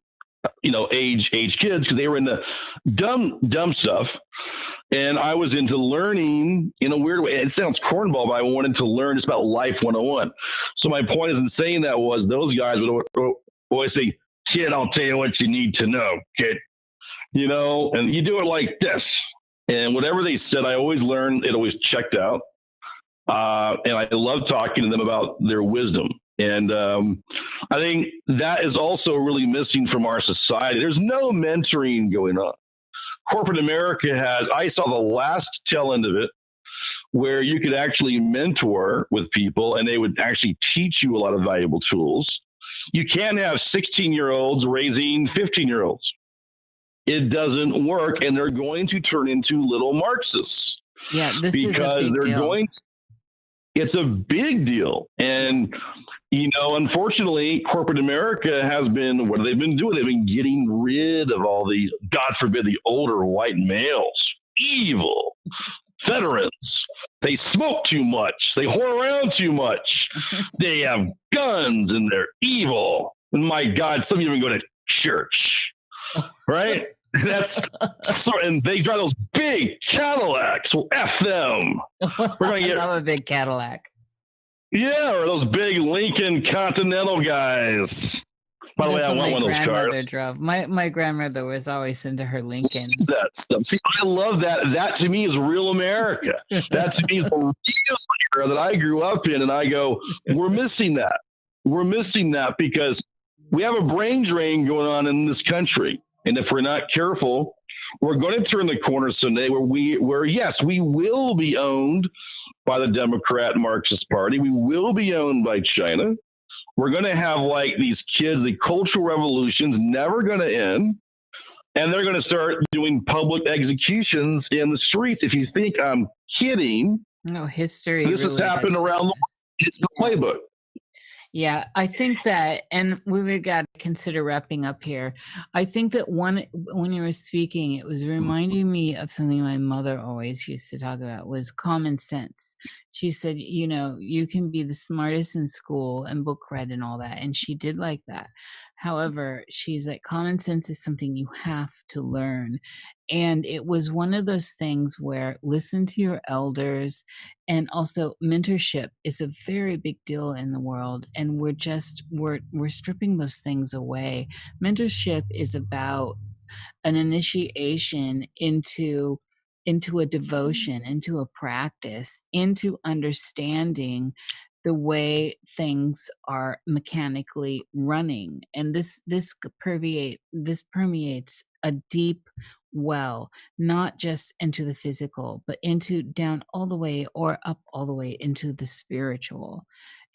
age kids, because they were in the dumb stuff. And I was into learning in a weird way. It sounds cornball, but I wanted to learn just about life 101. So my point in saying that was those guys would always say, kid, I'll tell you what you need to know, kid. And you do it like this. And whatever they said, I always learned. It always checked out. and I love talking to them about their wisdom. And I think that is also really missing from our society. There's no mentoring going on. Corporate America has, I saw the last tail end of it, where you could actually mentor with people and they would actually teach you a lot of valuable tools. You can't have 16-year-olds raising 15-year-olds. It doesn't work, and they're going to turn into little Marxists. Yeah, this is a because big they're deal. going. It's a big deal, and unfortunately, corporate America has been. What have they been doing? They've been getting rid of all these, God forbid, the older white males, evil veterans. They smoke too much. They whore around too much. They have guns and they're evil. And my God, some of you even go to church, right? And they drive those big Cadillacs. Well, F them. We're gonna get. I love a big Cadillac. Yeah, or those big Lincoln Continental guys. By the way, I want one of those cars. Drove. My grandmother was always into her Lincolns. That stuff. See, I love that. That to me is real America. That to me is the real era that I grew up in. And I go, we're missing that. We're missing that because we have a brain drain going on in this country. And if we're not careful, we're going to turn the corner someday where yes, we will be owned by the Democrat Marxist Party. We will be owned by China. We're going to have like these kids, the cultural revolution's never going to end. And they're going to start doing public executions in the streets. If you think I'm kidding, no, history. This really has happened around the world. It's the playbook. Yeah, I think that, and we've got to consider wrapping up here. I think that when you were speaking, it was reminding me of something my mother always used to talk about was common sense. She said, you can be the smartest in school and book read and all that. And she did like that. However, she's like, common sense is something you have to learn. And it was one of those things where listen to your elders, and also mentorship is a very big deal in the world. And we're stripping those things away. Mentorship is about an initiation into a devotion, into a practice, into understanding the way things are mechanically running. And this permeates a deep well, not just into the physical, but into down all the way or up all the way into the spiritual.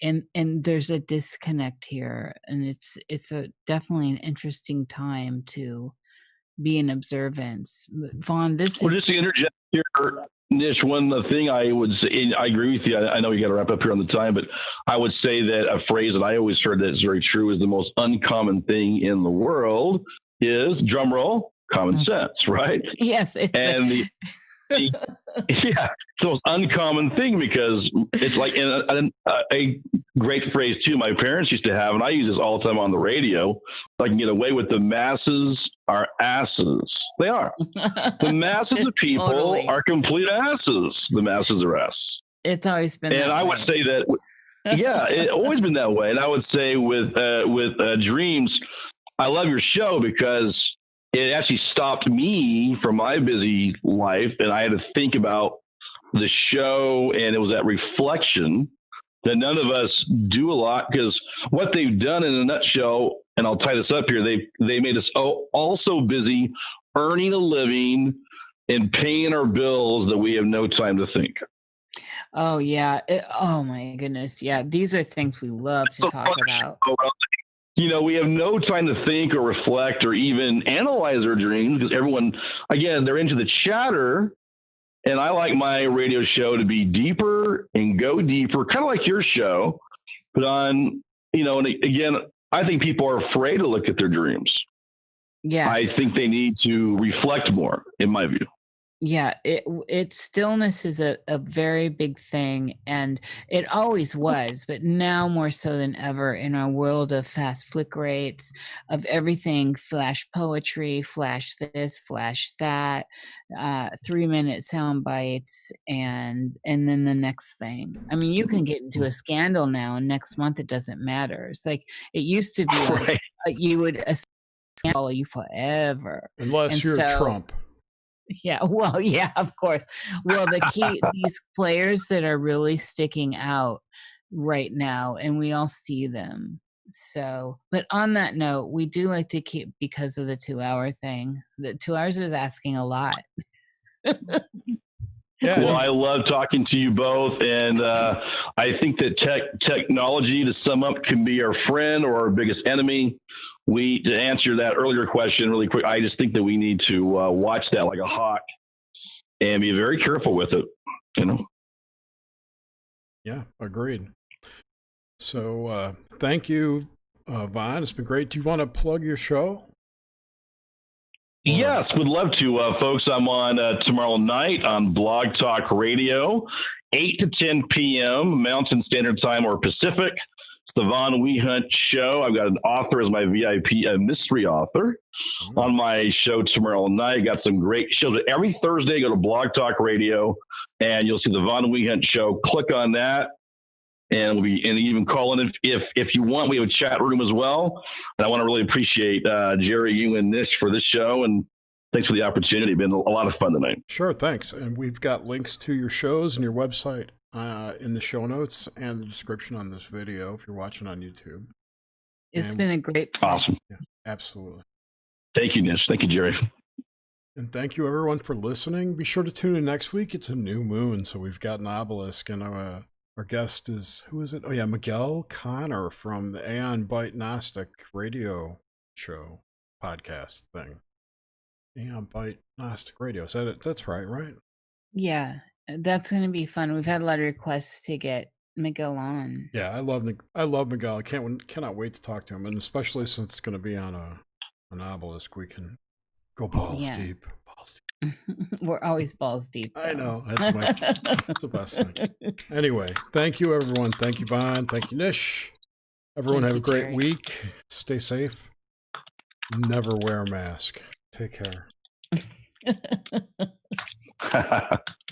And there's a disconnect here, and it's definitely an interesting time to be in observance. Vaughn, just to interject here, Nish, one thing I would say, and I agree with you. I know you got to wrap up here on the time, but I would say that a phrase that I always heard that is very true is the most uncommon thing in the world is, drum roll, common sense, right? Yes. Yeah, it's the most uncommon thing because it's like a great phrase too. My parents used to have, and I use this all the time on the radio. I can get away with the masses are asses. They are. The masses of people Totally. are complete asses. The masses are asses. It's always been. And I would say that, yeah, it's always been that way. And I would say with dreams, I love your show because it actually stopped me from my busy life, and I had to think about the show, and it was that reflection that none of us do a lot because what they've done in a nutshell, and I'll tie this up here, they made us also busy earning a living and paying our bills that we have no time to think. Oh, yeah. Oh, my goodness. Yeah. These are things we love to talk about. We have no time to think or reflect or even analyze our dreams because everyone, again, they're into the chatter. And I like my radio show to be deeper and go deeper, kind of like your show. But and again, I think people are afraid to look at their dreams. Yeah. I think they need to reflect more, in my view. Yeah, stillness is a very big thing, and it always was, but now more so than ever in our world of fast flick rates, of everything, flash poetry, flash this, flash that, 3-minute sound bites, and then the next thing. I mean, you can get into a scandal now, and next month it doesn't matter. It's like it used to be like, you would a scandal follow you forever. Unless you're Trump. Yeah, well, yeah, of course. Well, these players that are really sticking out right now, and we all see them. So, but on that note, we do like to keep, because of the 2 hour thing. The 2 hours is asking a lot. Yeah. Well, I love talking to you both, and I think that technology, to sum up, can be our friend or our biggest enemy. To answer that earlier question really quick, I just think that we need to watch that like a hawk and be very careful with it. You know. Yeah, agreed. So thank you, Vaughn. It's been great. Do you want to plug your show? Yes, would love to, folks. I'm on tomorrow night on Blog Talk Radio, 8 to 10 p.m. Mountain Standard Time or Pacific. It's the Von Wehunt Show. I've got an author as my VIP, a mystery author, on my show tomorrow night. Got some great shows. Every Thursday, go to Blog Talk Radio, and you'll see the Von Wehunt Show. Click on that. And even call in if you want. We have a chat room as well. And I want to really appreciate Jerry, you, and Nish for this show. And thanks for the opportunity. It's been a lot of fun tonight. Sure, thanks. And we've got links to your shows and your website in the show notes and the description on this video if you're watching on YouTube. It's been a great pleasure. Awesome. Yeah, absolutely. Thank you, Nish. Thank you, Jerry. And thank you, everyone, for listening. Be sure to tune in next week. It's a new moon, so we've got an obelisk, and our guest is, who is it? Oh, yeah, Miguel Connor from the Aeon Byte Gnostic radio show podcast thing. Aeon Byte Gnostic Radio. Is that it? That's right? Yeah, that's going to be fun. We've had a lot of requests to get Miguel on. Yeah, I love Miguel. I cannot wait to talk to him, and especially since it's going to be on an obelisk, we can go balls deep. We're always balls deep, though. I know. That's the best thing. Anyway, thank you, everyone. Thank you, Vaughn. Thank you, Nish. Everyone have a great Jerry. week. Stay safe. Never wear a mask. Take care.